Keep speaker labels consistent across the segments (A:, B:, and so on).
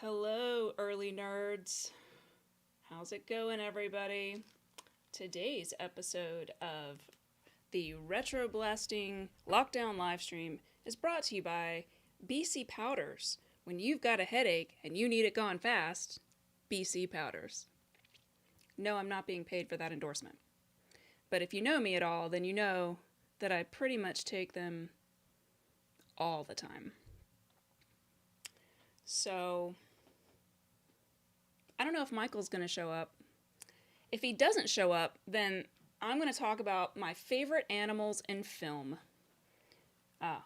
A: Hello, early nerds. How's it going, everybody? Today's episode of the RetroBlasting Lockdown Livestream is brought to you by BC Powders. When you've got a headache and you need it gone fast, BC Powders. No, I'm not being paid for that endorsement. But if you know me at all, then you know that I pretty much take them all the time. So, I don't know if Michael's going to show up. If he doesn't show up, then I'm going to talk about my favorite animals in film. Hi,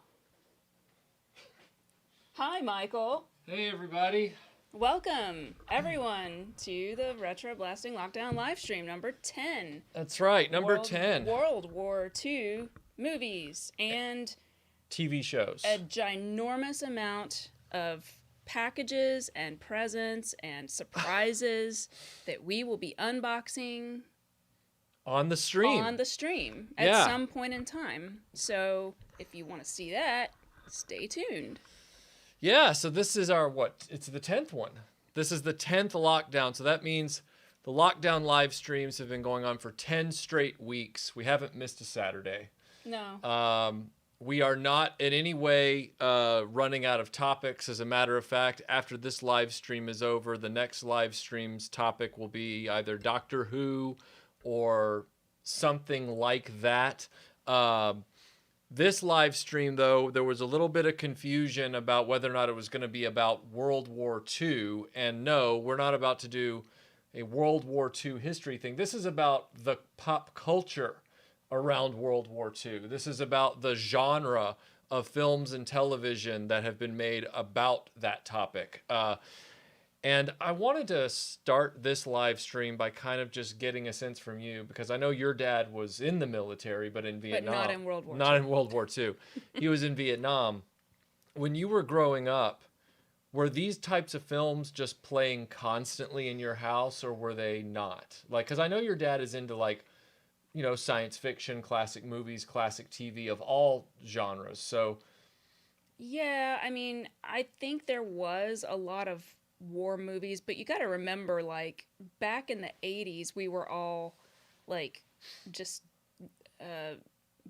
A: Michael.
B: Hey, everybody.
A: Welcome, everyone, to the RetroBlasting Lockdown Livestream number 10.
B: That's right, number 10.
A: World War II movies and
B: TV shows.
A: a ginormous amount of packages and presents and surprises that we will be unboxing
B: On the stream.
A: at some point in time. So if you want to see that, stay tuned.
B: Yeah, so this is our, it's the 10th one. This is the 10th lockdown, so that means the lockdown live streams have been going on for 10 straight weeks. We haven't missed a Saturday.
A: No.
B: We are not in any way running out of topics. As a matter of fact, after this live stream is over, the next live stream's topic will be either Doctor Who or something like that. This live stream, though, there was a little bit of confusion about whether or not it was going to be about World War II. And no, we're not about to do a World War II history thing. This is about the pop culture around World War II. This is about the genre of films and television that have been made about that topic. And I wanted to start this live stream by kind of just getting a sense from you, because I know your dad was in the military, but in Vietnam.
A: But not in World War II.
B: Not in World War II. He was in Vietnam. When you were growing up, were these types of films just playing constantly in your house, or were they not? Like, because I know your dad is into, like, you know, science fiction, classic movies, classic TV of all genres. So,
A: Yeah, I mean, I think there was a lot of war movies, but you got to remember, like, back in the 80s, we were all, like, just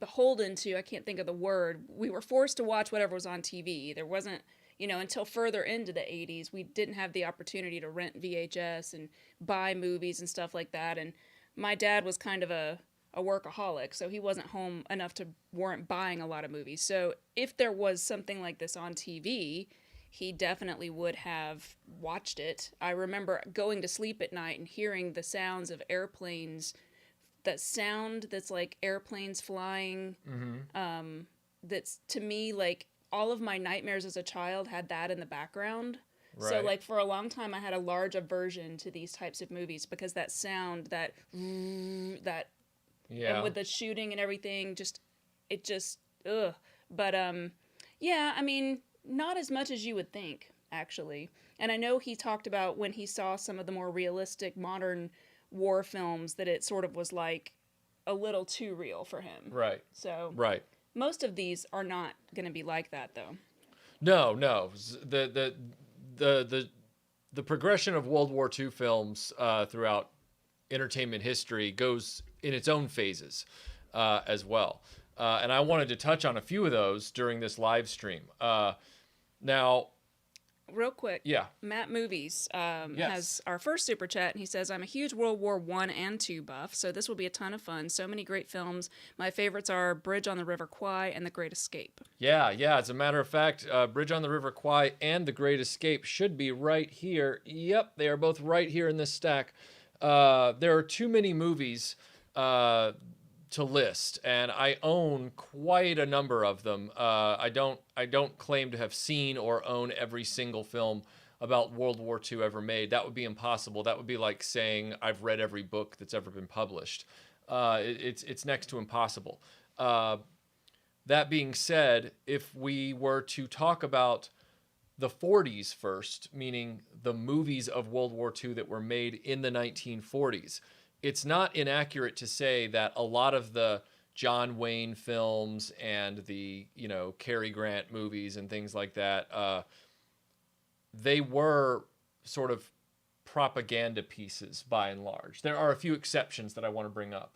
A: beholden to, I can't think of the word, we were forced to watch whatever was on TV. There wasn't, you know, until further into the 80s, we didn't have the opportunity to rent VHS and buy movies and stuff like that, and my dad was kind of a workaholic, so he wasn't home enough to warrant buying a lot of movies. So if there was something like this on TV, he definitely would have watched it. I remember going to sleep at night and hearing the sounds of airplanes, that sound that's like airplanes flying. That's, to me, like, all of my nightmares as a child had that in the background.
B: right.
A: So, like, for a long time, I had a large aversion to these types of movies because that sound, that,
B: yeah.
A: and with the shooting and everything, ugh. But, yeah, I mean, not as much as you would think, actually. And I know he talked about when he saw some of the more realistic modern war films that it sort of was like a little too real for him.
B: Right.
A: So,
B: Right.
A: most of these are not going to be like that, though.
B: No. The progression of World War II films throughout entertainment history goes in its own phases as well. And I wanted to touch on a few of those during this live stream. Now,
A: Real quick,
B: yeah,
A: Matt Movies
B: Yes.
A: has our first super chat, and he says, I'm a huge World War I and II buff, so this will be a ton of fun. So many great films. My favorites are Bridge on the River Kwai and The Great Escape.
B: yeah. As a matter of fact, Bridge on the River Kwai and The Great Escape should be right here. Yep, they are both right here in this stack. There are too many movies to list, and I own quite a number of them. I don't claim to have seen or own every single film about World War II ever made. That would be impossible. That would be like saying I've read every book that's ever been published. It's next to impossible. That being said, if we were to talk about the 40s first, meaning the movies of World War II that were made in the 1940s, it's not inaccurate to say that a lot of the John Wayne films and the, Cary Grant movies and things like that, they were sort of propaganda pieces by and large. There are a few exceptions that I want to bring up,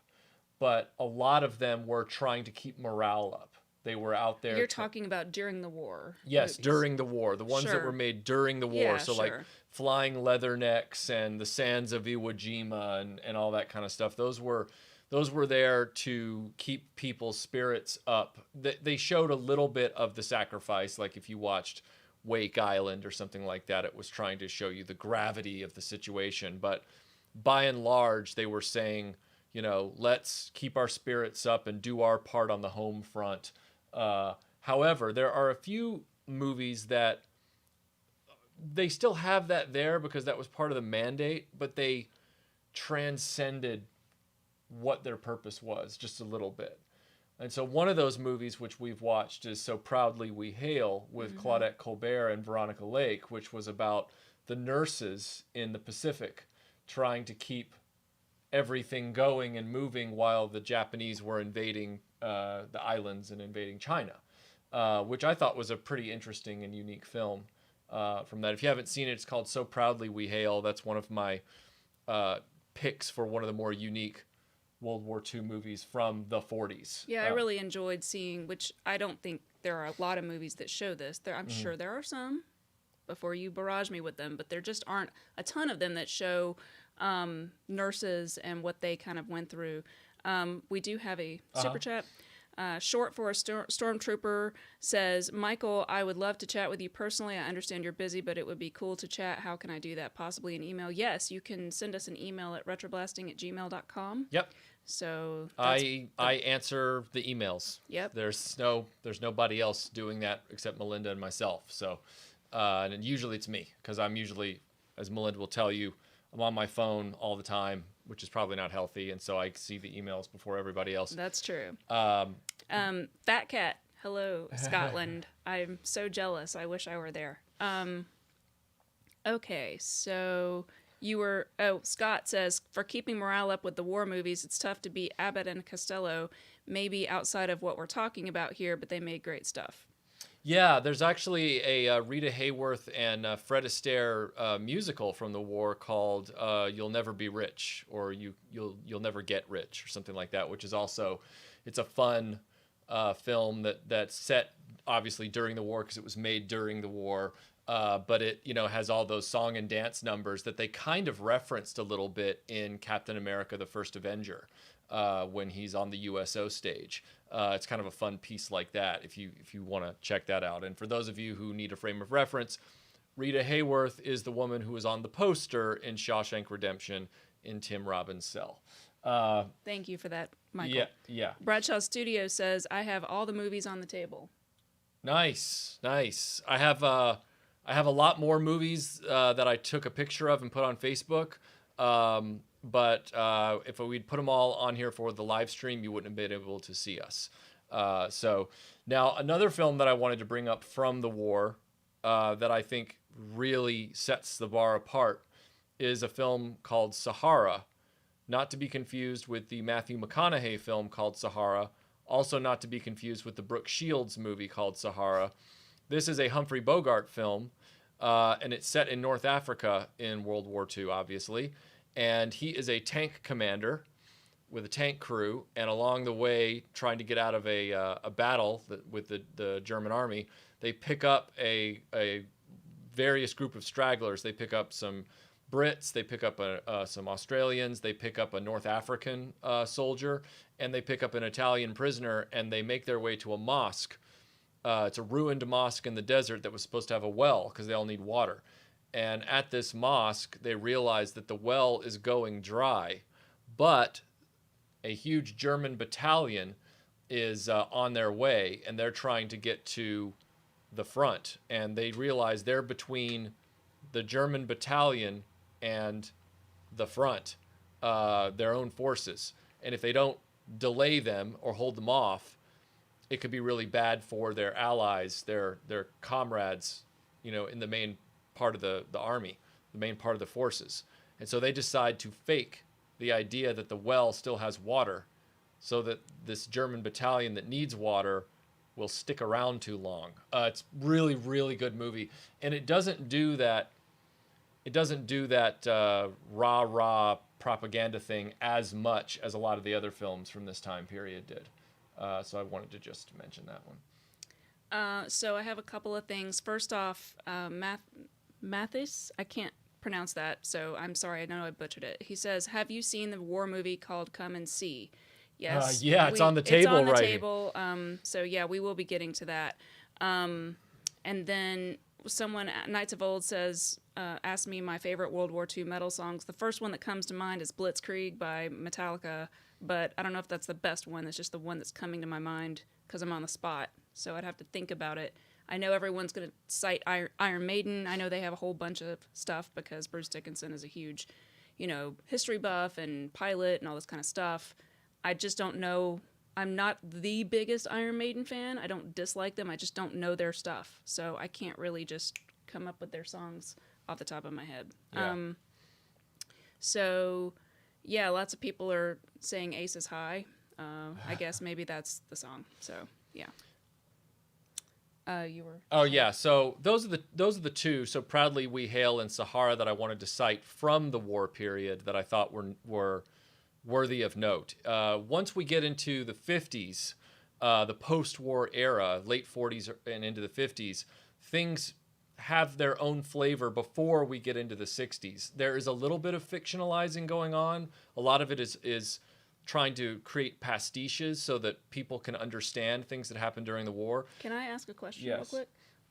B: but a lot of them were trying to keep morale up. They were out there.
A: You're talking about during the war.
B: Yes,
A: movies.
B: during the war. The ones that
A: Sure.
B: were made during the war.
A: Yeah,
B: So like
A: sure.
B: Flying Leathernecks and The Sands of Iwo Jima and all that kind of stuff. Those were there to keep people's spirits up. They showed a little bit of the sacrifice. Like if you watched Wake Island or something like that, it was trying to show you the gravity of the situation. But by and large, they were saying, you know, let's keep our spirits up and do our part on the home front. However, there are a few movies that they still have that there because that was part of the mandate, but they transcended what their purpose was just a little bit. And so one of those movies which we've watched is So Proudly We Hail with Claudette Colbert and Veronica Lake, which was about the nurses in the Pacific trying to keep everything going and moving while the Japanese were invading the islands and invading China, which I thought was a pretty interesting and unique film from that. If you haven't seen it, it's called So Proudly We Hail. That's one of my picks for one of the more unique World War II movies from the 40s.
A: Yeah, I really enjoyed seeing, which I don't think there are a lot of movies that show this. I'm sure there are some, before you barrage me with them, but there just aren't a ton of them that show nurses and what they kind of went through. We do have a super chat. Short for a stormtrooper says, Michael, I would love to chat with you personally. I understand you're busy, but it would be cool to chat. How can I do that? Possibly an email. Yes, you can send us an email at retroblasting@gmail.com.
B: Yep.
A: So
B: I answer the emails.
A: Yep.
B: There's nobody else doing that except Melinda and myself. So, and usually it's me because I'm usually, as Melinda will tell you, I'm on my phone all the time, which is probably not healthy, and so I see the emails before everybody else.
A: That's true. Fat Cat, hello, Scotland. I'm so jealous. I wish I were there. Okay, so Scott says, for keeping morale up with the war movies, it's tough to beat Abbott and Costello, maybe outside of what we're talking about here, but they made great stuff.
B: Yeah, there's actually a Rita Hayworth and Fred Astaire musical from the war called "You'll Never Be Rich" or "You'll Never Get Rich" or something like that, which is also, it's a fun film that's set obviously during the war because it was made during the war, but it has all those song and dance numbers that they kind of referenced a little bit in Captain America: The First Avenger when he's on the USO stage. It's kind of a fun piece like that if you want to check that out. And for those of you who need a frame of reference, Rita Hayworth is the woman who was on the poster in Shawshank Redemption in Tim Robbins' cell.
A: Thank you for that, Michael.
B: Yeah.
A: Bradshaw Studio says, I have all the movies on the table.
B: Nice. I have a lot more movies that I took a picture of and put on Facebook. But if we'd put them all on here for the live stream, you wouldn't have been able to see us. So now another film that I wanted to bring up from the war that I think really sets the bar apart is a film called Sahara, not to be confused with the Matthew McConaughey film called Sahara, also not to be confused with the Brooke Shields movie called Sahara. This is a Humphrey Bogart film, and it's set in North Africa in World War II, obviously. And he is a tank commander with a tank crew, and along the way, trying to get out of a battle with the German army, they pick up a various group of stragglers. They pick up some Brits, they pick up some Australians, they pick up a North African soldier, and they pick up an Italian prisoner, and they make their way to a mosque. It's a ruined mosque in the desert that was supposed to have a well because they all need water. And at this mosque, they realize that the well is going dry, but a huge German battalion is on their way, and they're trying to get to the front. And they realize they're between the German battalion and the front, their own forces. And if they don't delay them or hold them off, it could be really bad for their allies, their comrades, in the main part of the army, the main part of the forces. And so they decide to fake the idea that the well still has water so that this German battalion that needs water will stick around too long. It's really, really good movie. And it doesn't do that it doesn't do that rah rah propaganda thing as much as a lot of the other films from this time period did. So I wanted to just mention that one.
A: So I have a couple of things. First off, Mathis, I can't pronounce that, so I'm sorry. I know I butchered it. He says, "Have you seen the war movie called Come and See?" Yes.
B: Yeah, it's on the table,
A: It's on the
B: right?
A: table. So yeah, we will be getting to that. And then someone, Knights of Old says, asked me my favorite World War II metal songs. The first one that comes to mind is Blitzkrieg by Metallica, but I don't know if that's the best one. It's just the one that's coming to my mind because I'm on the spot. So I'd have to think about it. I know everyone's going to cite Iron Maiden. I know they have a whole bunch of stuff because Bruce Dickinson is a huge, history buff and pilot and all this kind of stuff. I just don't know. I'm not the biggest Iron Maiden fan. I don't dislike them. I just don't know their stuff. So I can't really just come up with their songs off the top of my head.
B: Yeah.
A: So, yeah, lots of people are saying Ace is High. I guess maybe that's the song. So, yeah. You were.
B: Oh yeah, so those are the two. So Proudly We Hail and Sahara that I wanted to cite from the war period that I thought were worthy of note. Once we get into the 50s, the post-war era, late 40s and into the 50s, things have their own flavor before we get into the 60s. There is a little bit of fictionalizing going on. A lot of it is trying to create pastiches so that people can understand things that happened during the war.
A: Can I ask a question
B: Yes.
A: real quick?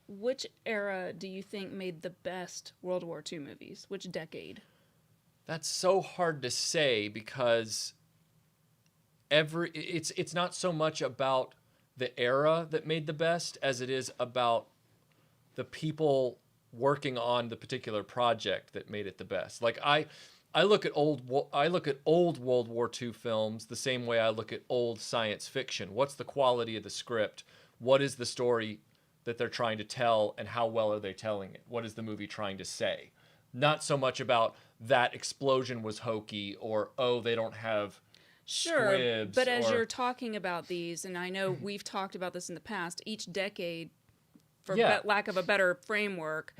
A: Which era do you think made the best World War II movies? Which decade?
B: That's so hard to say because it's not so much about the era that made the best as it is about the people working on the particular project that made it the best. Like I look at old World War II films the same way I look at old science fiction. What's the quality of the script? What is the story that they're trying to tell, and how well are they telling it? What is the movie trying to say? Not so much about that explosion was hokey or, oh, they don't have
A: Sure,
B: squibs.
A: but as you're talking about these, and I know we've talked about this in the past, each decade, for lack of a better framework,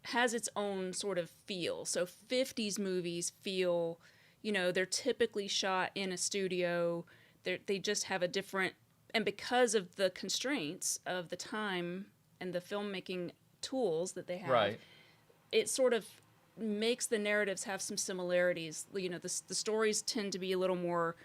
A: has its own sort of feel. So 50s movies feel, they're typically shot in a studio. They just have a different, and because of the constraints of the time and the filmmaking tools that they have,
B: Right.
A: it sort of makes the narratives have some similarities. The stories tend to be a little more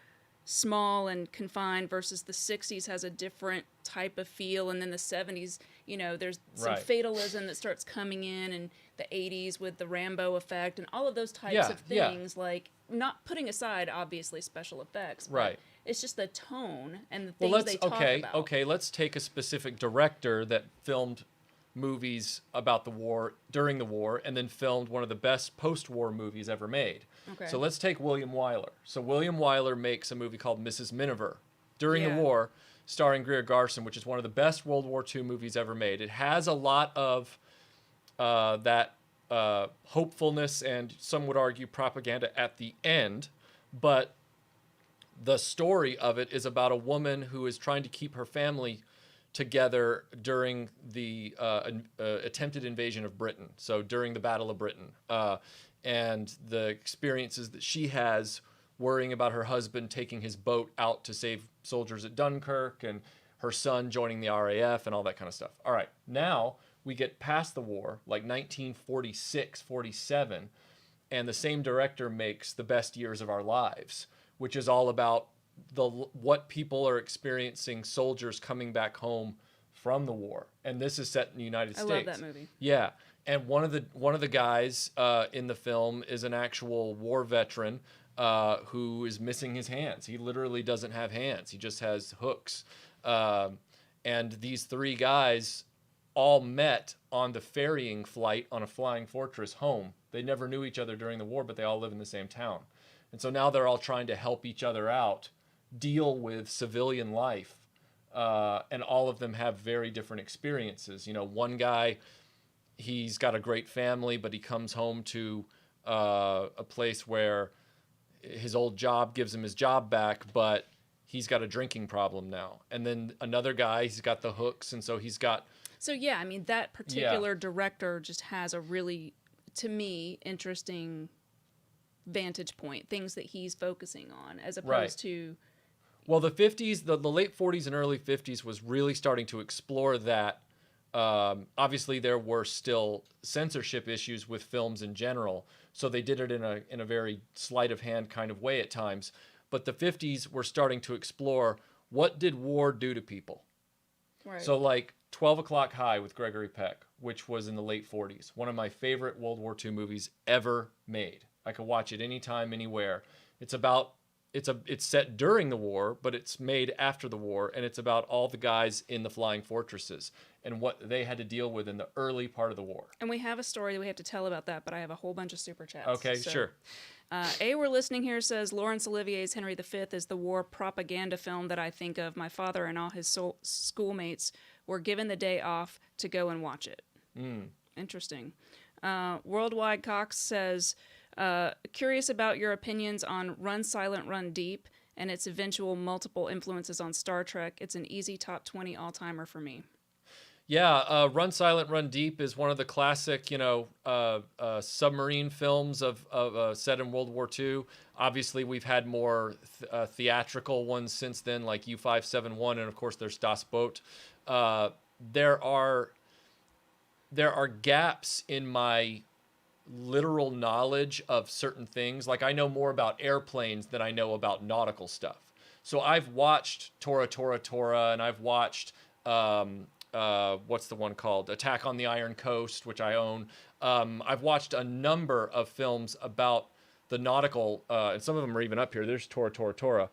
A: small and confined versus the 60s has a different type of feel, and then the 70s, there's some
B: Right.
A: fatalism that starts coming in, and the 80s with the Rambo effect and all of those types of things, like not putting aside obviously special effects, but
B: Right.
A: it's just the tone and the things they talk about.
B: Okay, let's take a specific director that filmed movies about the war during the war and then filmed one of the best post-war movies ever made.
A: Okay.
B: So let's take William Wyler. So William Wyler makes a movie called Mrs. Miniver during the
A: Yeah.
B: war, starring Greer Garson, which is one of the best World War II movies ever made. It has a lot of that hopefulness and some would argue propaganda at the end, but the story of it is about a woman who is trying to keep her family together during the attempted invasion of Britain. So during the Battle of Britain, and the experiences that she has worrying about her husband taking his boat out to save soldiers at Dunkirk, and her son joining the RAF and all that kind of stuff. All right, now we get past the war, like 1946, 47, and the same director makes The Best Years of Our Lives, which is all about what people are experiencing, soldiers coming back home from the war. And this is set in the United States.
A: I love that movie.
B: Yeah. And one of the guys in the film is an actual war veteran who is missing his hands. He literally doesn't have hands. He just has hooks. And these three guys all met on the ferrying flight on a Flying Fortress home. They never knew each other during the war, but they all live in the same town. And so now they're all trying to help each other out, deal with civilian life. And all of them have very different experiences. One guy, he's got a great family, but he comes home to a place where his old job gives him his job back, but he's got a drinking problem now. And then another guy, he's got the hooks, and so he's got...
A: So yeah, I mean, that particular director just has a really to me, interesting vantage point, things that he's focusing on, as opposed
B: Right.
A: to.
B: Well, the 50s, the late 40s and early 50s was really starting to explore that. Obviously, there were still censorship issues with films in general, so they did it in a very sleight of hand kind of way at times. But the 50s were starting to explore, what did war do to people?
A: Right.
B: So like 12 O'Clock High with Gregory Peck, which was in the late 40s, one of my favorite World War II movies ever made. I could watch it anytime, anywhere. It's set during the war, but it's made after the war, and it's about all the guys in the flying fortresses and what they had to deal with in the early part of the war.
A: And we have a story that we have to tell about that, but I have a whole bunch of super chats.
B: Okay,
A: so.
B: sure.
A: We're listening here says Laurence Olivier's Henry V is the war propaganda film that I think of. My father and all his schoolmates were given the day off to go and watch it. Interesting. Worldwide Cox says, curious about your opinions on Run Silent, Run Deep and its eventual multiple influences on Star Trek. It's an easy top 20 all-timer for me.
B: Yeah, Run Silent, Run Deep is one of the classic, submarine films of set in World War II. Obviously, we've had more theatrical ones since then, like U-571, and of course, there's Das Boot. There are gaps in my literal knowledge of certain things. Like, I know more about airplanes than I know about nautical stuff. So I've watched Tora Tora Tora, and I've watched what's the one called? Attack on the Iron Coast, which I own. I've watched a number of films about the nautical, and some of them are even up here. There's Tora Tora Tora.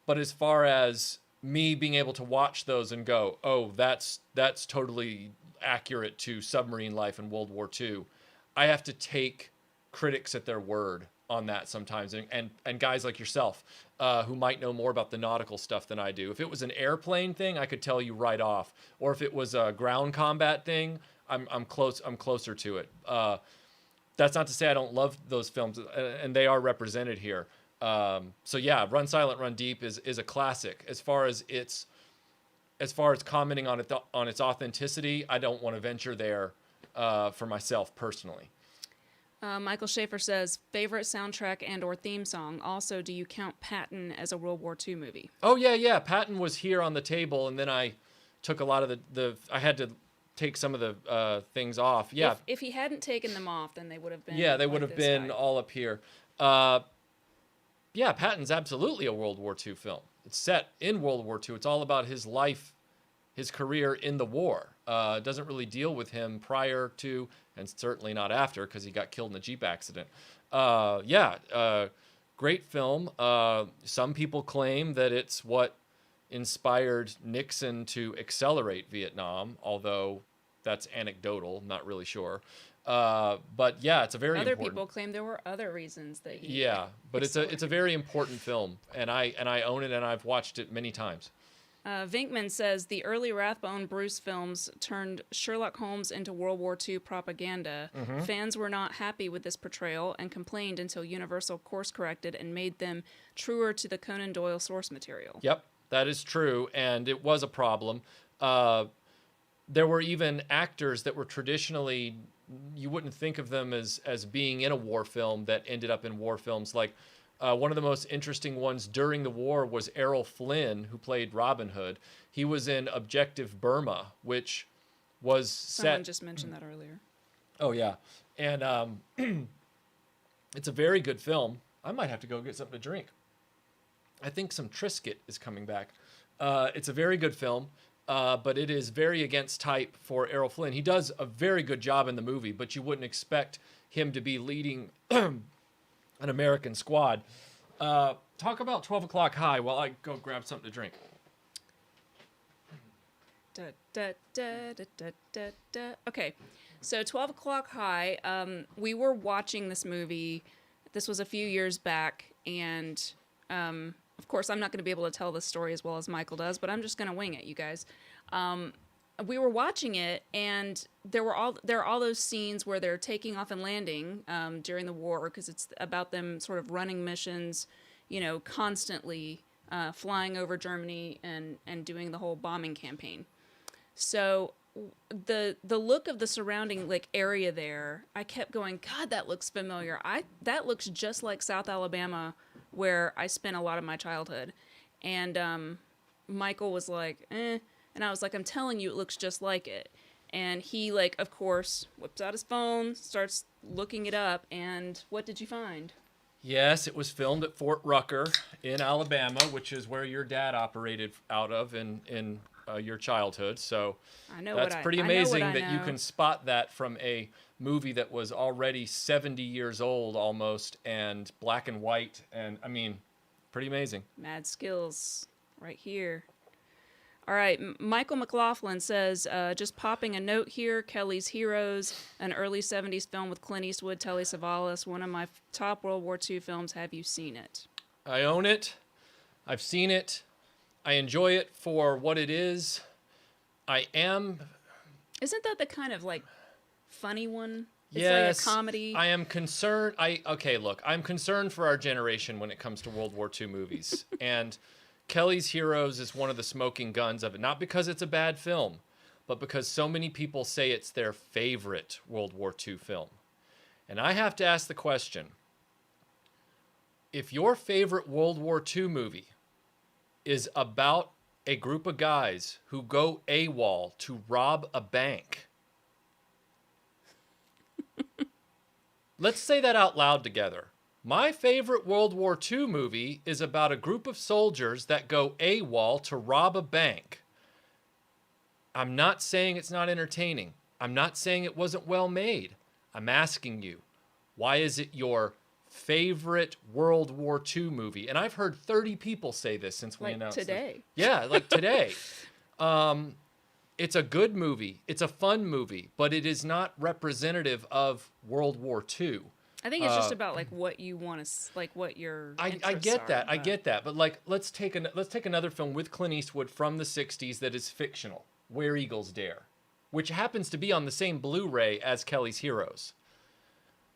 B: But as far as me being able to watch those and go, oh, that's totally accurate to submarine life in World War II, I have to take critics at their word on that sometimes, and guys like yourself who might know more about the nautical stuff than I do. If it was an airplane thing, I could tell you right off, or if it was a ground combat thing, I'm closer to it. That's not to say I don't love those films, and they are represented here. So yeah, Run Silent, Run Deep is a classic. As far as commenting on its authenticity, I don't want to venture there for myself personally.
A: Michael Schaefer says, favorite soundtrack and or theme song. Also, do you count Patton as a World War II movie?
B: Oh, yeah. Patton was here on the table, and then I took a lot of I had to take some of the things off. Yeah.
A: If he hadn't taken them off, then they would have been.
B: Yeah, they would have been all up here. Yeah, Patton's absolutely a World War II film. It's set in World War II. It's all about his life, his career in the war. It doesn't really deal with him prior to, and certainly not after, because he got killed in a Jeep accident. Great film. Some people claim that it's what inspired Nixon to accelerate Vietnam, although that's anecdotal. I'm not really sure. But yeah, it's a very
A: Other
B: important...
A: people claim there were other reasons that he...
B: Yeah, but it's a very important film, and I own it, and I've watched it many times.
A: Vinkman says the early Rathbone Bruce films turned Sherlock Holmes into World War II propaganda.
B: Mm-hmm.
A: Fans were not happy with this portrayal and complained until Universal course-corrected and made them truer to the Conan Doyle source material.
B: Yep, that is true, and it was a problem. There were even actors that were traditionally, you wouldn't think of them as being in a war film, that ended up in war films. Like one of the most interesting ones during the war was Errol Flynn, who played Robin Hood. He was in Objective Burma, which was
A: Someone just mentioned that earlier.
B: Oh, yeah. And it's a very good film. I might have to go get something to drink. I think some Triscuit is coming back. It's a very good film, but it is very against type for Errol Flynn. He does a very good job in the movie, but you wouldn't expect him to be leading an American squad. Talk about 12 O'Clock High while I go grab something to drink.
A: Okay, so 12 O'Clock High, we were watching this movie. This was a few years back, and of course, I'm not going to be able to tell this story as well as Michael does, but I'm just going to wing it, you guys. We were watching it, and there are all those scenes where they're taking off and landing during the war, because it's about them sort of running missions, constantly flying over Germany and doing the whole bombing campaign. So the look of the surrounding like area there, I kept going, God, that looks familiar. That looks just like South Alabama, where I spent a lot of my childhood. And Michael was like, eh, and I was like, I'm telling you, it looks just like it. And he like, of course, whips out his phone, starts looking it up, and what did you find?
B: Yes, it was filmed at Fort Rucker in Alabama, which is where your dad operated out of in your childhood. So that's pretty amazing that you can spot that from a movie that was already 70 years old almost and black and white. And I mean, pretty amazing.
A: Mad skills right here. All right, Michael McLaughlin says, just popping a note here, Kelly's Heroes, an early 70s film with Clint Eastwood, Telly Savalas, one of my top World War II films. Have you seen it?
B: I own it. I've seen it. I enjoy it for what it is. Isn't
A: that the kind of, like, funny one? It's
B: yes,
A: like a comedy.
B: I am concerned. I'm concerned for our generation when it comes to World War II movies. And Kelly's Heroes is one of the smoking guns of it. Not because it's a bad film, but because so many people say it's their favorite World War II film. And I have to ask the question, if your favorite World War II movie is about a group of guys who go AWOL to rob a bank, let's say that out loud together. My favorite World War II movie is about a group of soldiers that go AWOL to rob a bank. I'm not saying it's not entertaining. I'm not saying it wasn't well made. I'm asking you, why is it your favorite World War II movie? And I've heard 30 people say this since we announced it.
A: Today.
B: Yeah, like today. It's a good movie. It's a fun movie, but it is not representative of World War II.
A: I think it's just about like what you want to, like what your.
B: I get that. I get that. But like, let's take another film with Clint Eastwood from the '60s that is fictional, Where Eagles Dare, which happens to be on the same Blu-ray as Kelly's Heroes.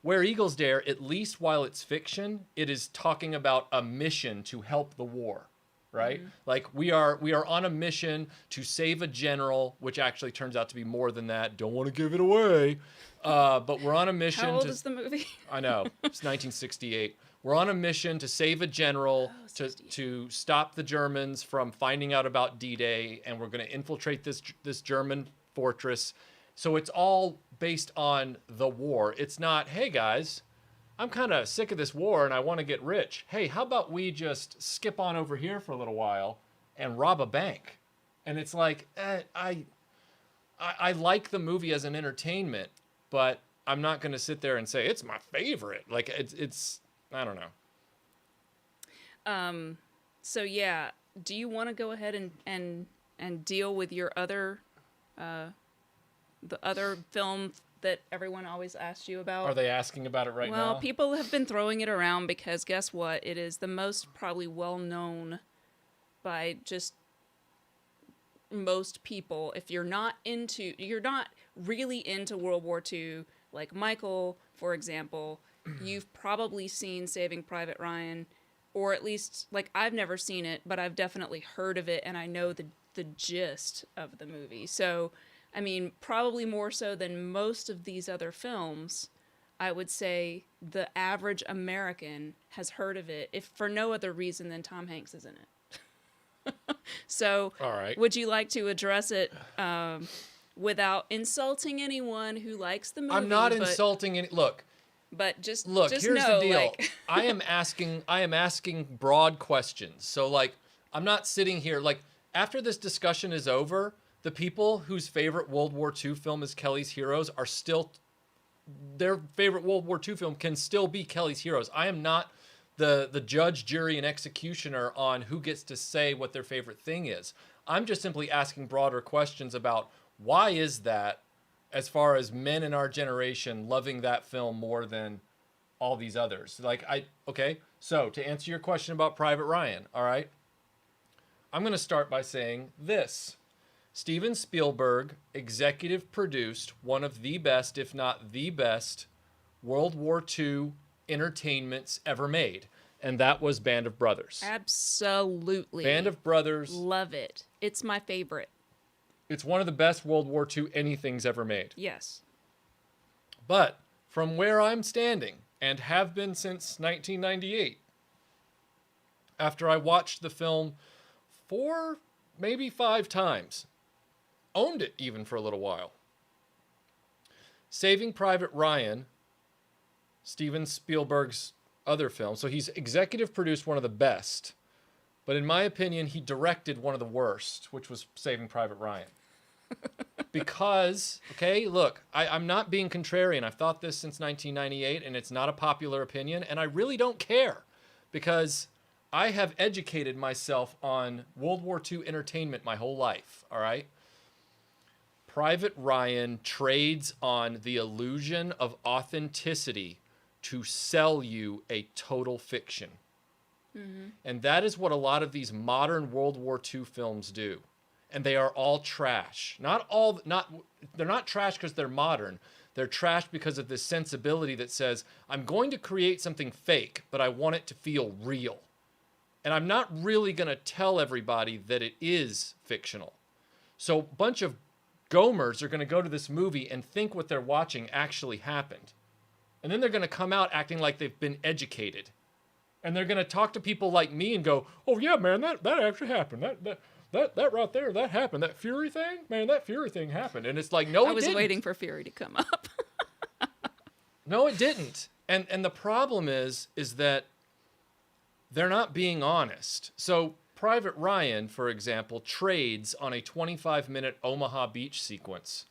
B: Where Eagles Dare, at least while it's fiction, it is talking about a mission to help the war, right? Mm-hmm. Like we are on a mission to save a general, which actually turns out to be more than that. Don't want to give it away. But we're on a mission.
A: How old is the movie?
B: I know. It's 1968. We're on a mission to save a general, to stop the Germans from finding out about D-Day, and we're going to infiltrate this German fortress. So it's all based on the war. It's not, hey guys, I'm kind of sick of this war and I want to get rich. Hey, how about we just skip on over here for a little while and rob a bank? And it's like, I like the movie as an entertainment, but I'm not going to sit there and say it's my favorite. Like it's I don't know.
A: So yeah, do you want to go ahead and deal with your other the other film that everyone always asks you about?
B: Are they asking about it right now?
A: Well, people have been throwing it around because guess what? It is the most probably well known by just most people. If you're not really into World War II, like Michael, for example, you've probably seen Saving Private Ryan, or at least, like, I've never seen it, but I've definitely heard of it, and I know the gist of the movie. So, I mean, probably more so than most of these other films, I would say the average American has heard of it, if for no other reason than Tom Hanks is in it. So,
B: all right.
A: Would you like to address it without insulting anyone who likes the movie?
B: I'm not insulting any. Look.
A: But just
B: here's
A: know,
B: the deal.
A: like...
B: I am asking broad questions. So like, I'm not sitting here like after this discussion is over, the people whose favorite World War II film is Kelly's Heroes are still, their favorite World War II film can still be Kelly's Heroes. I am not the judge, jury, and executioner on who gets to say what their favorite thing is. I'm just simply asking broader questions about why is that, as far as men in our generation loving that film more than all these others. Okay, so to answer your question about Private Ryan, all right, I'm going to start by saying this. Steven Spielberg executive produced one of the best, if not the best, World War II entertainments ever made, and that was Band of Brothers.
A: Absolutely.
B: Band of Brothers.
A: Love it. It's my favorite.
B: It's one of the best World War II anything's ever made.
A: Yes.
B: But from where I'm standing, and have been since 1998, after I watched the film 4, maybe 5 times, owned it even for a little while, Saving Private Ryan, Steven Spielberg's other film, so he's executive produced one of the best, but in my opinion, he directed one of the worst, which was Saving Private Ryan. Because, okay, look, I'm not being contrarian. I've thought this since 1998, and it's not a popular opinion, and I really don't care, because I have educated myself on World War II entertainment my whole life, all right? Private Ryan trades on the illusion of authenticity to sell you a total fiction. Mm-hmm. And that is what a lot of these modern World War II films do. And they are all trash. They're not trash because they're modern. They're trash because of this sensibility that says, I'm going to create something fake, but I want it to feel real. And I'm not really going to tell everybody that it is fictional. So a bunch of Gomers are going to go to this movie and think what they're watching actually happened. And then they're going to come out acting like they've been educated. And they're going to talk to people like me and go, oh yeah, man, that actually happened. That right there, that happened. That Fury thing? Man, that Fury thing happened. And it's like, no, it didn't.
A: I was waiting for Fury to come up.
B: No, it didn't. And the problem is that they're not being honest. So Private Ryan, for example, trades on a 25-minute Omaha Beach sequence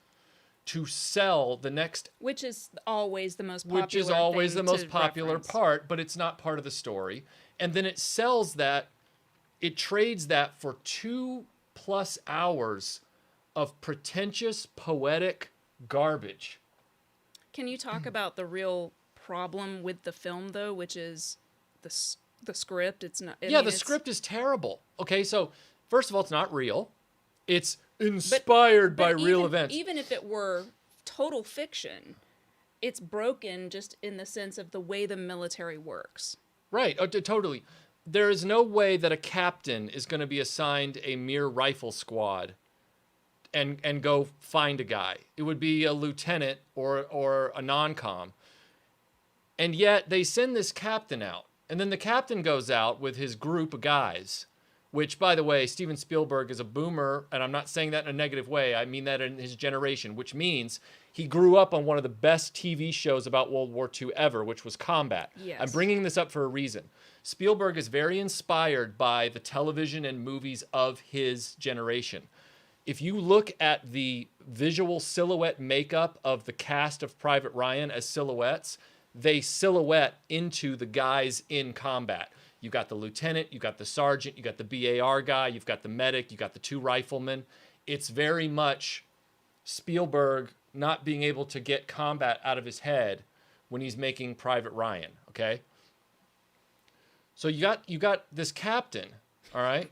B: to sell the next...
A: Which is always the most popular
B: Which is always the most popular
A: reference.
B: part, but it's not part of the story. And then it sells that, it trades that for 2+ hours of pretentious, poetic garbage.
A: Can you talk about the real problem with the film, though, which is the script? It's not.
B: The script is terrible. Okay, so first of all, it's not real. It's inspired by real events.
A: Even if it were total fiction, it's broken just in the sense of the way the military works.
B: Right, totally. There is no way that a captain is going to be assigned a mere rifle squad and go find a guy. It would be a lieutenant or a non-com. And yet they send this captain out. And then the captain goes out with his group of guys, which, by the way, Steven Spielberg is a boomer, and I'm not saying that in a negative way. I mean that in his generation, which means he grew up on one of the best TV shows about World War II ever, which was Combat.
A: Yes.
B: I'm bringing this up for a reason. Spielberg is very inspired by the television and movies of his generation. If you look at the visual silhouette makeup of the cast of Private Ryan as silhouettes, they silhouette into the guys in combat. You got the lieutenant, you got the sergeant, you got the BAR guy, you've got the medic, you got the 2 riflemen. It's very much Spielberg not being able to get combat out of his head when he's making Private Ryan, okay? So you got this captain, all right?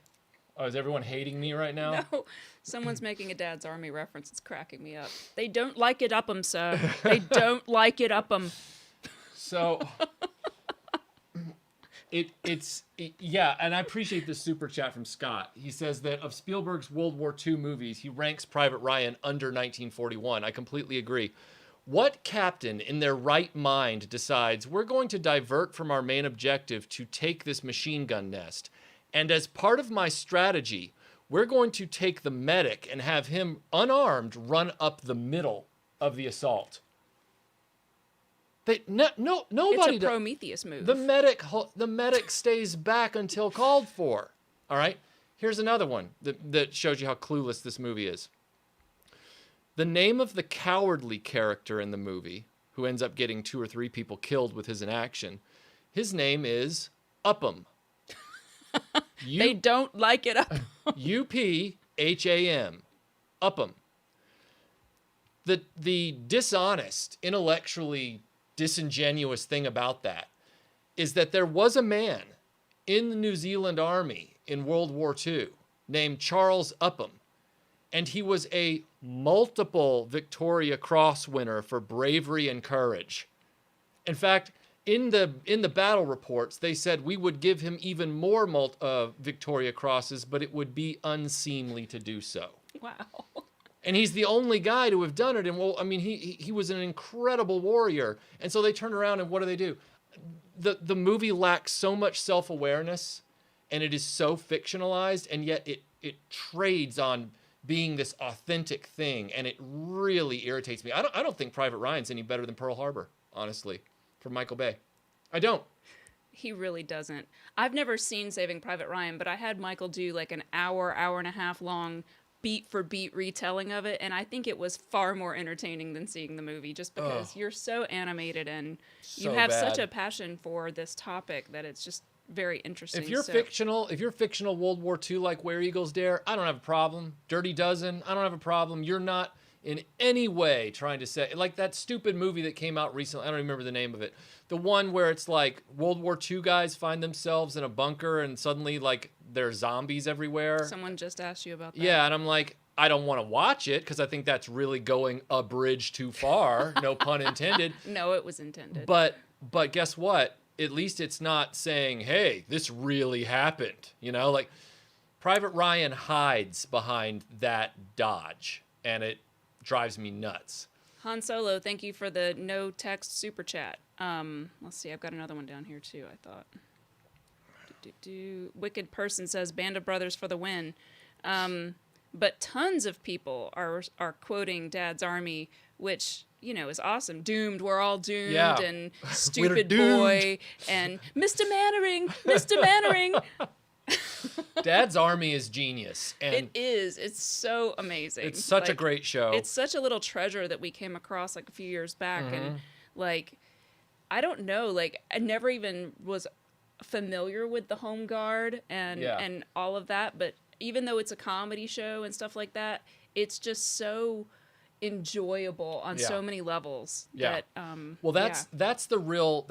B: Oh, is everyone hating me right now?
A: No, someone's making a Dad's Army reference. It's cracking me up. They don't like it up 'em, sir. They don't like it up 'em.
B: So, yeah, and I appreciate this super chat from Scott. He says that of Spielberg's World War II movies, he ranks Private Ryan under 1941. I completely agree. What captain in their right mind decides we're going to divert from our main objective to take this machine gun nest? And as part of my strategy, we're going to take the medic and have him unarmed run up the middle of the assault. Nobody.
A: It's a Prometheus move.
B: The medic stays back until called for. All right. Here's another one that shows you how clueless this movie is. The name of the cowardly character in the movie, who ends up getting 2 or 3 people killed with his inaction, his name is Upham.
A: They don't like it up.
B: Upham. Upham. The dishonest, intellectually disingenuous thing about that is that there was a man in the New Zealand Army in World War II named Charles Upham, and he was a multiple Victoria Cross winner for bravery and courage. In fact, in the battle reports, they said we would give him even more Victoria Crosses, but it would be unseemly to do so.
A: Wow.
B: And he's the only guy to have done it. And well, I mean, he was an incredible warrior. And so they turn around and what do? The movie lacks so much self-awareness, and it is so fictionalized, and yet it trades on being this authentic thing, and it really irritates me. I don't think Private Ryan's any better than Pearl Harbor, honestly, from Michael Bay. I don't.
A: He really doesn't. I've never seen Saving Private Ryan, but I had Michael do like an hour and a half long beat for beat retelling of it, and I think it was far more entertaining than seeing the movie, just because you're so animated and you have such a passion for this topic that it's just very interesting.
B: If you're fictional World War II like Where Eagles Dare, I don't have a problem. Dirty Dozen, I don't have a problem. You're not in any way trying to say, like that stupid movie that came out recently, I don't remember the name of it. The one where it's like World War II guys find themselves in a bunker and suddenly like there's zombies everywhere.
A: Someone just asked you about that.
B: Yeah, and I'm like, I don't want to watch it because I think that's really going a bridge too far. No pun intended.
A: No, it was intended.
B: But guess what? At least it's not saying, hey, this really happened. You know, like Private Ryan hides behind that dodge, and it drives me nuts.
A: Han Solo, thank you for the no text super chat. Let's see, I've got another one down here too, I thought. Wicked Person says Band of Brothers for the win. But tons of people are quoting Dad's Army, which, you know, is awesome. Doomed, we're all doomed, and Stupid Boy, and Mr. Mannering, Mr. Mannering.
B: Dad's Army is genius. And
A: it is. It's so amazing.
B: It's such a great show.
A: It's such a little treasure that we came across like a few years back. And like, I don't know, like I never even was familiar with the Home Guard and all of that. But even though it's a comedy show and stuff like that, it's just so enjoyable on so many levels. That, that's the real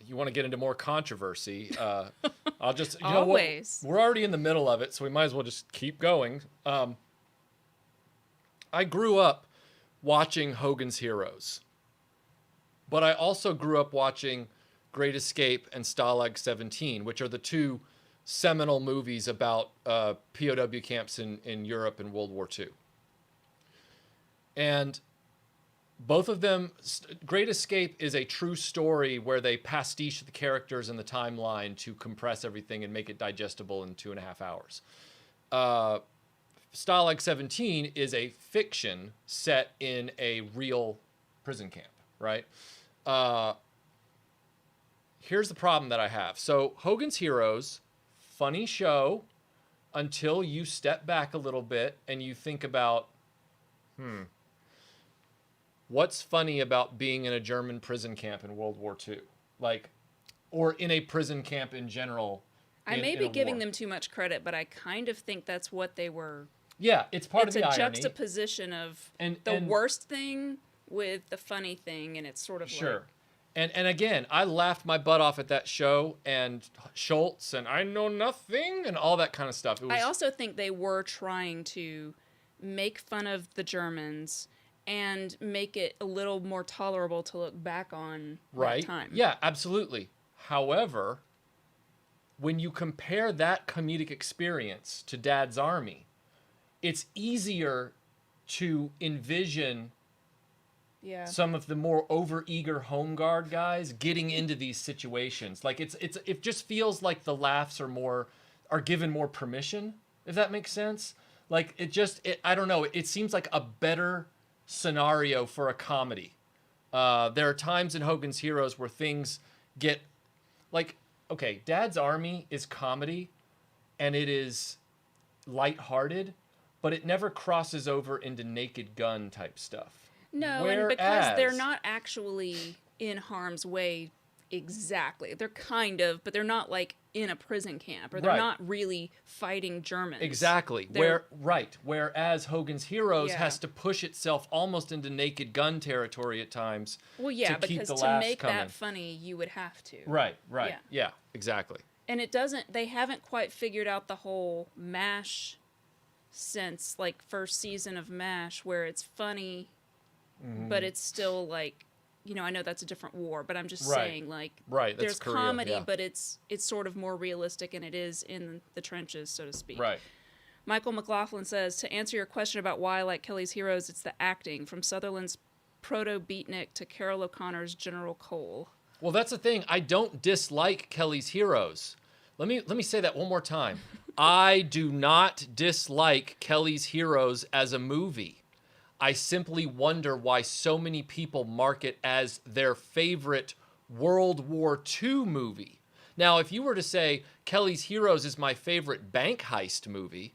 A: you want to get into more controversy, I'll just, you know what, we're already in the middle of it, so we might as well just keep going. I grew up watching Hogan's Heroes, but I also grew up watching Great Escape and Stalag 17, which are the two seminal movies about POW camps in Europe in World War II. And both of them, Great Escape is a true story where they pastiche the characters and the timeline to compress everything and make it digestible in 2.5 hours. Stalag 17 is a fiction set in a real prison camp, right? Here's the problem that I have. So Hogan's Heroes, funny show until you step back a little bit and you think about, what's funny about being in a German prison camp in World War II? Like, or in a prison camp in general. I may be giving them too much credit, but I kind of think that's what they were.
B: Yeah, it's part of the irony.
A: It's a juxtaposition of the worst thing with the funny thing, and it's sort of like...
B: And again, I laughed my butt off at that show, and Schultz, and I know nothing, and all that kind of stuff.
A: I also think they were trying to make fun of the Germans and make it a little more tolerable to look back on that time.
B: Yeah, absolutely. However, when you compare that comedic experience to Dad's Army, it's easier to envision some of the more overeager Home Guard guys getting into these situations. Like it just feels like the laughs are given more permission, if that makes sense. Like I don't know, it seems like a better scenario for a comedy. There are times in Hogan's Heroes where things get like, okay, Dad's Army is comedy and it is lighthearted, but it never crosses over into Naked Gun type stuff.
A: No, and because they're not actually in harm's way exactly. They're kind of, but they're not like in a prison camp, or they're not really fighting Germans.
B: Exactly. Whereas Hogan's Heroes has to push itself almost into Naked Gun territory at times.
A: Well, yeah, because to make that funny, you would have to.
B: Right. Yeah, exactly.
A: And they haven't quite figured out the whole MASH sense, like first season of MASH, where it's funny, but it's still like, you know, I know that's a different war, but I'm just saying, like, there's comedy, but it's sort of more realistic, and it is in the trenches, so to speak.
B: Right.
A: Michael McLaughlin says, to answer your question about why I like Kelly's Heroes, it's the acting, from Sutherland's proto-beatnik to Carol O'Connor's General Cole.
B: Well, that's the thing. I don't dislike Kelly's Heroes. Let me say that one more time. I do not dislike Kelly's Heroes as a movie. I simply wonder why so many people mark it as their favorite World War II movie. Now, if you were to say Kelly's Heroes is my favorite bank heist movie,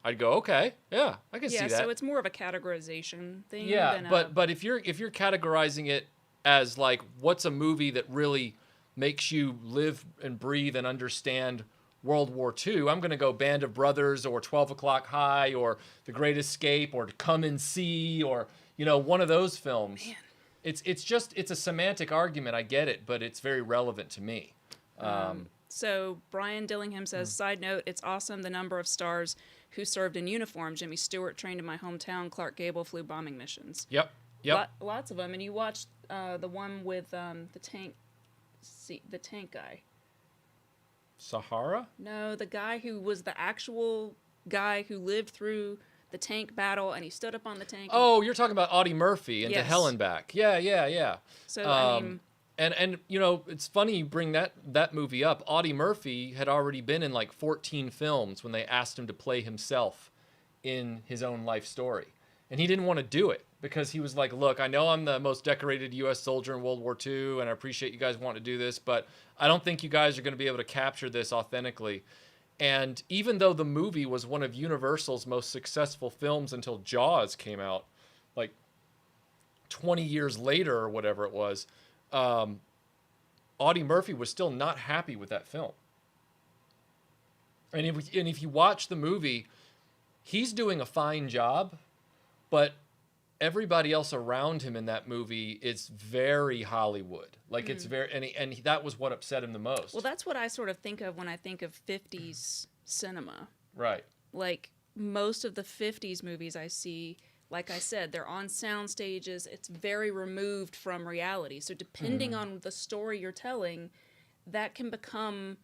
B: I'd go, okay, yeah, I can see that.
A: Yeah, so it's more of a categorization thing.
B: Yeah,
A: than
B: but if you're categorizing it as like what's a movie that really makes you live and breathe and understand World War II, I'm going to go Band of Brothers or 12 O'Clock High or The Great Escape or Come and See or, you know, one of those films.
A: Man.
B: It's a semantic argument. I get it, but it's very relevant to me.
A: So Brian Dillingham says, side note, it's awesome the number of stars who served in uniform. Jimmy Stewart trained in my hometown. Clark Gable flew bombing missions.
B: Yep.
A: Lots of them. And you watched the one with the tank guy.
B: Sahara?
A: No, the guy who was the actual guy who lived through the tank battle, and he stood up on the tank.
B: Oh, you're talking about Audie Murphy and To
A: Yes.
B: Hell and Back. Yeah.
A: So, I mean...
B: And you know, it's funny you bring that movie up. Audie Murphy had already been in like 14 films when they asked him to play himself in his own life story. And he didn't want to do it because he was like, look, I know I'm the most decorated U.S. soldier in World War II, and I appreciate you guys wanting to do this, but I don't think you guys are going to be able to capture this authentically. And even though the movie was one of Universal's most successful films until Jaws came out, like 20 years later or whatever it was, Audie Murphy was still not happy with that film. And if you watch the movie, he's doing a fine job, but everybody else around him in that movie is very Hollywood. Like it's very, and that was what upset him the most.
A: Well, that's what I sort of think of when I think of 50s cinema.
B: Right.
A: Like most of the 50s movies I see, like I said, they're on sound stages. It's very removed from reality. So depending on the story you're telling, that can become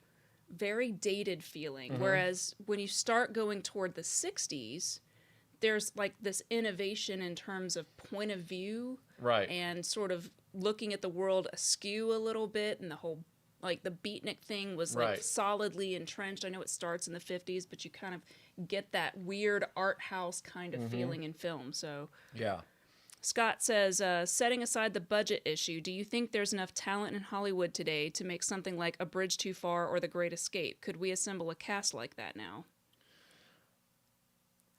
A: very dated feeling. Whereas when you start going toward the 60s, there's like this innovation in terms of point of view.
B: Right.
A: And sort of looking at the world askew a little bit, and the whole, like the beatnik thing was like
B: Right.
A: solidly entrenched. I know it starts in the 50s, but you kind of get that weird art house kind of feeling in film. So
B: Yeah.
A: Scott says, setting aside the budget issue, do you think there's enough talent in Hollywood today to make something like A Bridge Too Far or The Great Escape? Could we assemble a cast like that now?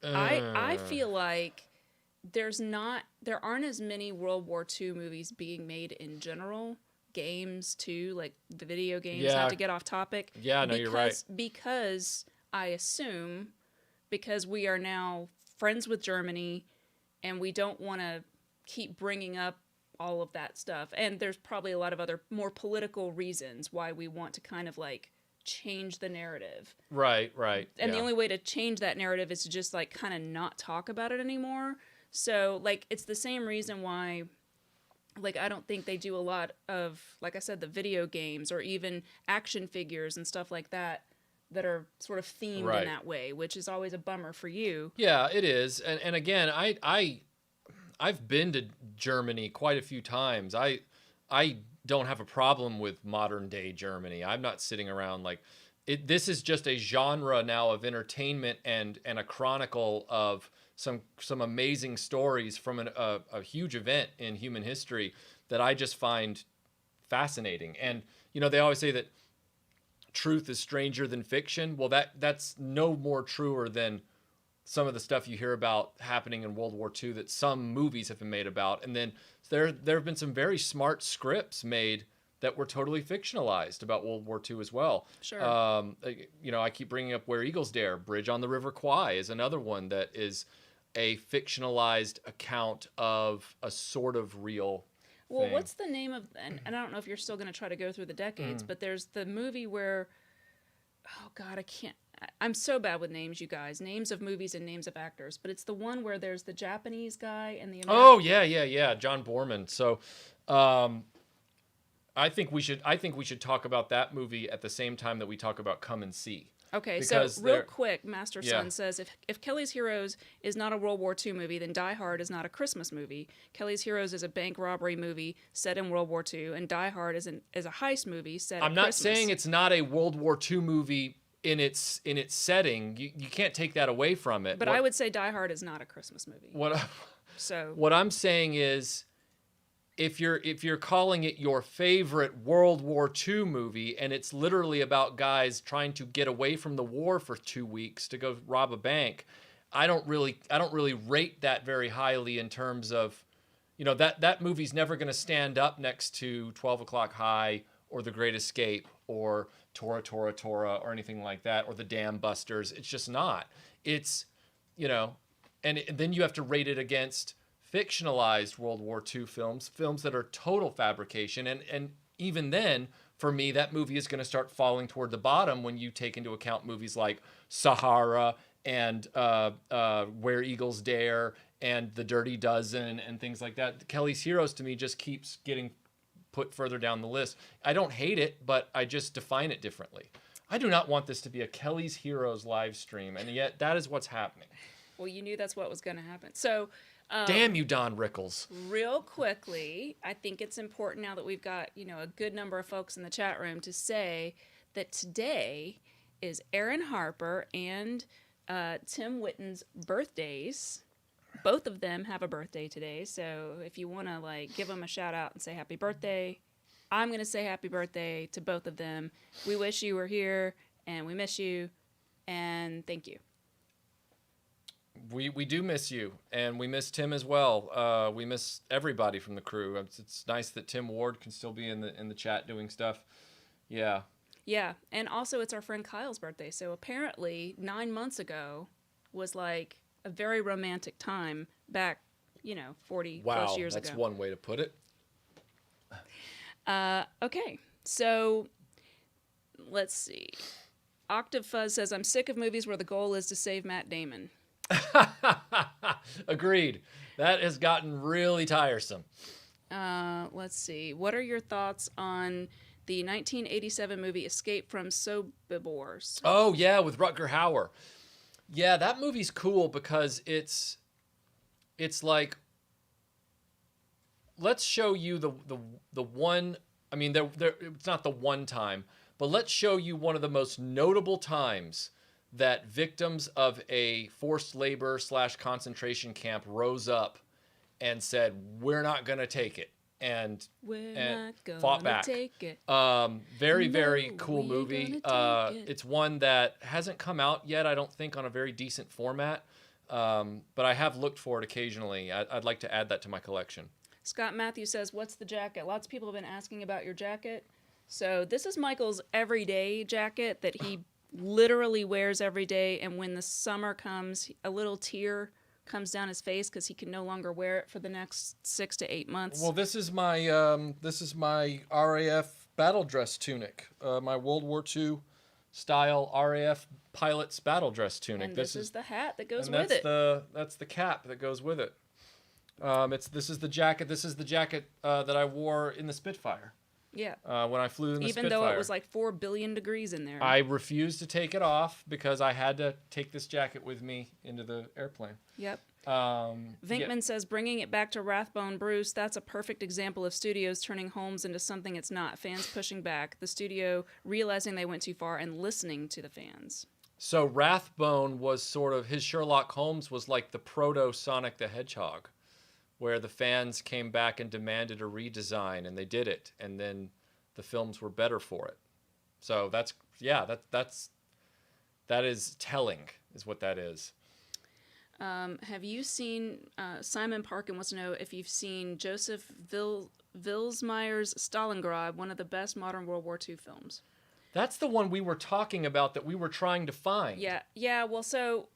A: I feel like there aren't as many World War II movies being made in general. Games too, like the video games.
B: Yeah.
A: Not to get off topic.
B: Yeah, no, you're right.
A: Because I assume, because we are now friends with Germany, and we don't want to keep bringing up all of that stuff. And there's probably a lot of other more political reasons why we want to kind of like change the narrative.
B: Right.
A: And the
B: yeah.
A: only way to change that narrative is to just like kind of not talk about it anymore. So like it's the same reason why like I don't think they do a lot of, like I said, the video games or even action figures and stuff like that are sort of themed
B: Right.
A: in that way, which is always a bummer for you.
B: Yeah, it is. And again, I've been to Germany quite a few times. I don't have a problem with modern day Germany. I'm not sitting around like this is just a genre now of entertainment and a chronicle of some amazing stories from a huge event in human history that I just find fascinating. And you know, they always say that truth is stranger than fiction. Well, that's no more truer than some of the stuff you hear about happening in World War II that some movies have been made about. And then there have been some very smart scripts made that were totally fictionalized about World War II as well.
A: Sure.
B: You know, I keep bringing up Where Eagles Dare. Bridge on the River Kwai is another one that is a fictionalized account of a sort of real
A: Well,
B: thing.
A: what's the name of, and I don't know if you're still going to try to go through the decades, but there's the movie where, oh God, I'm so bad with names, you guys. Names of movies and names of actors. But it's the one where there's the Japanese guy and the American.
B: Oh, yeah. John Borman. So I think we should talk about that movie at the same time that we talk about Come and See.
A: Okay, so
B: because
A: real quick, Master
B: Yeah.
A: Son says if Kelly's Heroes is not a World War II movie, then Die Hard is not a Christmas movie. Kelly's Heroes is a bank robbery movie set in World War II, and Die Hard is a heist movie set
B: I'm
A: at
B: not
A: Christmas.
B: saying it's not a World War II movie in its setting. You can't take that away from it.
A: But I would say Die Hard is not a Christmas movie. So
B: what I'm saying is, if you're calling it your favorite World War II movie, and it's literally about guys trying to get away from the war for 2 weeks to go rob a bank, I don't really rate that very highly in terms of, that movie's never going to stand up next to 12 O'Clock High or The Great Escape or Tora Tora Tora or anything like that, or The Dam Busters. It's just not. It's, and then you have to rate it against fictionalized World War II films that are total fabrication. And even then, for me, that movie is going to start falling toward the bottom when you take into account movies like Sahara and Where Eagles Dare and The Dirty Dozen and things like that. Kelly's Heroes, to me, just keeps getting put further down the list. I don't hate it, but I just define it differently. I do not want this to be a Kelly's Heroes live stream, and yet that is what's happening.
A: Well, you knew that's what was going to happen. So
B: damn you, Don Rickles.
A: Real quickly, I think it's important now that we've got, a good number of folks in the chat room to say that today is Aaron Harper and Tim Witten's birthdays. Both of them have a birthday today, so if you want to give them a shout out and say happy birthday, I'm going to say happy birthday to both of them. We wish you were here, and we miss you, and thank you.
B: We do miss you, and we miss Tim as well. We miss everybody from the crew. It's nice that Tim Ward can still be in the chat doing stuff. Yeah.
A: Yeah, and also it's our friend Kyle's birthday. So apparently 9 months ago was a very romantic time back, 40 plus years ago.
B: Wow, that's one way to put it.
A: Okay, so let's see. Octave Fuzz says, I'm sick of movies where the goal is to save Matt Damon.
B: Agreed. That has gotten really tiresome.
A: Let's see. What are your thoughts on the 1987 movie Escape from Sobibor?
B: Oh, yeah, with Rutger Hauer. Yeah, that movie's cool because it's like, let's show you the one, I mean, it's not the one time, but let's show you one of the most notable times that victims of a forced labor / concentration camp rose up and said, we're not going to take it. And fought back.
A: Take it.
B: Very, very cool movie. It's one that hasn't come out yet, I don't think, on a very decent format. But I have looked for it occasionally. I'd like to add that to my collection.
A: Scott Matthews says, what's the jacket? Lots of people have been asking about your jacket. So this is Michael's everyday jacket that he literally wears every day. And when the summer comes, a little tear comes down his face because he can no longer wear it for the next 6 to 8 months.
B: Well, this is my RAF battle dress tunic, my World War II style RAF pilot's battle dress tunic.
A: And this is the hat that goes
B: with
A: it.
B: That's the cap that goes with it. This is the jacket. This is the jacket that I wore in the Spitfire.
A: Yeah.
B: When I flew in the Spitfire.
A: Even though it was 4 billion degrees in there.
B: I refused to take it off because I had to take this jacket with me into the airplane.
A: Yep. Vinkman says, bringing it back to Rathbone Bruce, that's a perfect example of studios turning homes into something it's not. Fans pushing back. The studio realizing they went too far and listening to the fans.
B: So Rathbone was sort of, his Sherlock Holmes was like the proto-Sonic the Hedgehog, where the fans came back and demanded a redesign, and they did it, and then the films were better for it. So that is telling, is what that is.
A: Have you seen, Simon Parkin wants to know if you've seen Joseph Vilsmeyer's Stalingrad, one of the best modern World War II films.
B: That's the one we were talking about that we were trying to find.
A: Yeah, well, so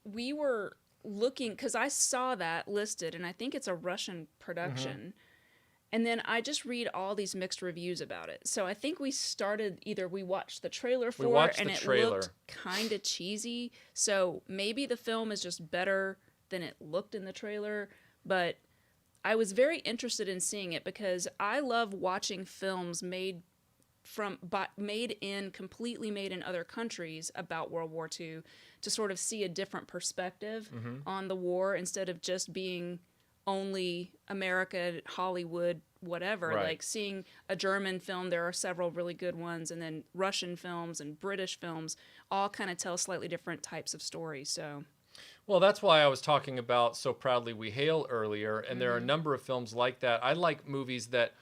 A: we were looking, because I saw that listed, and I think it's a Russian production. Mm-hmm. And then I just read all these mixed reviews about it. So I think we watched the trailer for it, and it looked kind of cheesy. So maybe the film is just better than it looked in the trailer. But I was very interested in seeing it because I love watching films made completely made in other countries about World War II, to sort of see a different perspective on the war instead of just being only America, Hollywood, whatever.
B: Right.
A: Like seeing a German film, there are several really good ones, and then Russian films and British films all kind of tell slightly different types of stories. So
B: Well, that's why I was talking about So Proudly We Hail earlier, and there are a number of films like that. I like movies that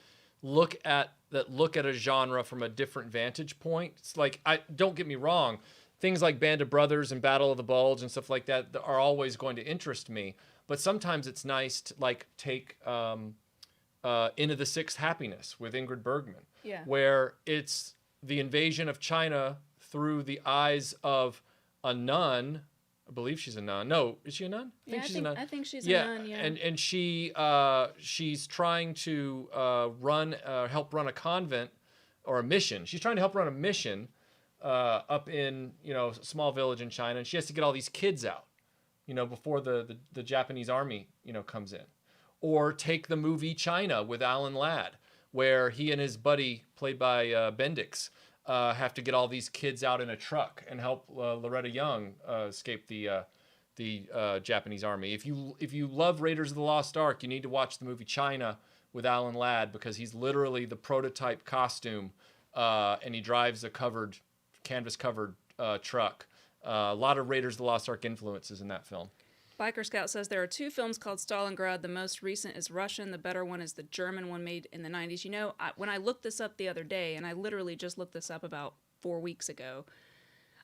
B: look at a genre from a different vantage point. It's like, I don't get me wrong, things like Band of Brothers and Battle of the Bulge and stuff like that are always going to interest me. But sometimes it's nice to like take Into the Sixth Happiness with Ingrid Bergman,
A: yeah,
B: where it's the invasion of China through the eyes of a nun. I believe she's a nun. No, is she a nun?
A: I
B: She's a nun.
A: think she's a
B: Yeah,
A: nun. Yeah,
B: and she's trying to help run a convent or a mission. She's trying to help run a mission up in a small village in China, and she has to get all these kids out, before the Japanese army comes in. Or take the movie China with Alan Ladd, where he and his buddy, played by Bendix, have to get all these kids out in a truck and help Loretta Young escape the Japanese army. If you love Raiders of the Lost Ark, you need to watch the movie China with Alan Ladd, because he's literally the prototype costume, and he drives a canvas-covered truck. A lot of Raiders of the Lost Ark influences in that film.
A: Biker Scout says there are two films called Stalingrad. The most recent is Russian. The better one is the German one made in the 90s. When I looked this up the other day, and I literally just looked this up about 4 weeks ago,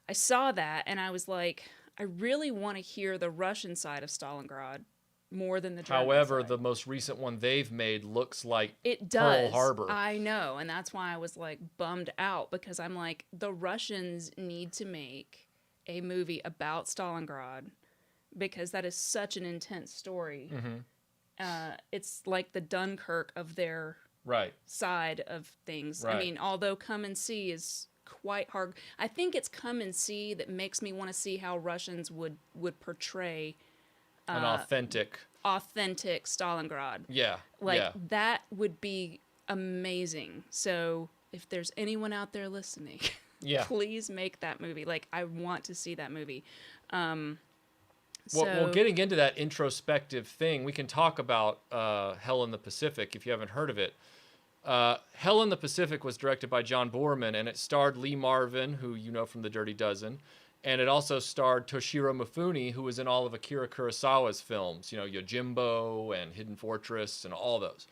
A: I saw that and I was like, I really want to hear the Russian side of Stalingrad more than the German
B: However,
A: side.
B: the most recent one they've made looks like
A: It does.
B: Pearl Harbor.
A: I know, and that's why I was like bummed out, because I'm like, the Russians need to make a movie about Stalingrad, because that is such an intense story. It's like the Dunkirk of their side of things.
B: Right.
A: I mean, although Come and See is quite hard, I think it's Come and See that makes me want to see how Russians would portray
B: an authentic
A: Stalingrad.
B: Yeah.
A: That would be amazing. So if there's anyone out there listening, please make that movie. Like, I want to see that movie.
B: Well, getting into that introspective thing, we can talk about Hell in the Pacific if you haven't heard of it. Hell in the Pacific was directed by John Boorman, and it starred Lee Marvin, who you know from The Dirty Dozen, and it also starred Toshiro Mifune, who was in all of Akira Kurosawa's films, Yojimbo and Hidden Fortress and all those.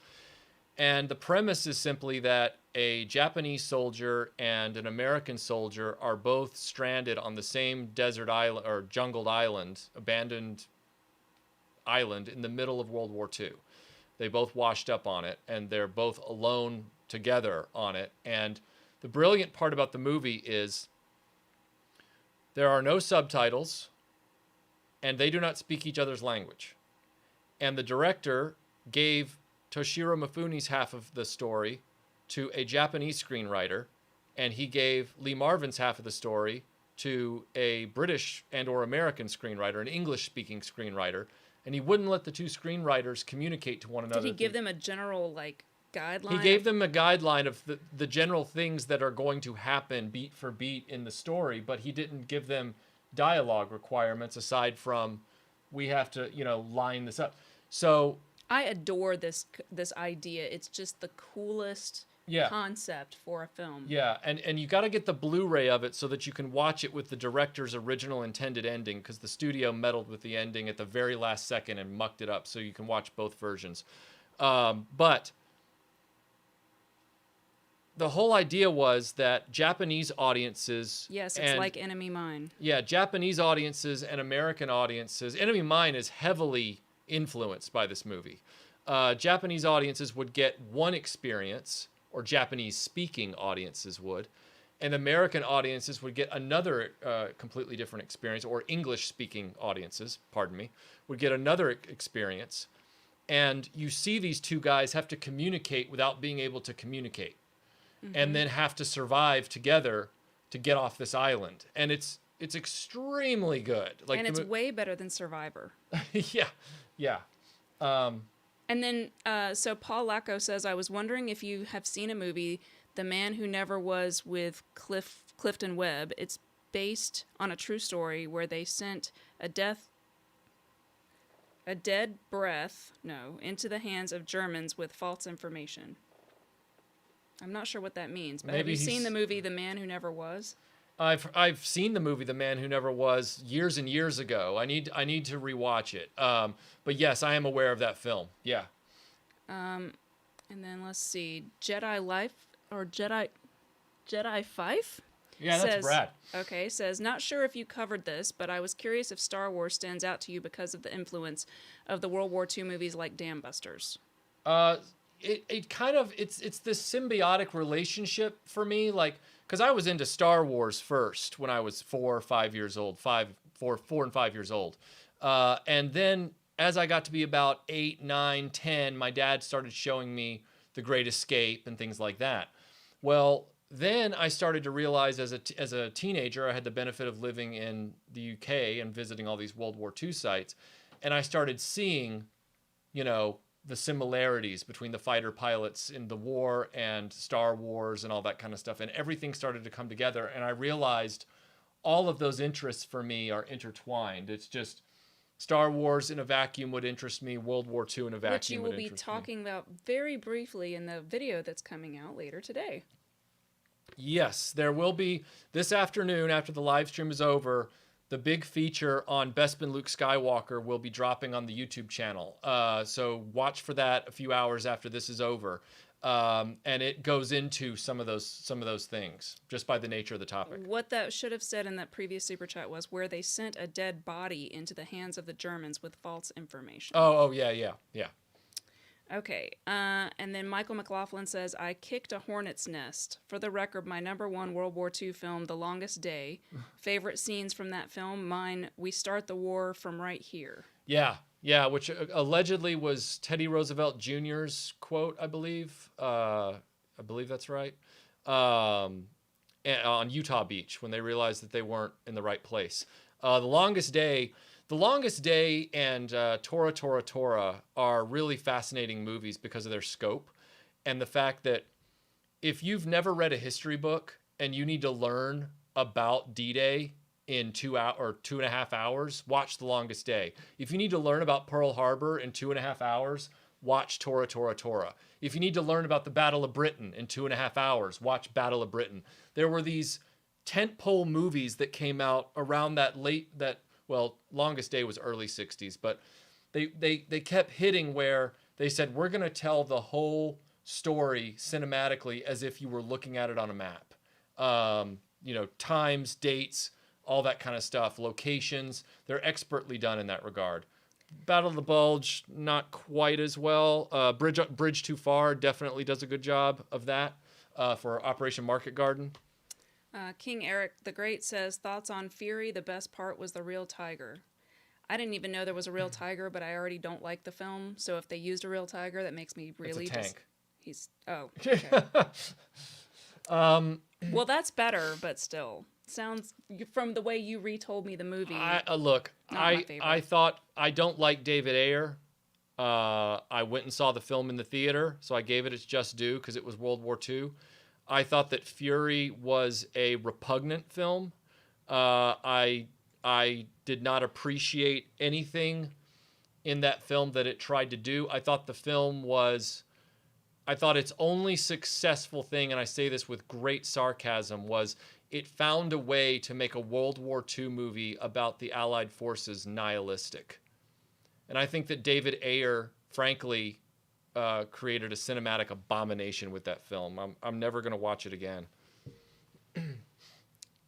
B: And the premise is simply that a Japanese soldier and an American soldier are both stranded on the same desert island or jungled island, abandoned island in the middle of World War II. They both washed up on it, and they're both alone together on it. And the brilliant part about the movie is there are no subtitles, and they do not speak each other's language. And the director gave Toshiro Mifune's half of the story to a Japanese screenwriter, and he gave Lee Marvin's half of the story to a British and or American screenwriter, an English-speaking screenwriter, and he wouldn't let the two screenwriters communicate to one another.
A: Did he give them a general, guideline?
B: He gave them a guideline of the general things that are going to happen beat for beat in the story, but he didn't give them dialogue requirements aside from, we have to, line this up. So
A: I adore this idea. It's just the coolest concept for a film.
B: Yeah, and you got to get the Blu-ray of it so that you can watch it with the director's original intended ending, because the studio meddled with the ending at the very last second and mucked it up, so you can watch both versions. But the whole idea was that Japanese audiences...
A: Yes, it's like Enemy Mine.
B: Yeah, Japanese audiences and American audiences... Enemy Mine is heavily influenced by this movie. Japanese audiences would get one experience, or Japanese-speaking audiences would, and American audiences would get another completely different experience, or English-speaking audiences, would get another experience. And you see these two guys have to communicate without being able to communicate, and then have to survive together to get off this island. And it's extremely good.
A: And it's way better than Survivor.
B: Yeah.
A: And then, so Paul Lacko says, I was wondering if you have seen a movie The Man Who Never Was with Clifton Webb. It's based on a true story where they sent a dead breath, into the hands of Germans with false information. I'm not sure what that means, but have you seen the movie The Man Who Never Was?
B: I've seen the movie The Man Who Never Was years and years ago. I need to rewatch it. But yes, I am aware of that film. Yeah.
A: And then let's see, Jedi Life or Jedi Fife?
B: Yeah, that's Brad.
A: Okay, says, not sure if you covered this, but I was curious if Star Wars stands out to you because of the influence of the World War II movies like Dam Busters.
B: It kind of, it's this symbiotic relationship for me, like, because I was into Star Wars first when I was 4 or 5 years old, 4 and 5 years old. And then as I got to be about 8, 9, 10, my dad started showing me The Great Escape and things like that. Well, then I started to realize as a teenager, I had the benefit of living in the UK and visiting all these World War II sites. And I started seeing, the similarities between the fighter pilots in the war and Star Wars and all that kind of stuff. And everything started to come together. And I realized all of those interests for me are intertwined. It's just Star Wars in a vacuum would interest me. World War II in a vacuum would interest me.
A: Which you will be talking about very briefly in the video that's coming out later today.
B: Yes, there will be this afternoon after the live stream is over. The big feature on Bespin Luke Skywalker will be dropping on the YouTube channel. So watch for that a few hours after this is over. And it goes into some of those things just by the nature of the topic.
A: What that should have said in that previous super chat was where they sent a dead body into the hands of the Germans with false information.
B: Oh yeah.
A: Okay, and then Michael McLaughlin says, I kicked a hornet's nest. For the record, my #1 World War II film, The Longest Day. Favorite scenes from that film, mine, we start the war from right here.
B: Yeah, which allegedly was Teddy Roosevelt Jr.'s quote, I believe. I believe that's right. On Utah Beach, when they realized that they weren't in the right place. The Longest Day and Tora Tora Tora are really fascinating movies because of their scope and the fact that if you've never read a history book and you need to learn about D-Day in 2 or 2.5 hours, watch The Longest Day. If you need to learn about Pearl Harbor in 2.5 hours, watch Tora Tora Tora. If you need to learn about the Battle of Britain in 2.5 hours, watch Battle of Britain. There were these tentpole movies that came out around Longest Day was early 60s, but they kept hitting where they said, we're going to tell the whole story cinematically as if you were looking at it on a map. Times, dates, all that kind of stuff, locations. They're expertly done in that regard. Battle of the Bulge, not quite as well. Bridge Too Far definitely does a good job of that for Operation Market Garden.
A: King Eric the Great says, thoughts on Fury, the best part was the real tiger. I didn't even know there was a real tiger, but I already don't like the film, so if they used a real tiger, that makes me really...
B: It's a tank.
A: Okay. Well, that's better, but still. Sounds, from the way you retold me the movie...
B: I thought, I don't like David Ayer. I went and saw the film in the theater, so I gave it its just due because it was World War II. I thought that Fury was a repugnant film. I did not appreciate anything in that film that it tried to do. I thought its only successful thing, and I say this with great sarcasm, was it found a way to make a World War II movie about the Allied forces nihilistic. And I think that David Ayer, frankly, created a cinematic abomination with that film. I'm never going to watch it again.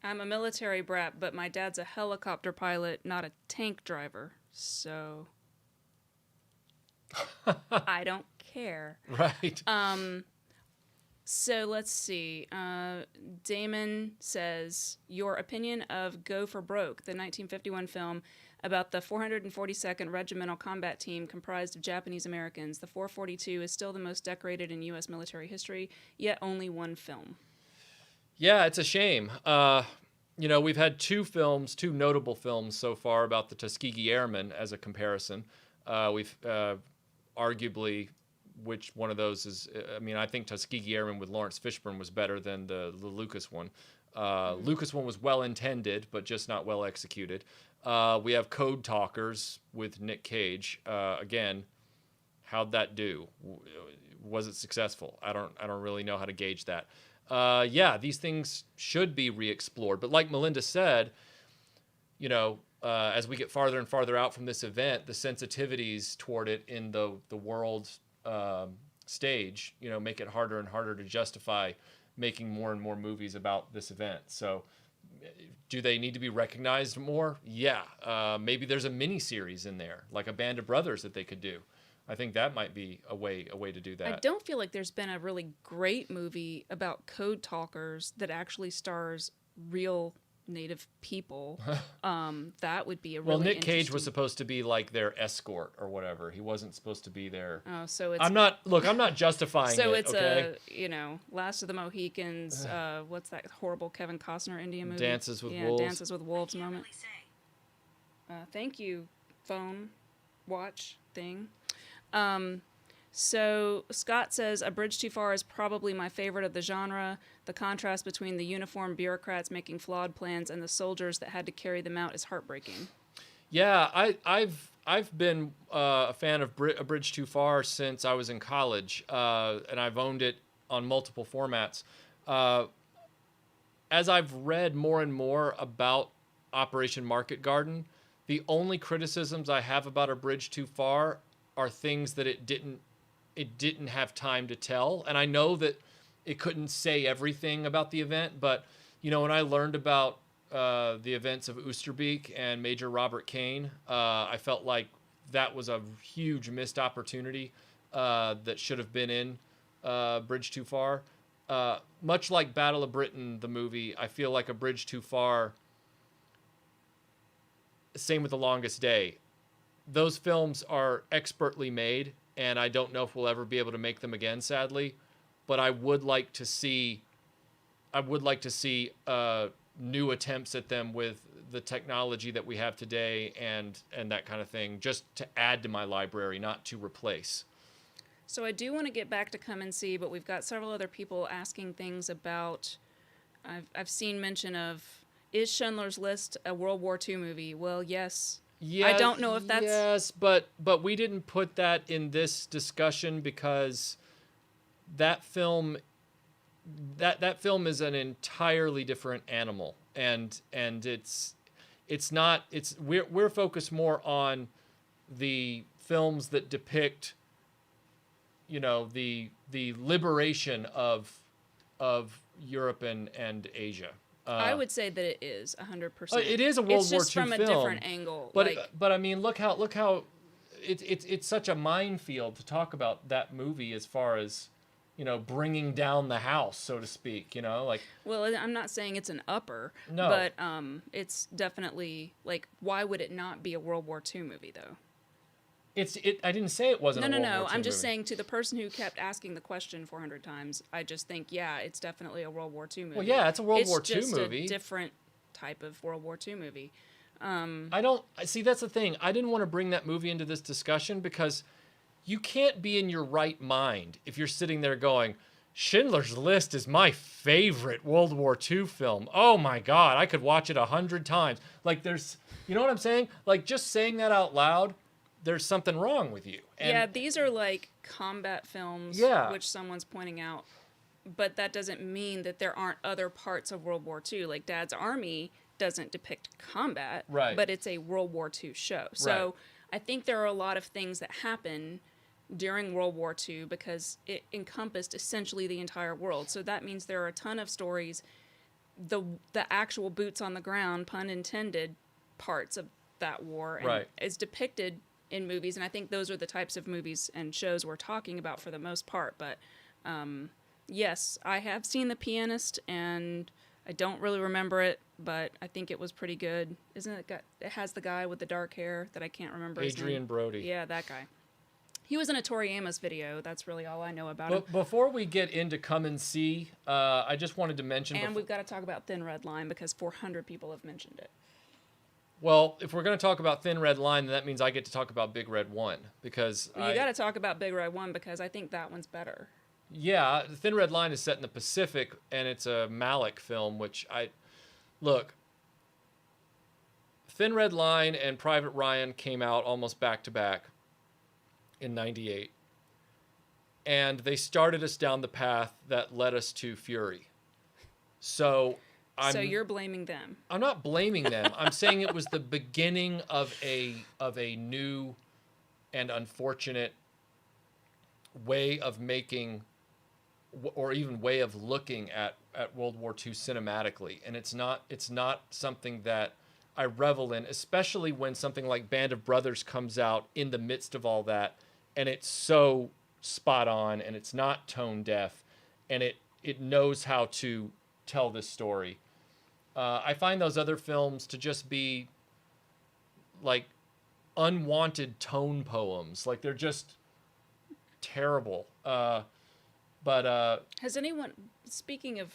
A: I'm a military brat, but my dad's a helicopter pilot, not a tank driver. So I don't care.
B: Right.
A: So let's see. Damon says, your opinion of Go for Broke, the 1951 film about the 442nd Regimental Combat Team comprised of Japanese Americans. The 442 is still the most decorated in U.S. military history, yet only one film.
B: Yeah, it's a shame. We've had two notable films so far about the Tuskegee Airmen as a comparison. We've arguably which one of those is. I mean, I think Tuskegee Airmen with Lawrence Fishburne was better than the Lucas one. Lucas one was well intended, but just not well executed. We have Code Talkers with Nick Cage. Again, how'd that do? Was it successful? I don't really know how to gauge that. Yeah, these things should be re-explored. But like Melinda said, you know, as we get farther and farther out from this event, the sensitivities toward it in the world stage, you know, make it harder and harder to justify making more and more movies about this event. So do they need to be recognized more? Yeah. Maybe there's a mini series in there, like a Band of Brothers that they could do. I think that might be a way to do that.
A: I don't feel like there's been a really great movie about code talkers that actually stars real Native people. That would be a really
B: Nick Cage was supposed to be like their escort or whatever. He wasn't supposed to be their.
A: Oh, so it's.
B: I'm not justifying
A: so
B: it.
A: So it's
B: okay?
A: you know, Last of the Mohicans. What's that horrible Kevin Costner Indian movie?
B: Dances with Wolves.
A: Dances with Wolves moment. Thank you, phone watch thing. So Scott says A Bridge Too Far is probably my favorite of the genre. The contrast between the uniformed bureaucrats making flawed plans and the soldiers that had to carry them out is heartbreaking.
B: Yeah, I've been a fan of A Bridge Too Far since I was in college, and I've owned it on multiple formats. As I've read more and more about Operation Market Garden, the only criticisms I have about A Bridge Too Far are things that it didn't have time to tell. And I know that it couldn't say everything about the event, but you know, when I learned about the events of Oosterbeek and Major Robert Kane, I felt like that was a huge missed opportunity that should have been in Bridge Too Far. Much like Battle of Britain, the movie, I feel like A Bridge Too Far, same with The Longest Day. Those films are expertly made, and I don't know if we'll ever be able to make them again, sadly. But I would like to see new attempts at them with the technology that we have today and that kind of thing, just to add to my library, not to replace.
A: So I do want to get back to Come and See, but we've got several other people asking things about. I've seen mention of, is Schindler's List a World War II movie? Well, yes.
B: Yeah,
A: I don't know if that's...
B: Yes, but we didn't put that in this discussion because that film is an entirely different animal, and we're focused more on the films that depict, you know, the liberation of Europe and Asia.
A: I would say that it is 100%.
B: It is a World War II film.
A: It's just from a different angle.
B: But I mean, look how it's such a minefield to talk about that movie as far as, you know, bringing down the house, so to speak. You know, like. Well,
A: I'm not saying it's an upper.
B: No.
A: But it's definitely, like, why would it not be a World War II movie though?
B: I didn't say it wasn't.
A: No. I'm just saying, to the person who kept asking the question 400 times, I just think, yeah, it's definitely a World War II movie.
B: Well, yeah, it's a World War II movie.
A: It's just a different type of World War II movie.
B: I don't see. That's the thing. I didn't want to bring that movie into this discussion because you can't be in your right mind if you're sitting there going, Schindler's List is my favorite World War II film. Oh my God, I could watch it 100 times. Like, there's, you know what I'm saying? Like, just saying that out loud, there's something wrong with you. And
A: yeah, these are like combat films, which someone's pointing out. But that doesn't mean that there aren't other parts of World War II. Like, Dad's Army doesn't depict combat,
B: right,
A: but it's a World War II show. So I think there are a lot of things that happen during World War II because it encompassed essentially the entire world. So that means there are a ton of stories, the actual boots on the ground, pun intended, parts of that war and is depicted in movies, and I think those are the types of movies and shows we're talking about for the most part. But yes, I have seen The Pianist, and I don't really remember it, but I think it was pretty good. Isn't it? It has the guy with the dark hair that I can't remember his name.
B: Adrian Brody.
A: Yeah, that guy. He was in a Tori Amos video. That's really all I know about him.
B: Before we get into Come and See, I just wanted to mention...
A: And we've got to talk about Thin Red Line because 400 people have mentioned it.
B: Well, if we're going to talk about Thin Red Line, then that means I get to talk about Big Red One because
A: Well, you got to talk about Big Red One because I think that one's better.
B: yeah, the Thin Red Line is set in the Pacific and it's a Malick film, which I look. Thin Red Line and Private Ryan came out almost back to back in '98, and they started us down the path that led us to Fury. So
A: So
B: I'm
A: you're blaming them.
B: I'm not blaming them. I'm saying it was the beginning of a new and unfortunate way of making or even way of looking at World War II cinematically. And it's not something that I revel in, especially when something like Band of Brothers comes out in the midst of all that and it's so spot on and it's not tone deaf and it knows how to tell this story. I find those other films to just be like unwanted tone poems. Like they're just terrible. But
A: Has anyone, speaking of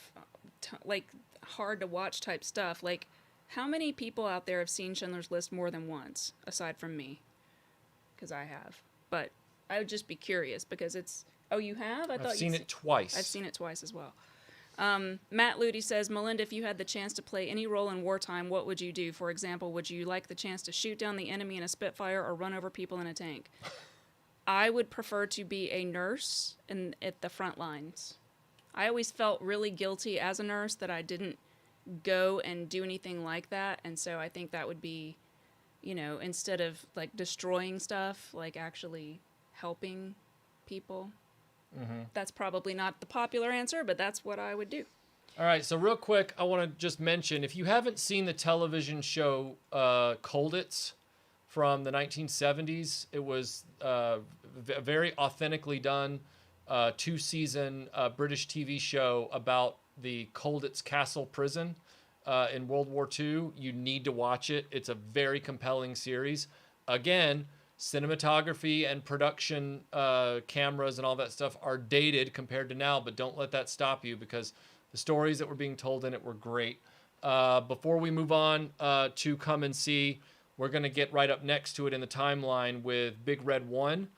A: like hard to watch type stuff, like how many people out there have seen Schindler's List more than once, aside from me? Because I have. But I would just be curious because it's. Oh, you have?
B: I've seen it twice.
A: I've seen it twice as well. Matt Ludi says, Melinda, if you had the chance to play any role in wartime, what would you do? For example, would you like the chance to shoot down the enemy in a Spitfire or run over people in a tank? I would prefer to be a nurse at the front lines. I always felt really guilty as a nurse that I didn't go and do anything like that. And so I think that would be, instead of like destroying stuff, like actually helping people. Mm-hmm. That's probably not the popular answer, but that's what I would do.
B: All right, so real quick, I want to just mention, if you haven't seen the television show Colditz from the 1970s, it was very authentically done, 2-season British TV show about the Colditz Castle prison in World War II. You need to watch it. It's a very compelling series. Again, cinematography and production cameras and all that stuff are dated compared to now, but don't let that stop you because the stories that were being told in it were great. Before we move on to Come and See, we're going to get right up next to it in the timeline with Big Red 1.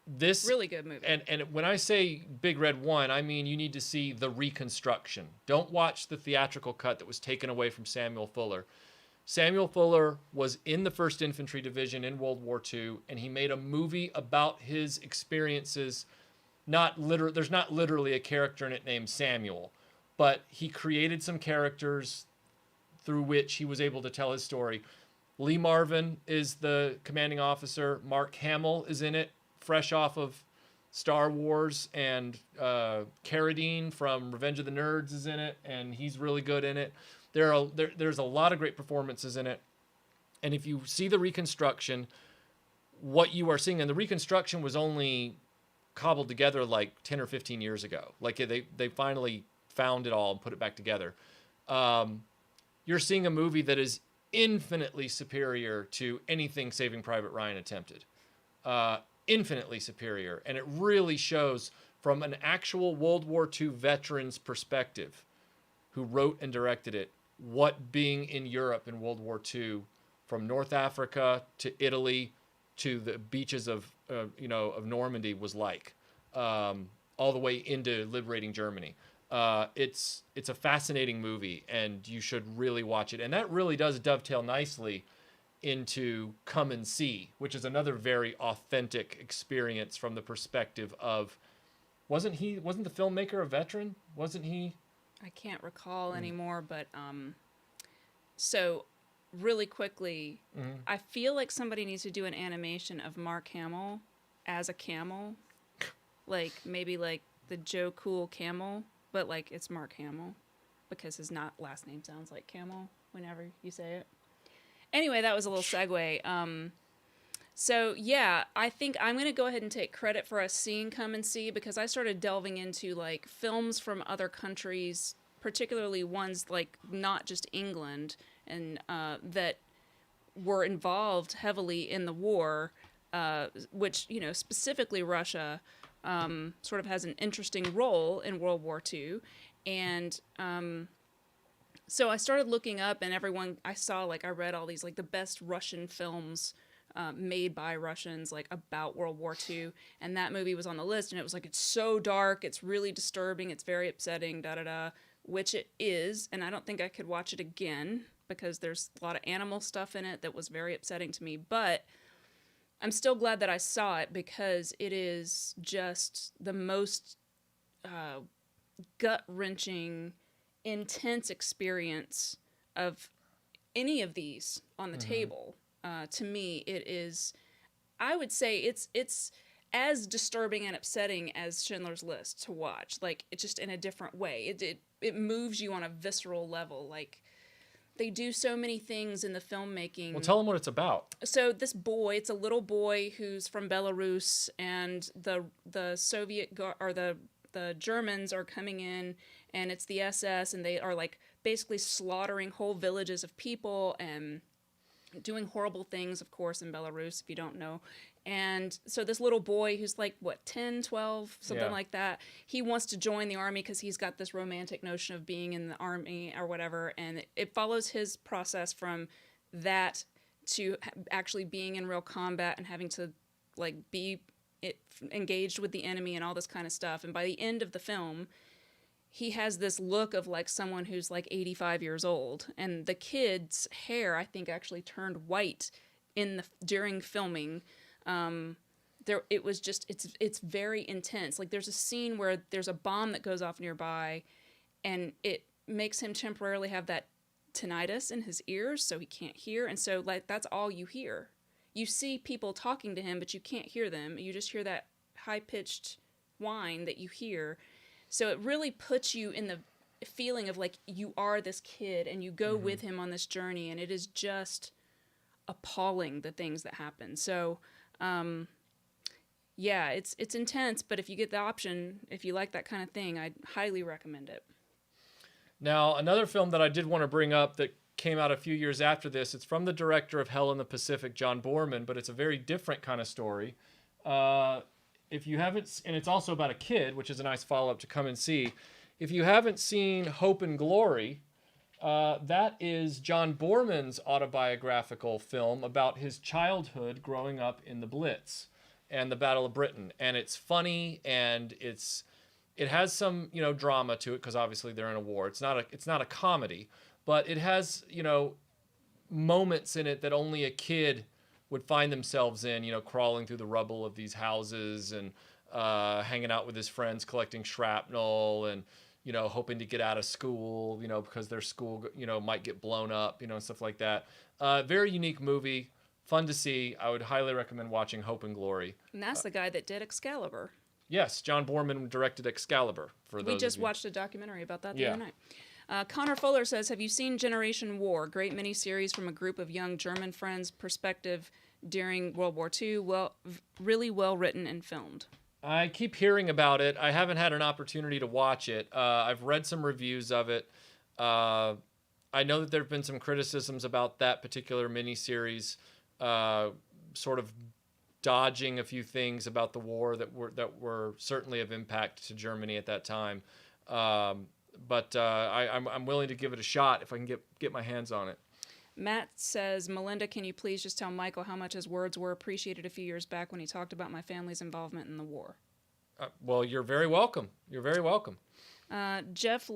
B: This
A: really good movie.
B: And when I say Big Red 1, I mean you need to see the reconstruction. Don't watch the theatrical cut that was taken away from Samuel Fuller. Samuel Fuller was in the 1st Infantry Division in World War II, and he made a movie about his experiences. There's not literally a character in it named Samuel, but he created some characters through which he was able to tell his story. Lee Marvin is the commanding officer. Mark Hamill is in it, fresh off of Star Wars, and Carradine from Revenge of the Nerds is in it, and he's really good in it. There's a lot of great performances in it. And if you see the reconstruction, what you are seeing, and the reconstruction was only cobbled together like 10 or 15 years ago. Like they finally found it all and put it back together. You're seeing a movie that is infinitely superior to anything Saving Private Ryan attempted. Infinitely superior. And it really shows from an actual World War II veteran's perspective who wrote and directed it, what being in Europe in World War II, from North Africa to Italy to the beaches of Normandy was like, all the way into liberating Germany. It's a fascinating movie, and you should really watch it. And that really does dovetail nicely into Come and See, which is another very authentic experience from the perspective of, wasn't the filmmaker a veteran? Wasn't he?
A: I can't recall anymore, but so really quickly, I feel like somebody needs to do an animation of Mark Hamill as a camel, like maybe like the Joe Cool camel, but like it's Mark Hamill because his last name sounds like camel whenever you say it. Anyway, that was a little segue. So yeah, I think I'm going to go ahead and take credit for us seeing Come and See because I started delving into like films from other countries, particularly ones like not just England and that were involved heavily in the war, which, specifically Russia sort of has an interesting role in World War II. And So I started looking up, and everyone I saw, like, I read all these, like, the best Russian films made by Russians, like, about World War II, and that movie was on the list, and it was like, it's so dark, it's really disturbing, it's very upsetting, da da da, which it is, and I don't think I could watch it again because there's a lot of animal stuff in it that was very upsetting to me, but I'm still glad that I saw it because it is just the most gut-wrenching, intense experience of any of these on the table. To me, it is. I would say it's as disturbing and upsetting as Schindler's List to watch. Like, it's just in a different way. It moves you on a visceral level. Like, they do so many things in the filmmaking.
B: Well, tell them what it's about.
A: So this boy, it's a little boy who's from Belarus, and the Soviet or the Germans are coming in, and it's the SS, and they are like basically slaughtering whole villages of people and doing horrible things, of course, in Belarus, if you don't know. And so this little boy who's like, what, 10, 12, something
B: Yeah.
A: like that, he wants to join the army because he's got this romantic notion of being in the army or whatever. And it follows his process from that to actually being in real combat and having to, like, be engaged with the enemy and all this kind of stuff. And by the end of the film, he has this look of like someone who's like 85 years old, and the kid's hair, I think, actually turned white during filming. It was just, it's very intense. Like, there's a scene where there's a bomb that goes off nearby, and it makes him temporarily have that tinnitus in his ears, so he can't hear. And so, like, that's all you hear. You see people talking to him, but you can't hear them. You just hear that high-pitched whine that you hear. So it really puts you in the feeling of like you are this kid and you go with him on this journey, and it is just appalling, the things that happen. So, yeah, it's intense, but if you get the option, if you like that kind of thing, I'd highly recommend it.
B: Now, another film that I did want to bring up that came out a few years after this, it's from the director of Hell in the Pacific, John Boorman, but it's a very different kind of story. If you haven't, and it's also about a kid, which is a nice follow-up to come and see. If you haven't seen Hope and Glory, that is John Boorman's autobiographical film about his childhood growing up in the Blitz and the Battle of Britain. And it's funny, and it has some, drama to it because obviously they're in a war. It's not a comedy, but it has, moments in it that only a kid would find themselves in, crawling through the rubble of these houses and hanging out with his friends, collecting shrapnel and, hoping to get out of school, because their school, might get blown up, and stuff like that. Very unique movie, fun to see. I would highly recommend watching Hope and Glory.
A: And that's the guy that did Excalibur.
B: Yes, John Boorman directed Excalibur.
A: We just watched a documentary about that the
B: Yeah.
A: other night. Connor Fuller says, have you seen Generation War? Great miniseries from a group of young German friends' perspective during World War II. Really well written and filmed.
B: I keep hearing about it. I haven't had an opportunity to watch it. I've read some reviews of it. I know that there have been some criticisms about that particular miniseries, sort of dodging a few things about the war that were certainly of impact to Germany at that time. But I'm willing to give it a shot if I can get my hands on it.
A: Matt says, Melinda, can you please just tell Michael how much his words were appreciated a few years back when he talked about my family's involvement in the war?
B: Well, you're very welcome. You're very welcome.
A: Jeff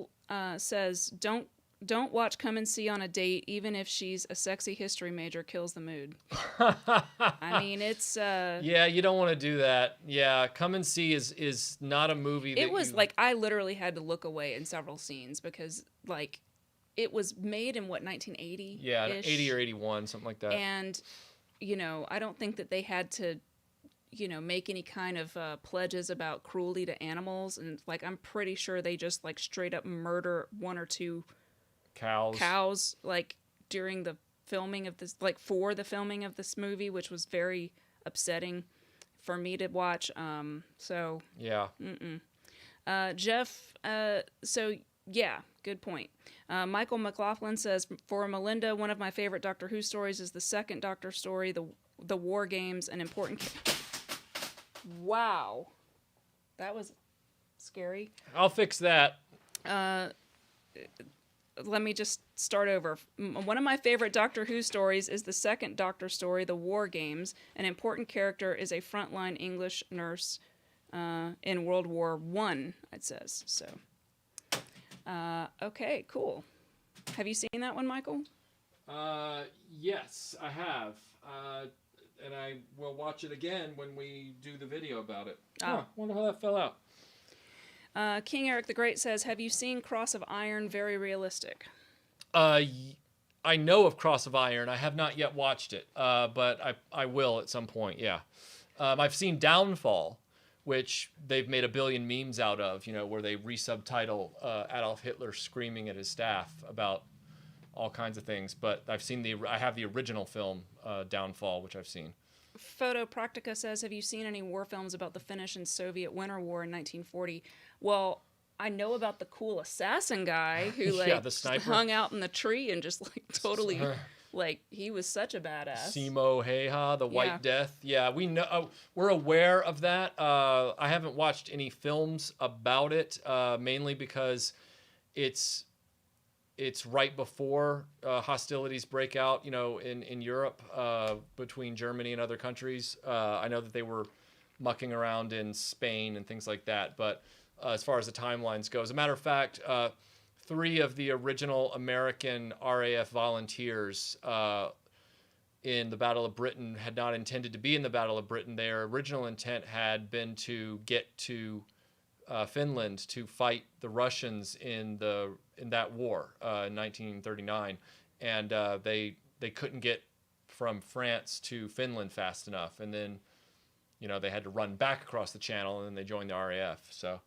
A: says, don't watch Come and See on a date, even if she's a sexy history major, kills the mood. I mean, it's...
B: Yeah, you don't want to do that. Yeah, Come and See is not a movie that
A: It was like, I literally had to look away in several scenes because, like, it was made in, 1980?
B: Yeah, 80 or 81, something like that.
A: And, I don't think that they had to, make any kind of pledges about cruelty to animals. And, like, I'm pretty sure they just, like, straight up murder one or two cows, like, during the filming of this, like, for the filming of this movie, which was very upsetting for me to watch. So...
B: Yeah.
A: Jeff, so... Yeah, good point. Michael McLaughlin says, for Melinda, one of my favorite Doctor Who stories is the second Doctor story, the War Games, an important... Wow. That was scary.
B: I'll fix that.
A: let me just start over. One of my favorite Doctor Who stories is the second Doctor story, The War Games. An important character is a frontline English nurse in World War One, it says. So, okay, cool. Have you seen that one, Michael?
B: Yes, I have. And I will watch it again when we do the video about it. Wonder how that fell out.
A: King Eric the Great says, have you seen Cross of Iron? Very realistic.
B: I know of Cross of Iron. I have not yet watched it, but I will at some point, yeah. I've seen Downfall, which they've made a billion memes out of, where they resubtitle Adolf Hitler screaming at his staff about all kinds of things. But I have the original film, Downfall, which I've seen.
A: Photo Practica says, have you seen any war films about the Finnish and Soviet Winter War in 1940? Well, I know about the cool assassin guy who
B: the sniper
A: hung out in the tree and just totally he was such a badass.
B: Simo Heiha, the White Death. Yeah, we know. We're aware of that. I haven't watched any films about it, mainly because it's right before hostilities break out, in Europe between Germany and other countries. I know that they were mucking around in Spain and things like that, but as far as the timelines go, as a matter of fact, 3 of the original American RAF volunteers in the Battle of Britain had not intended to be in the Battle of Britain. Their original intent had been to get to Finland to fight the Russians in that war in 1939, and they couldn't get from France to Finland fast enough, and then they had to run back across the channel, and then they joined the RAF. So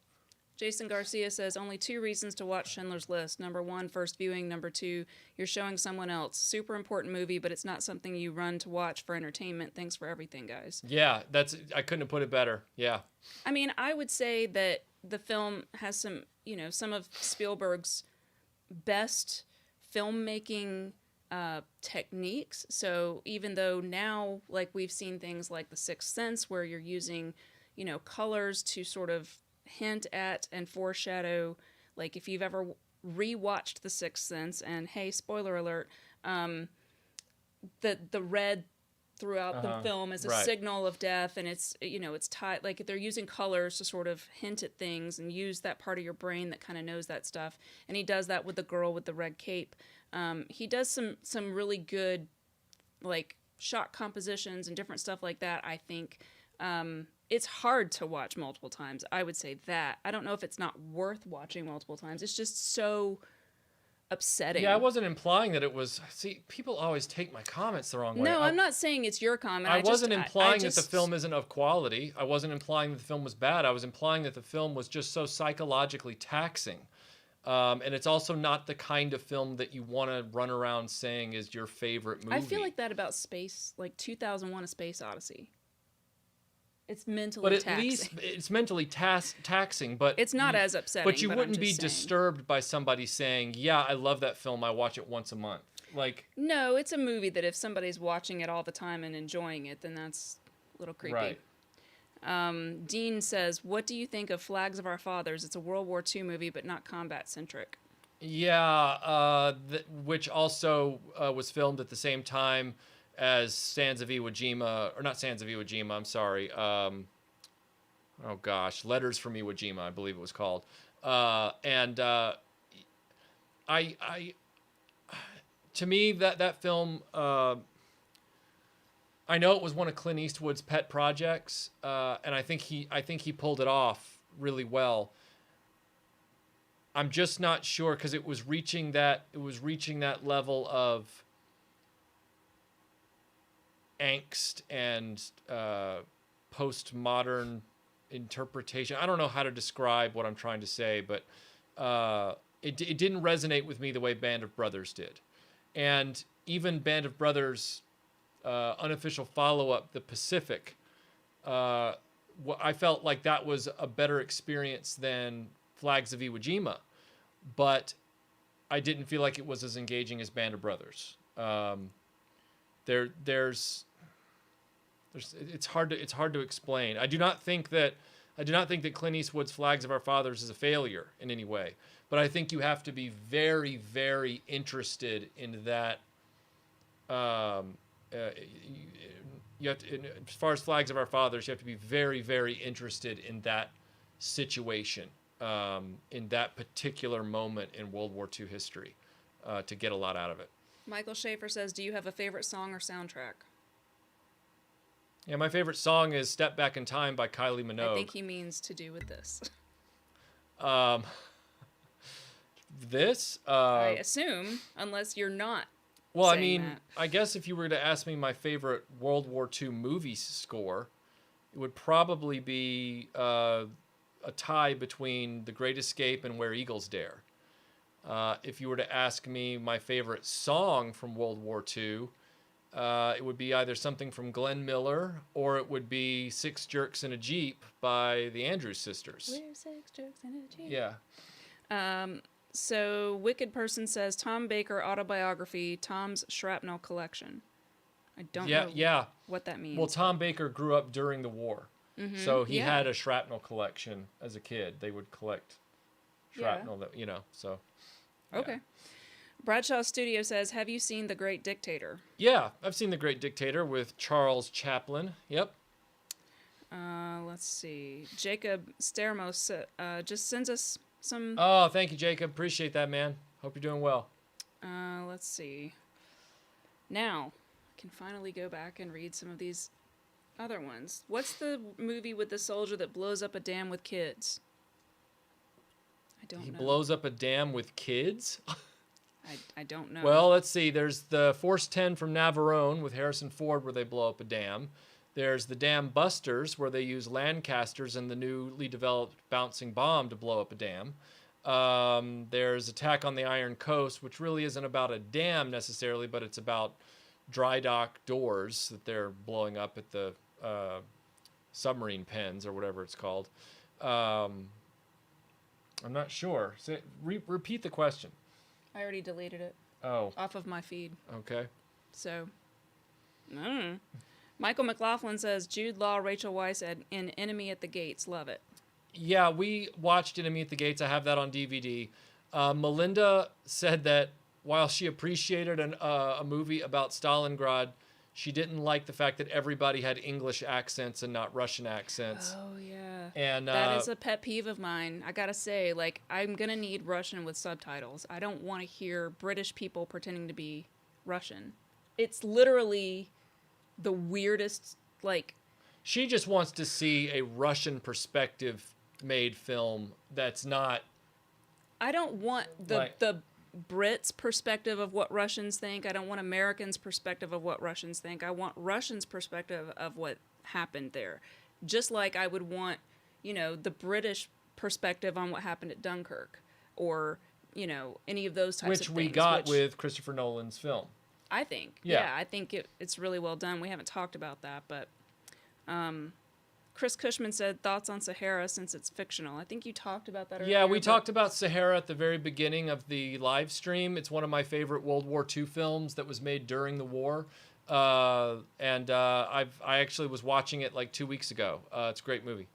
A: Jason Garcia says, only 2 reasons to watch Schindler's List. Number 1, first viewing. Number 2, you're showing someone else. Super important movie, but it's not something you run to watch for entertainment. Thanks for everything, guys.
B: Yeah, I couldn't have put it better. Yeah.
A: I mean, I would say that the film has some, some of Spielberg's best filmmaking techniques. So even though now, we've seen things like The Sixth Sense, where you're using, colors to sort of hint at and foreshadow, if you've ever rewatched The Sixth Sense, and hey, spoiler alert, the red throughout the film is a signal of death, and it's it's tied, they're using colors to sort of hint at things and use that part of your brain that kind of knows that stuff. And he does that with the girl with the red cape. He does some really good shot compositions and different stuff like that. I think it's hard to watch multiple times. I would say that. I don't know if it's not worth watching multiple times. It's just so upsetting.
B: Yeah, I wasn't implying that it was... See, people always take my comments the wrong way.
A: No, I'm not saying it's your comment.
B: I wasn't implying that the film isn't of quality. I wasn't implying that the film was bad. I was implying that the film was just so psychologically taxing. And it's also not the kind of film that you want to run around saying is your favorite movie.
A: I feel like that about space, 2001: A Space Odyssey. It's mentally taxing.
B: But at least it's mentally taxing, but...
A: It's not as upsetting,
B: but you wouldn't be disturbed by somebody saying, yeah, I love that film, I watch it once a month.
A: No, it's a movie that if somebody's watching it all the time and enjoying it, then that's a little creepy. Right. Dean says, what do you think of Flags of Our Fathers? It's a World War II movie, but not combat-centric.
B: Yeah, which also was filmed at the same time as Sands of Iwo Jima, or not Sands of Iwo Jima, I'm sorry. Letters from Iwo Jima, I believe it was called. To me, that film, I know it was one of Clint Eastwood's pet projects, and I think he pulled it off really well. I'm just not sure, because it was reaching that level of angst and postmodern interpretation. I don't know how to describe what I'm trying to say, but it didn't resonate with me the way Band of Brothers did. And even Band of Brothers' unofficial follow-up, The Pacific, I felt like that was a better experience than Flags of Iwo Jima, but I didn't feel like it was as engaging as Band of Brothers. It's hard to explain. I do not think that I do not think that Clint Eastwood's Flags of Our Fathers is a failure in any way, but I think you have to be very, very interested in that. You have to, as far as Flags of Our Fathers, you have to be very, very interested in that situation, in that particular moment in World War II history, to get a lot out of it.
A: Michael Schaefer says, do you have a favorite song or soundtrack?
B: Yeah, my favorite song is Step Back in Time by Kylie Minogue.
A: I think he means to do with this.
B: This?
A: I assume, unless you're not.
B: Well, I
A: saying
B: mean,
A: that.
B: I guess if you were to ask me my favorite World War II movie score, it would probably be a tie between The Great Escape and Where Eagles Dare. If you were to ask me my favorite song from World War II, it would be either something from Glenn Miller or it would be Six Jerks in a Jeep by the Andrews Sisters.
A: We're six jerks in a Jeep.
B: Yeah.
A: So Wicked Person says Tom Baker autobiography, Tom's Shrapnel Collection. I don't know what that means.
B: Well, Tom Baker grew up during the war. So he had a shrapnel collection as a kid. They would collect shrapnel, so. Yeah.
A: Okay. Bradshaw Studio says, have you seen The Great Dictator?
B: Yeah, I've seen The Great Dictator with Charles Chaplin. Yep.
A: Let's see. Jacob Stermos just sends us some...
B: Oh, thank you, Jacob. Appreciate that, man. Hope you're doing well.
A: Let's see. Now, I can finally go back and read some of these other ones. What's the movie with the soldier that blows up a dam with kids? I don't know.
B: He blows up a dam with kids?
A: I don't know.
B: Well, let's see. There's the Force 10 from Navarone with Harrison Ford where they blow up a dam. There's the Dam Busters where they use Lancasters and the newly developed bouncing bomb to blow up a dam. There's Attack on the Iron Coast, which really isn't about a dam necessarily, but it's about dry dock doors that they're blowing up at the submarine pens or whatever it's called. I'm not sure. Repeat the question.
A: I already deleted it.
B: Oh.
A: Off of my feed.
B: Okay.
A: So, I don't know. Michael McLaughlin says Jude Law, Rachel Weisz in Enemy at the Gates. Love it.
B: Yeah, we watched Enemy at the Gates. I have that on DVD. Melinda said that while she appreciated a movie about Stalingrad, she didn't like the fact that everybody had English accents and not Russian accents.
A: Oh, yeah.
B: And
A: that is a pet peeve of mine. I gotta say, like, I'm gonna need Russian with subtitles. I don't want to hear British people pretending to be Russian. It's literally the weirdest, like...
B: She just wants to see a Russian perspective made film that's not...
A: I don't want the Brits' perspective of what Russians think. I don't want Americans' perspective of what Russians think. I want Russians' perspective of what happened there. Just like I would want, the British perspective on what happened at Dunkirk or, any of those types of things.
B: Which we got with Christopher Nolan's film.
A: I think.
B: Yeah,
A: I think it's really well done. We haven't talked about that, but Chris Cushman said thoughts on Sahara since it's fictional. I think you talked about that earlier.
B: Yeah, we talked about Sahara at the very beginning of the live stream. It's one of my favorite World War II films that was made during the war. I actually was watching it like 2 weeks ago. It's a great movie.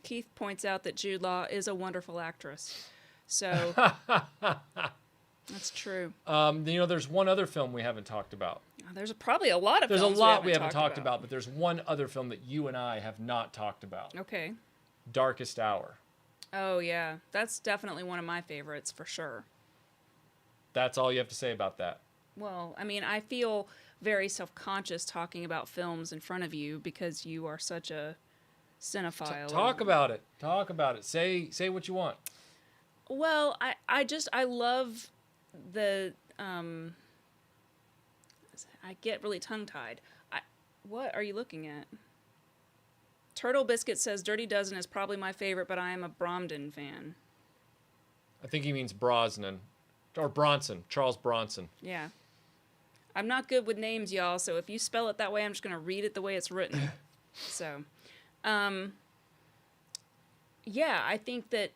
A: Keith points out that Jude Law is a wonderful actress. So that's true.
B: There's one other film we haven't talked about.
A: There's probably a lot of
B: films.
A: There's
B: a lot we haven't talked about, but there's one other film that you and I have not talked about.
A: Okay.
B: Darkest Hour.
A: Oh, yeah. That's definitely one of my favorites, for sure.
B: That's all you have to say about that.
A: Well, I mean, I feel very self-conscious talking about films in front of you because you are such a cinephile.
B: Talk about it. Talk about it. Say what you want.
A: Well, I love the... I get really tongue-tied. What are you looking at? Turtle Biscuit says Dirty Dozen is probably my favorite, but I am a Bromden fan.
B: I think he means Brosnan. Or Bronson. Charles Bronson.
A: Yeah. I'm not good with names, y'all, so if you spell it that way, I'm just going to read it the way it's written. So, yeah, I think that,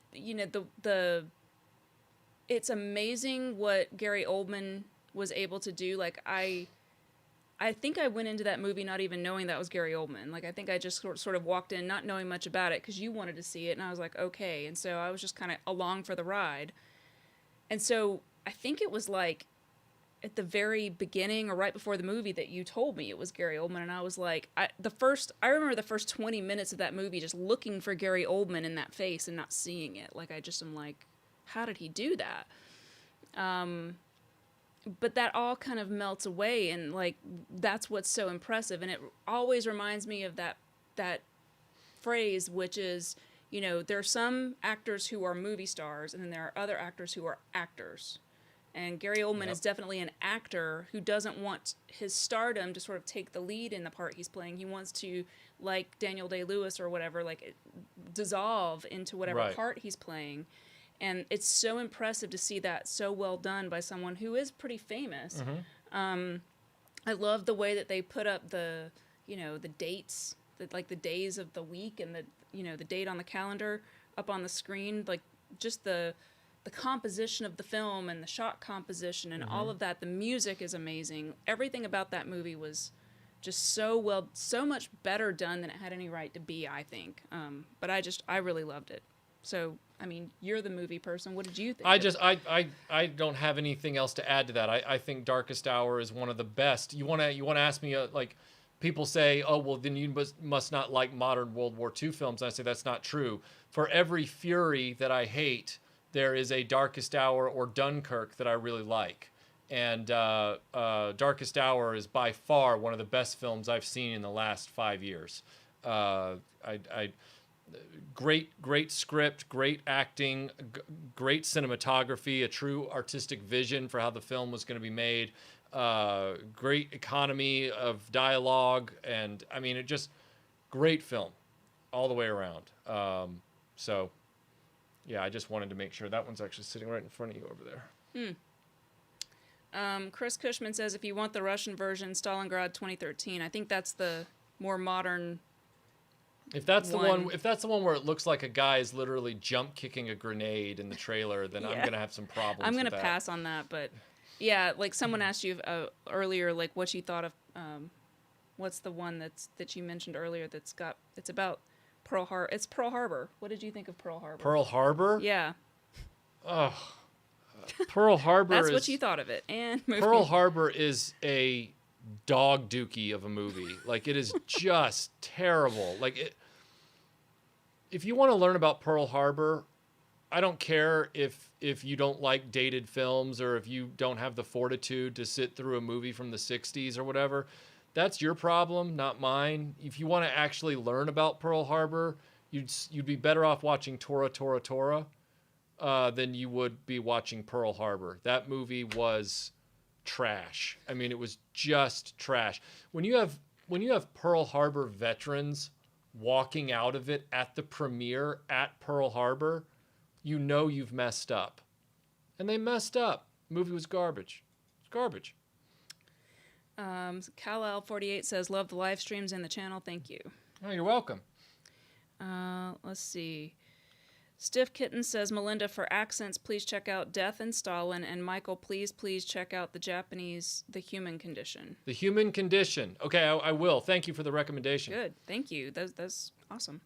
A: it's amazing what Gary Oldman was able to do. Like, I think I went into that movie not even knowing that was Gary Oldman. Like, I think I just sort of walked in not knowing much about it because you wanted to see it, and I was like, okay. And so I was just kind of along for the ride. And so I think it was like at the very beginning or right before the movie that you told me it was Gary Oldman, and I was like, I remember the first 20 minutes of that movie just looking for Gary Oldman in that face and not seeing it. Like, I just am like, how did he do that? But that all kind of melts away, and like that's what's so impressive, and it always reminds me of that phrase, which is, you know, there are some actors who are movie stars, and then there are other actors who are actors. And Gary Oldman is definitely an actor who doesn't want his stardom to sort of take the lead in the part he's playing. He wants to, like Daniel Day-Lewis or whatever, like dissolve into whatever part he's playing. And it's so impressive to see that so well done by someone who is pretty famous. I love the way that they put up the, you know, the dates, like the days of the week and the, you know, the date on the calendar up on the screen. Like just the composition of the film and the shot composition and all of that. The music is amazing. Everything about that movie was just so much better done than it had any right to be, I think. But I really loved it. So, I mean, you're the movie person. What did you think?
B: I don't have anything else to add to that. I think Darkest Hour is one of the best. You wanna ask me like, people say, oh well, then you must not like modern World War II films. And I say that's not true. For every Fury that I hate, there is a Darkest Hour or Dunkirk that I really like. And Darkest Hour is by far one of the best films I've seen in the last 5 years. Great script, great acting, great cinematography, a true artistic vision for how the film was going to be made, great economy of dialogue, and I mean, it just great film all the way around. So, yeah, I just wanted to make sure that one's actually sitting right in front of you over there.
A: Chris Cushman says, if you want the Russian version, Stalingrad 2013. I think that's the more modern.
B: If that's the one where it looks like a guy is literally jump kicking a grenade in the trailer, then I'm gonna have some problems.
A: I'm gonna pass on that, but yeah, like someone asked you earlier, like what you thought of, what's the one that you mentioned earlier it's about Pearl Harbor. It's Pearl Harbor. What did you think of Pearl Harbor?
B: Pearl Harbor?
A: Yeah.
B: Oh, Pearl Harbor.
A: That's what you thought of it, and movie.
B: Pearl Harbor is a dog dookie of a movie. Like, it is just terrible. Like, if you want to learn about Pearl Harbor, I don't care if you don't like dated films or if you don't have the fortitude to sit through a movie from the 60s or whatever. That's your problem, not mine. If you want to actually learn about Pearl Harbor, you'd be better off watching Tora Tora Tora than you would be watching Pearl Harbor. That movie was trash. I mean, it was just trash. When you have Pearl Harbor veterans walking out of it at the premiere at Pearl Harbor, you know you've messed up. And they messed up. The movie was garbage. It's garbage.
A: Kal-Al48 says, love the live streams and the channel. Thank you.
B: Oh, you're welcome.
A: Let's see. Stiff Kitten says, Melinda, for accents, please check out Death and Stalin. And Michael, please check out the Japanese The Human Condition.
B: The Human Condition. Okay, I will. Thank you for the recommendation.
A: Good. Thank you. That's awesome.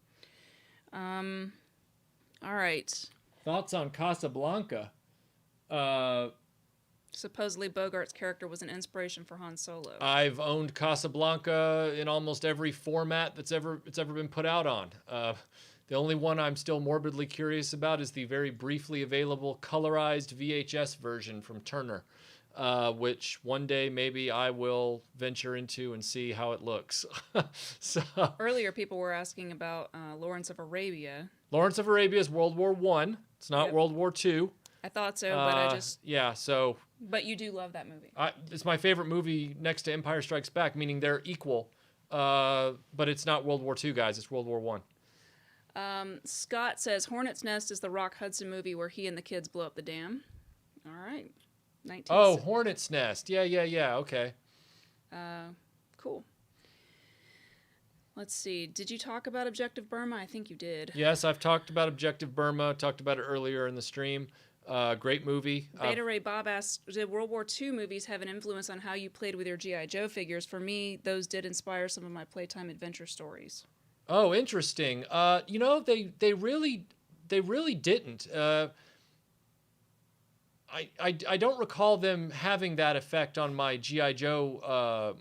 A: All right.
B: Thoughts on Casablanca?
A: Supposedly Bogart's character was an inspiration for Han Solo.
B: I've owned Casablanca in almost every format it's ever been put out on. The only one I'm still morbidly curious about is the very briefly available colorized VHS version from Turner, which one day maybe I will venture into and see how it looks. So
A: earlier, people were asking about Lawrence of Arabia.
B: Lawrence of Arabia is World War I. It's not World War II.
A: I thought so, but I just...
B: Yeah, so...
A: But you do love that movie.
B: It's my favorite movie next to Empire Strikes Back, meaning they're equal. But it's not World War II, guys. It's World War I.
A: Scott says, Hornet's Nest is the Rock Hudson movie where he and the kids blow up the dam. All right.
B: Oh, Hornet's Nest. Yeah, okay.
A: Cool. Let's see. Did you talk about Objective Burma? I think you did.
B: Yes, I've talked about Objective Burma. Talked about it earlier in the stream. Great movie.
A: Beta Ray Bob asks, did World War II movies have an influence on how you played with your G.I. Joe figures? For me, those did inspire some of my playtime adventure stories.
B: Oh, interesting. They really didn't. I don't recall them having that effect on my GI Joe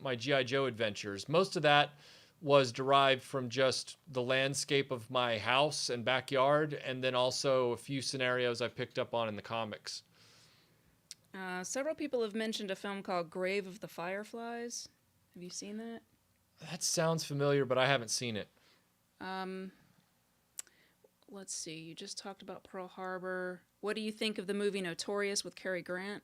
B: adventures. Most of that was derived from just the landscape of my house and backyard, and then also a few scenarios I picked up on in the comics.
A: Several people have mentioned a film called Grave of the Fireflies. Have you seen that?
B: That sounds familiar, but I haven't seen it.
A: Let's see. You just talked about Pearl Harbor. What do you think of the movie Notorious with Cary Grant?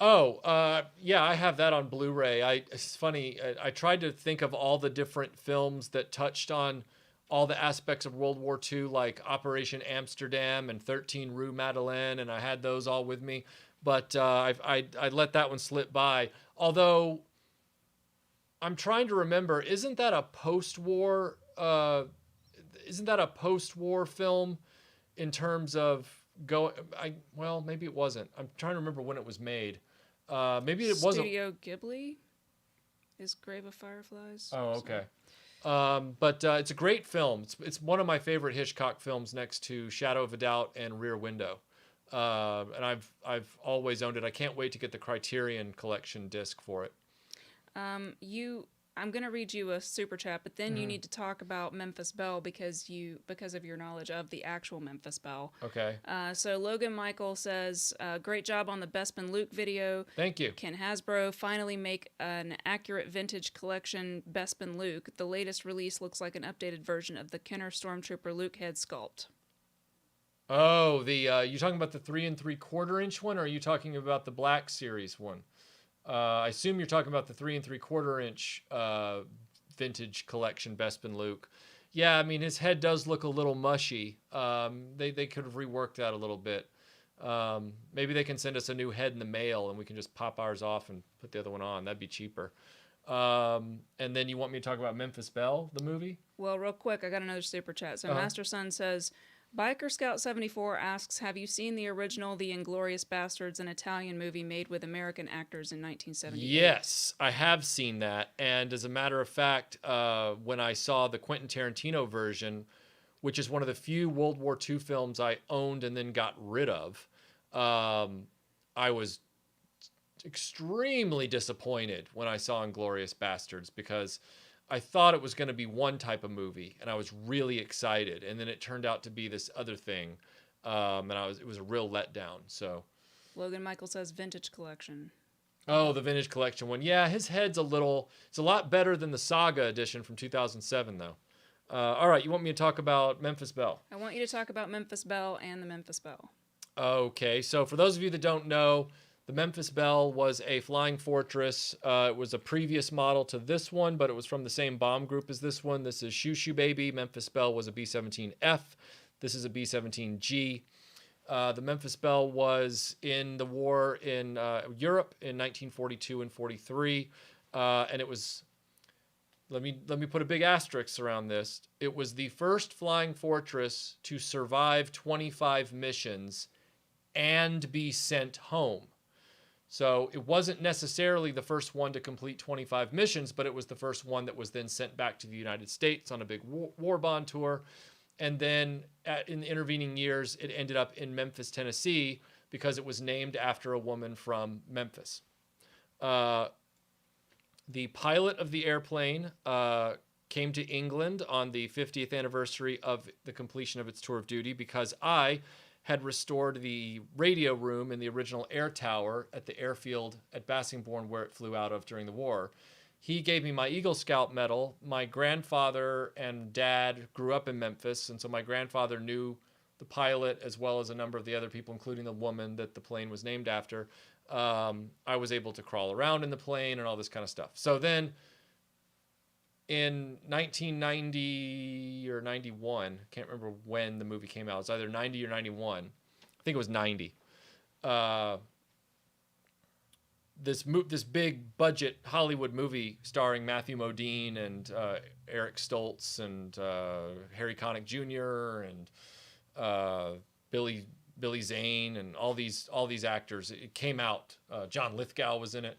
B: Oh, yeah, I have that on Blu-ray. It's funny. I tried to think of all the different films that touched on all the aspects of World War II, like Operation Amsterdam and 13 Rue Madeleine, and I had those all with me. But I let that one slip by. Although I'm trying to remember, isn't that a post-war? Isn't that a post-war film in terms of well, maybe it wasn't. I'm trying to remember when it was made. Maybe it wasn't.
A: Studio Ghibli is Grave of Fireflies.
B: Oh, okay. But it's a great film. It's one of my favorite Hitchcock films, next to Shadow of a Doubt and Rear Window. And I've always owned it. I can't wait to get the Criterion Collection disc for it.
A: I'm gonna read you a super chat, but then you need to talk about Memphis Belle because of your knowledge of the actual Memphis Belle.
B: Okay.
A: So Logan Michael says, "Great job on the Bespin Luke video.
B: Thank you.
A: Can Hasbro finally make an accurate vintage collection Bespin Luke? The latest release looks like an updated version of the Kenner Stormtrooper Luke head sculpt."
B: Oh, you talking about the 3 3/4 inch one, or are you talking about the Black Series one? I assume you're talking about the 3 3/4 inch vintage collection Bespin Luke. Yeah, I mean, his head does look a little mushy. They could have reworked that a little bit. Maybe they can send us a new head in the mail and we can just pop ours off and put the other one on. That'd be cheaper. And then you want me to talk about Memphis Belle, the movie?
A: Well, real quick, I got another super chat. So Master Son says, Biker Scout 74 asks, have you seen the original The Inglorious Bastards, an Italian movie made with American actors in 1978?
B: Yes, I have seen that. And as a matter of fact, when I saw the Quentin Tarantino version, which is one of the few World War II films I owned and then got rid of, I was extremely disappointed when I saw Inglorious Bastards, because I thought it was going to be one type of movie, and I was really excited, and then it turned out to be this other thing, and it was a real letdown. So,
A: Logan Michael says vintage collection.
B: Oh, the vintage collection one. Yeah, his head's it's a lot better than the Saga edition from 2007, though. All right, you want me to talk about Memphis Belle?
A: I want you to talk about Memphis Belle and the Memphis Belle.
B: Okay, so for those of you that don't know, the Memphis Belle was a flying fortress. It was a previous model to this one, but it was from the same bomb group as this one. This is Shoo Shoo Baby. Memphis Belle was a B-17F. This is a B-17G. The Memphis Belle was in the war in Europe in 1942 and 43, and it was. Let me put a big asterisk around this. It was the first flying fortress to survive 25 missions and be sent home. So it wasn't necessarily the first one to complete 25 missions, but it was the first one that was then sent back to the United States on a big war bond tour. And then in the intervening years, it ended up in Memphis, Tennessee, because it was named after a woman from Memphis. The pilot of the airplane came to England on the 50th anniversary of the completion of its tour of duty, because I had restored the radio room in the original air tower at the airfield at Bassingbourn, where it flew out of during the war. He gave me my Eagle Scout medal. My grandfather and dad grew up in Memphis, and so my grandfather knew the pilot as well as a number of the other people, including the woman that the plane was named after. I was able to crawl around in the plane and all this kind of stuff. So then in 1990 or 91, can't remember when the movie came out. It was either 90 or 91. I think it was 90. This big budget Hollywood movie starring Matthew Modine and Eric Stoltz and Harry Connick Jr. and Billy Billy Zane and all these actors. It came out. John Lithgow was in it.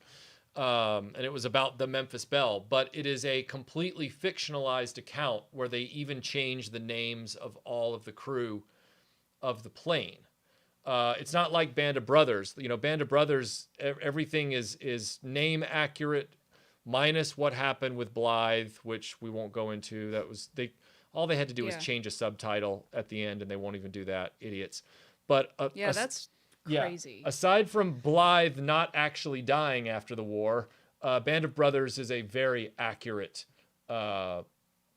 B: And it was about the Memphis Belle, but it is a completely fictionalized account where they even change the names of all of the crew of the plane. It's not like Band of Brothers. Band of Brothers, everything is name accurate, minus what happened with Blythe, which we won't go into. All they had to do was change a subtitle at the end, and they won't even do that, idiots. But
A: that's crazy.
B: Aside from Blythe not actually dying after the war, Band of Brothers is a very accurate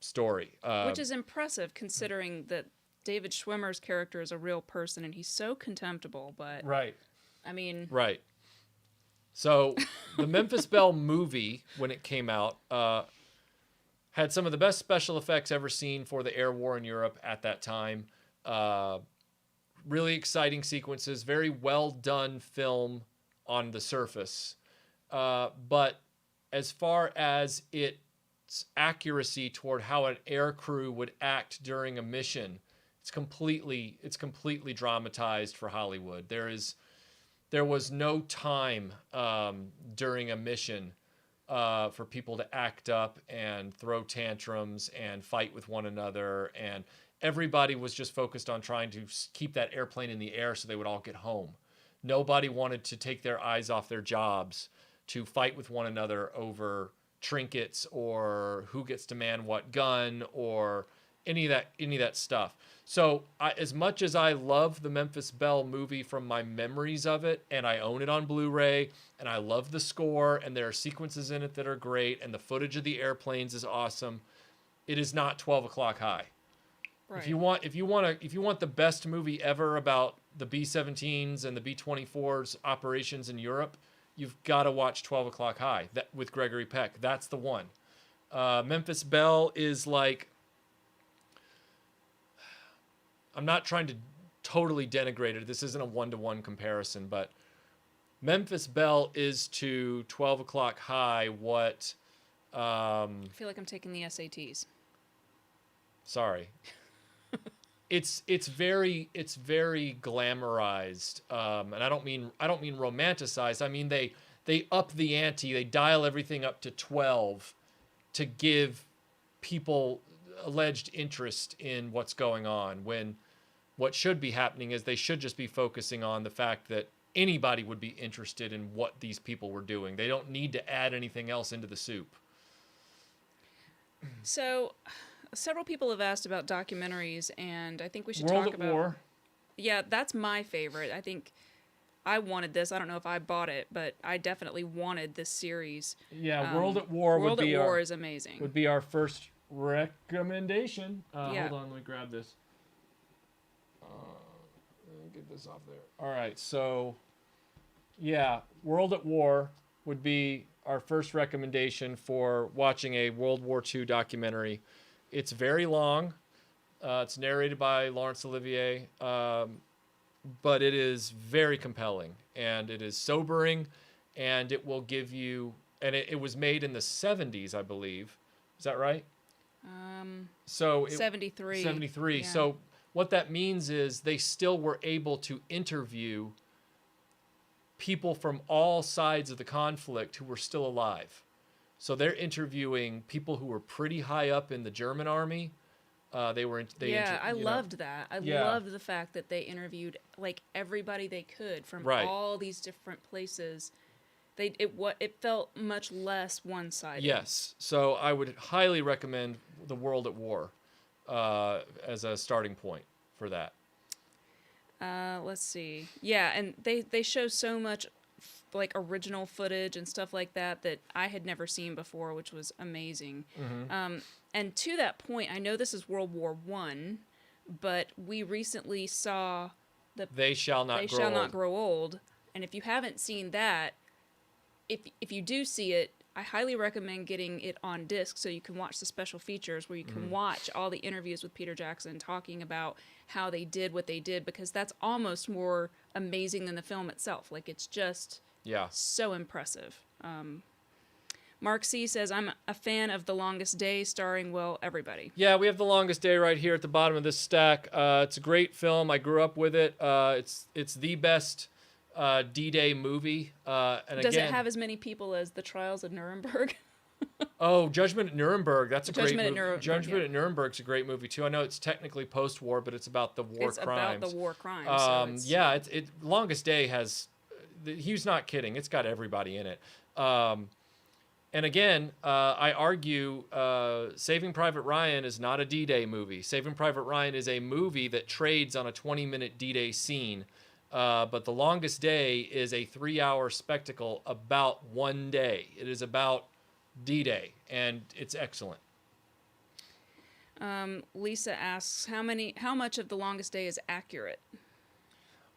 B: story.
A: Which is impressive considering that David Schwimmer's character is a real person and he's so contemptible, but...
B: Right.
A: I mean...
B: Right. So, the Memphis Belle movie, when it came out, had some of the best special effects ever seen for the air war in Europe at that time. Really exciting sequences, very well done film on the surface. But as far as its accuracy toward how an air crew would act during a mission, it's completely dramatized for Hollywood. There was no time during a mission for people to act up and throw tantrums and fight with one another, and everybody was just focused on trying to keep that airplane in the air so they would all get home. Nobody wanted to take their eyes off their jobs to fight with one another over trinkets or who gets to man what gun or any of that stuff. So as much as I love the Memphis Belle movie from my memories of it, and I own it on Blu-ray, and I love the score, and there are sequences in it that are great, and the footage of the airplanes is awesome, it is not 12 O'Clock High. Right. If you want the best movie ever about the B-17s and the B-24s operations in Europe, you've got to watch 12 O'Clock High with Gregory Peck. That's the one. Memphis Belle is like, I'm not trying to totally denigrate it. This isn't a one-to-one comparison, but Memphis Belle is to 12 O'Clock High what... I
A: feel like I'm taking the SATs.
B: Sorry. It's very glamorized, and I don't mean romanticized. I mean they up the ante. They dial everything up to 12 to give people alleged interest in what's going on, when what should be happening is they should just be focusing on the fact that anybody would be interested in what these people were doing. They don't need to add anything else into the soup.
A: So, several people have asked about documentaries, and I think we should
B: World
A: talk
B: at
A: about...
B: War.
A: Yeah, that's my favorite. I think I wanted this. I don't know if I bought it, but I definitely wanted this series.
B: Yeah, World at War
A: World at War is amazing.
B: Would be our first recommendation.
A: Yeah.
B: Hold on, let me grab this. Let me get this off there. All right, so yeah, World at War would be our first recommendation for watching a World War II documentary. It's very long. It's narrated by Laurence Olivier, but it is very compelling, and it is sobering, and it will give you... And it was made in the 70s, I believe. Is that right?
A: 73.
B: 73.
A: Yeah.
B: So what that means is they still were able to interview people from all sides of the conflict who were still alive. So they're interviewing people who were pretty high up in the German army. I loved that. I loved the fact that they interviewed like everybody they could from all these different places. It felt much less one-sided. Yes. So I would highly recommend The World at War as a starting point for that.
A: Let's see. Yeah, and they show so much like original footage and stuff like that I had never seen before, which was amazing.
B: Mm-hmm.
A: And to that point, I know this is World War I, but we recently saw
B: They Shall Not
A: Grow Old. And if you haven't seen that, if you do see it, I highly recommend getting it on disc so you can watch the special features where you can watch all the interviews with Peter Jackson talking about how they did what they did, because that's almost more amazing than the film itself. Like, it's just so impressive. Mark C says, I'm a fan of The Longest Day, starring, well, everybody.
B: Yeah, we have The Longest Day right here at the bottom of this stack. It's a great film. I grew up with it. It's the best D-Day movie. And
A: Does
B: again,
A: it have as many people as The Trials of Nuremberg?
B: oh, Judgment at Nuremberg. That's a
A: Judgment
B: great
A: at
B: movie.
A: Nuremberg,
B: Judgment
A: yeah.
B: at Nuremberg's a great movie too. I know it's technically post-war, but it's about the war
A: It's
B: crimes.
A: about the war crimes. So it's,
B: Yeah, it Longest Day has. He's not kidding. It's got everybody in it. And again, I argue Saving Private Ryan is not a D-Day movie. Saving Private Ryan is a movie that trades on a 20-minute D-Day scene. But The Longest Day is a 3-hour spectacle about one day. It is about D-Day, and it's excellent.
A: Lisa asks, how much of The Longest Day is accurate?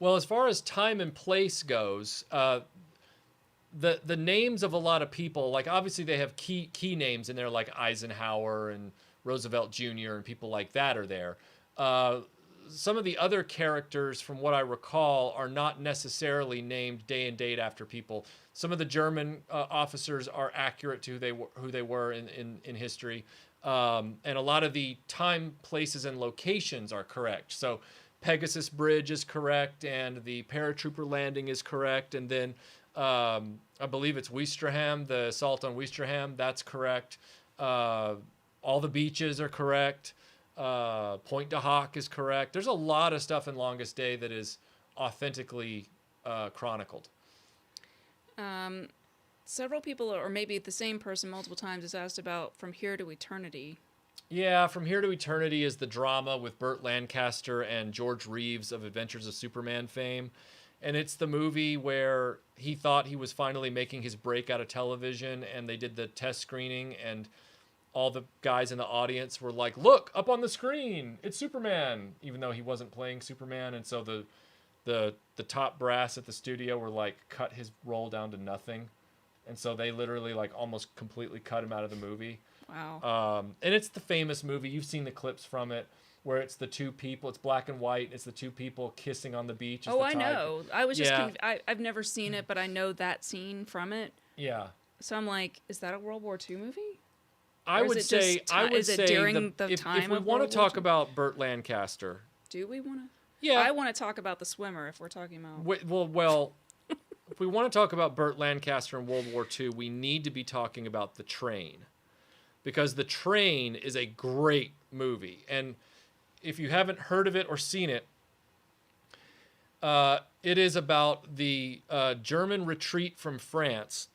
B: Well, as far as time and place goes, the names of a lot of people, like obviously they have key names in there, like Eisenhower and Roosevelt Jr. and people like that are there. Some of the other characters, from what I recall, are not necessarily named day and date after people. Some of the German officers are accurate to who they were in history. And a lot of the time, places, and locations are correct. So Pegasus Bridge is correct, and the paratrooper landing is correct. And then I believe it's Ouistreham, the assault on Ouistreham, that's correct. All the beaches are correct. Point de Hoc is correct. There's a lot of stuff in Longest Day that is authentically chronicled.
A: Several people, or maybe the same person multiple times, has asked about From Here to Eternity.
B: Yeah, From Here to Eternity is the drama with Burt Lancaster and George Reeves of Adventures of Superman fame. And it's the movie where he thought he was finally making his break out of television, and they did the test screening, and all the guys in the audience were like, look, up on the screen, it's Superman, even though he wasn't playing Superman. And so the top brass at the studio were like, cut his role down to nothing. And so they literally like almost completely cut him out of the movie.
A: Wow.
B: And it's the famous movie. You've seen the clips from it where it's the two people. It's black and white. It's the two people kissing on the beach.
A: Oh, I know. I was just I've never seen it, but I know that scene from it.
B: Yeah.
A: So I'm like, is that a World War II movie?
B: I would say
A: during the time
B: if we
A: of
B: want
A: World
B: to
A: War
B: talk
A: II?
B: about Burt Lancaster.
A: Do we want to?
B: Yeah.
A: I want to talk about The Swimmer if we're talking about.
B: Well, if we want to talk about Burt Lancaster in World War II, we need to be talking about The Train. Because The Train is a great movie. And if you haven't heard of it or seen it, it is about the German retreat from France.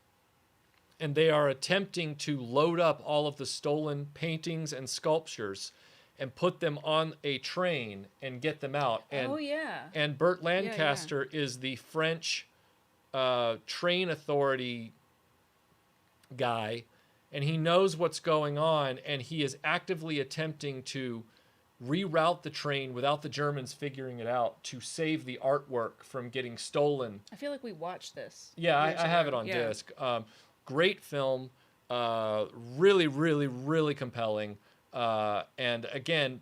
B: And they are attempting to load up all of the stolen paintings and sculptures and put them on a train and get them out. And,
A: oh, yeah.
B: And Burt Lancaster is the French train authority guy, and he knows what's going on, and he is actively attempting to reroute the train without the Germans figuring it out to save the artwork from getting stolen.
A: I feel like we watched this.
B: Yeah, I have it on disc. Great film, really, really, really compelling. And again,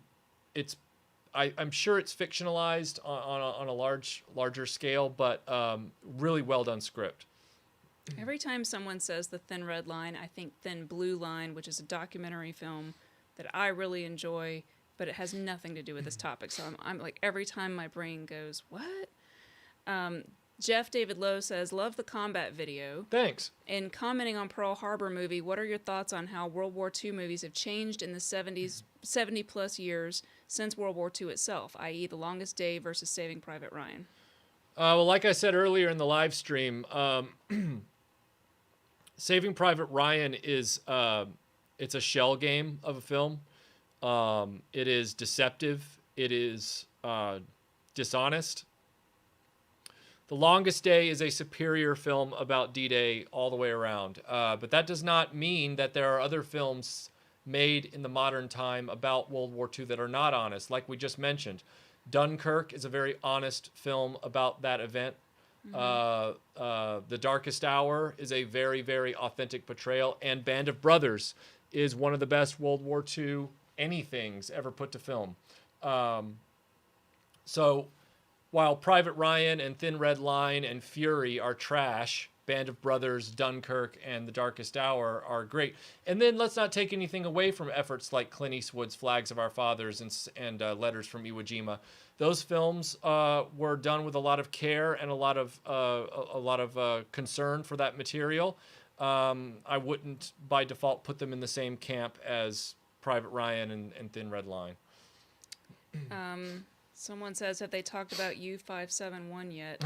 B: I'm sure it's fictionalized on a larger scale, but really well done script.
A: Every time someone says The Thin Red Line, I think Thin Blue Line, which is a documentary film that I really enjoy, but it has nothing to do with this topic. So I'm like, every time my brain goes, what? Jeff David Lowe says, love the combat video.
B: Thanks.
A: In commenting on Pearl Harbor movie, what are your thoughts on how World War II movies have changed in the 70 plus years since World War II itself, i.e. The Longest Day versus Saving Private Ryan?
B: Well, like I said earlier in the live stream, Saving Private Ryan is it's a shell game of a film. It is deceptive. It is dishonest. The Longest Day is a superior film about D-Day all the way around. But that does not mean that there are other films made in the modern time about World War II that are not honest. Like we just mentioned, Dunkirk is a very honest film about that event. The Darkest Hour is a very, very authentic portrayal. And Band of Brothers is one of the best World War II anythings ever put to film. So while Private Ryan and Thin Red Line and Fury are trash, Band of Brothers, Dunkirk, and The Darkest Hour are great. And then let's not take anything away from efforts like Clint Eastwood's Flags of Our Fathers and Letters from Iwo Jima. Those films were done with a lot of care and a lot of concern for that material. I wouldn't, by default, put them in the same camp as Private Ryan and Thin Red Line.
A: Someone says, have they talked about U-571 yet?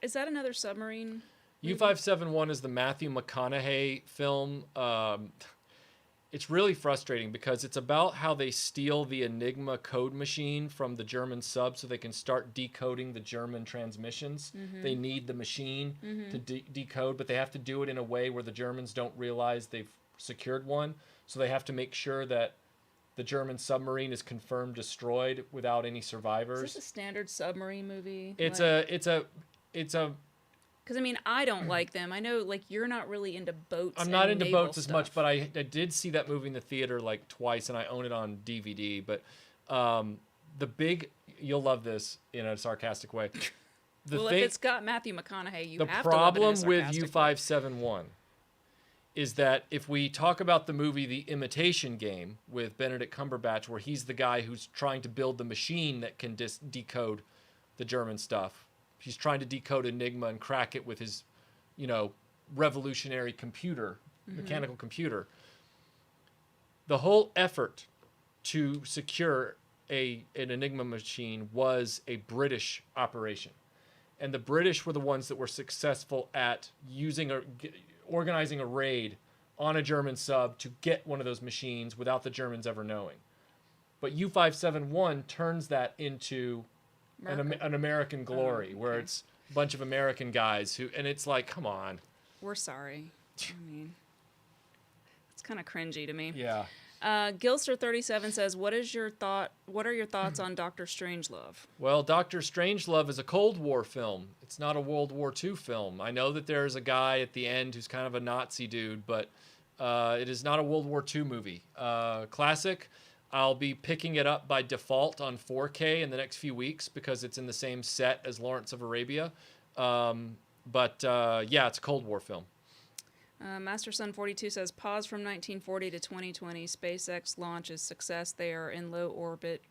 A: Is that another submarine movie?
B: U-571 is the Matthew McConaughey film. It's really frustrating because it's about how they steal the Enigma code machine from the German sub so they can start decoding the German transmissions. They need the machine to decode, but they have to do it in a way where the Germans don't realize they've secured one. So they have to make sure that the German submarine is confirmed destroyed without any survivors.
A: Is this a standard submarine movie?
B: It's
A: Because
B: I
A: mean, I don't like them. I know, like, you're not really into boats.
B: I'm not into
A: naval
B: boats as
A: stuff.
B: much, but I did see that movie in the theater like twice, and I own it on DVD. But you'll love this in a sarcastic way.
A: If it's got Matthew McConaughey, you
B: the
A: have to love it in a
B: problem with
A: sarcastic way.
B: U-571 is that if we talk about the movie The Imitation Game with Benedict Cumberbatch, where he's the guy who's trying to build the machine that can decode the German stuff. He's trying to decode Enigma and crack it with his, revolutionary computer, mechanical computer. The whole effort to secure an Enigma machine was a British operation. And the British were the ones that were successful at organizing a raid on a German sub to get one of those machines without the Germans ever knowing. But U-571 turns that into an American glory, where it's a bunch of American guys and it's like, come on.
A: We're sorry. I mean, it's kind of cringy to me.
B: Yeah.
A: Gilster37 says, what are your thoughts on Dr. Strangelove?
B: Well, Dr. Strangelove is a Cold War film. It's not a World War II film. I know that there's a guy at the end who's kind of a Nazi dude, but it is not a World War II movie. Classic. I'll be picking it up by default on 4K in the next few weeks because it's in the same set as Lawrence of Arabia. But it's a Cold War film.
A: Master Sun 42 says, pause from 1940 to 2020. SpaceX launches success. They are in low orbit,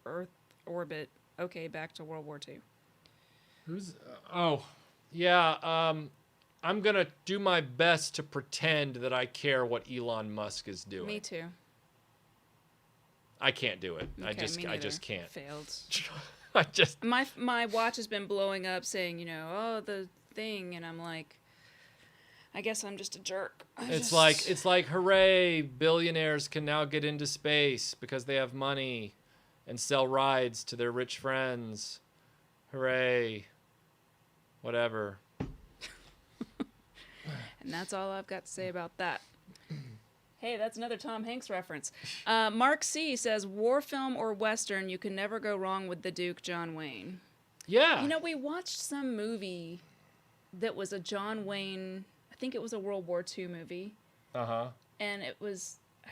A: Earth orbit. Okay, back to World War II.
B: I'm going to do my best to pretend that I care what Elon Musk is doing.
A: Me too.
B: I can't do it.
A: Okay,
B: I just can't.
A: Failed. My watch has been blowing up saying, the thing, and I'm like, I guess I'm just a jerk.
B: It's like hooray, billionaires can now get into space because they have money and sell rides to their rich friends. Hooray. Whatever.
A: And that's all I've got to say about that. Hey, that's another Tom Hanks reference. Mark C. says, war film or Western, you can never go wrong with the Duke, John Wayne.
B: Yeah.
A: We watched some movie that was a John Wayne, I think it was a World War II movie.
B: Uh-huh.
A: And I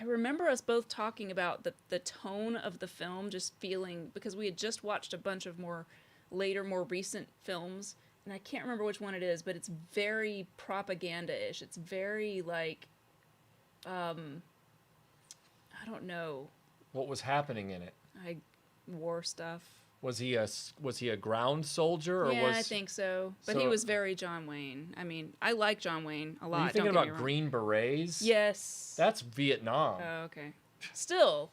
A: remember us both talking about the tone of the film, just feeling, because we had just watched a bunch of more recent films, and I can't remember which one it is, but it's very propaganda-ish. It's very, like, I don't know.
B: What was happening in it?
A: War stuff.
B: Was he a ground soldier? Or
A: I think so. But he was very John Wayne. I mean, I like John Wayne a lot.
B: Are you thinking about Green Berets?
A: Yes.
B: That's Vietnam.
A: Oh, okay. Still.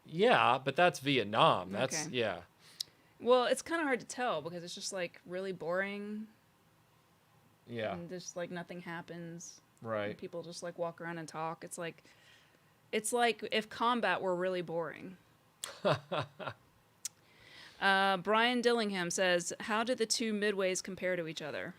B: Yeah, but that's Vietnam. That's,
A: okay.
B: Yeah.
A: Well, it's kind of hard to tell because it's just, like, really boring.
B: Yeah.
A: And just, like, nothing happens.
B: Right.
A: People just, like, walk around and talk. It's like if combat were really boring. Brian Dillingham says, how do the two Midways compare to each other?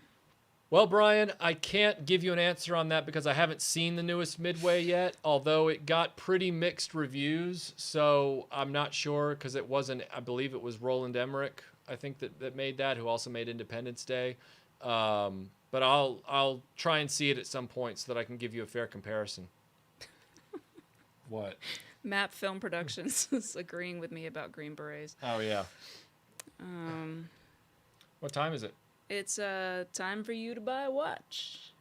B: Well, Brian, I can't give you an answer on that because I haven't seen the newest Midway yet, although it got pretty mixed reviews, so I'm not sure because I believe it was Roland Emmerich, I think, that made that, who also made Independence Day. But I'll try and see it at some point so that I can give you a fair comparison. What?
A: Map Film Productions is agreeing with me about Green Berets.
B: Oh, yeah. What time is it?
A: It's time for you to buy a watch.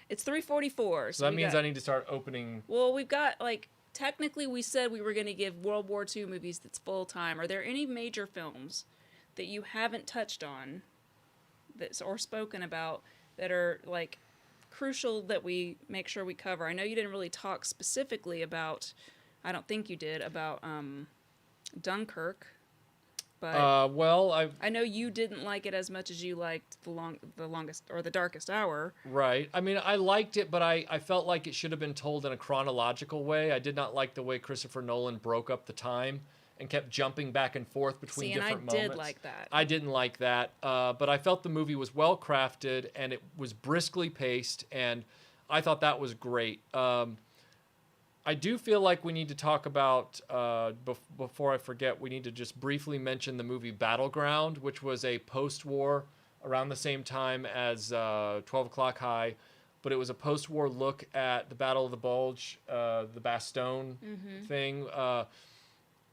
A: It's 3:44.
B: So that means I need to start opening.
A: Well, we've got like technically we said we were going to give World War II movies that's full time. Are there any major films that you haven't touched on that's or spoken about that are like crucial that we make sure we cover? I know you didn't really talk specifically about, I don't think you did, about Dunkirk, but
B: well,
A: I know you didn't like it as much as you liked the longest or the darkest hour.
B: Right. I mean, I liked it, but I felt like it should have been told in a chronological way. I did not like the way Christopher Nolan broke up the time and kept jumping back and forth between different moments.
A: I did like that.
B: I didn't like that, but I felt the movie was well crafted and it was briskly paced, and I thought that was great. I do feel like we need to talk about, before I forget, we need to just briefly mention the movie Battleground, which was a post-war, around the same time as 12 O'Clock High, but it was a post-war look at the Battle of the Bulge, the Bastogne thing.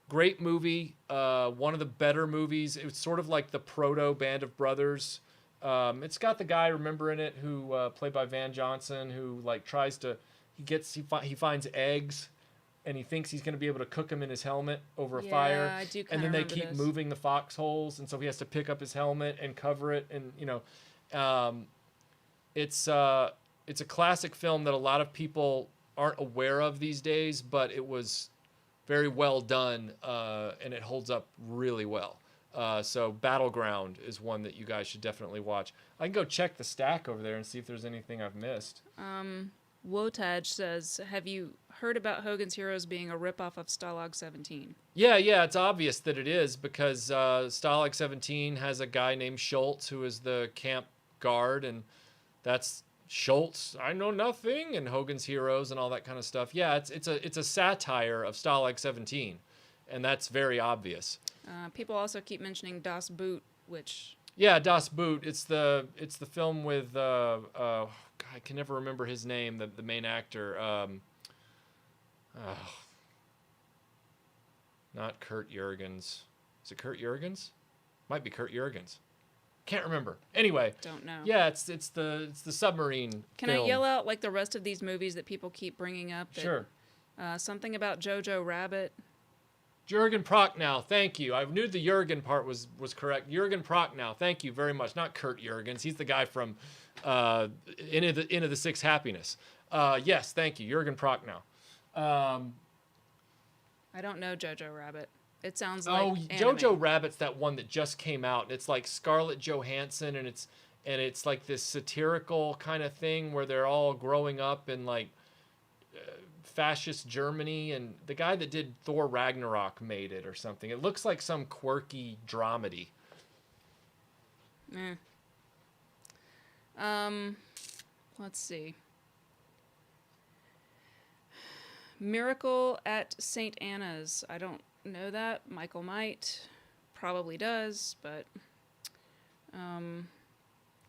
B: Great movie, one of the better movies. It was sort of like the proto Band of Brothers. It's got the guy, remember, in it, who played by Van Johnson, who like tries to, he finds eggs, and he thinks he's going to be able to cook them in his helmet over a fire.
A: I do
B: and then they keep
A: this.
B: moving the foxholes, and so he has to pick up his helmet and cover it, and it's a classic film that a lot of people aren't aware of these days, but it was very well done, and it holds up really well. So Battleground is one that you guys should definitely watch. I can go check the stack over there and see if there's anything I've missed.
A: Wotaj says, have you heard about Hogan's Heroes being a ripoff of Stalag 17?
B: Yeah, it's obvious that it is, because Stalag 17 has a guy named Schultz who is the camp guard, and that's Schultz, I know nothing, and Hogan's Heroes and all that kind of stuff. Yeah, it's a satire of Stalag 17, and that's very obvious.
A: People also keep mentioning Das Boot, which...
B: Yeah, Das Boot. It's the film with God, I can never remember his name, the main actor. Not Kurt Jurgens. Is it Kurt Jurgens? Might be Kurt Jurgens. Can't remember. Anyway.
A: Don't know.
B: Yeah, it's the submarine.
A: Can
B: film.
A: I yell out like the rest of these movies that people keep bringing up?
B: Sure.
A: Something about Jojo Rabbit.
B: Jürgen Prochnow, thank you. I knew the Jürgen part was correct. Jürgen Prochnow, thank you very much. Not Kurt Jurgens. He's the guy from Into the Six Happiness. Yes, thank you, Jürgen Prochnow.
A: I don't know Jojo Rabbit. It sounds like anime.
B: Jojo Rabbit's that one that just came out. It's like Scarlett Johansson, and it's like this satirical kind of thing where they're all growing up in like fascist Germany, and the guy that did Thor Ragnarok made it or something. It looks like some quirky dramedy.
A: Let's see. Miracle at St. Anna's. I don't know that. Michael might. Probably does, but I'm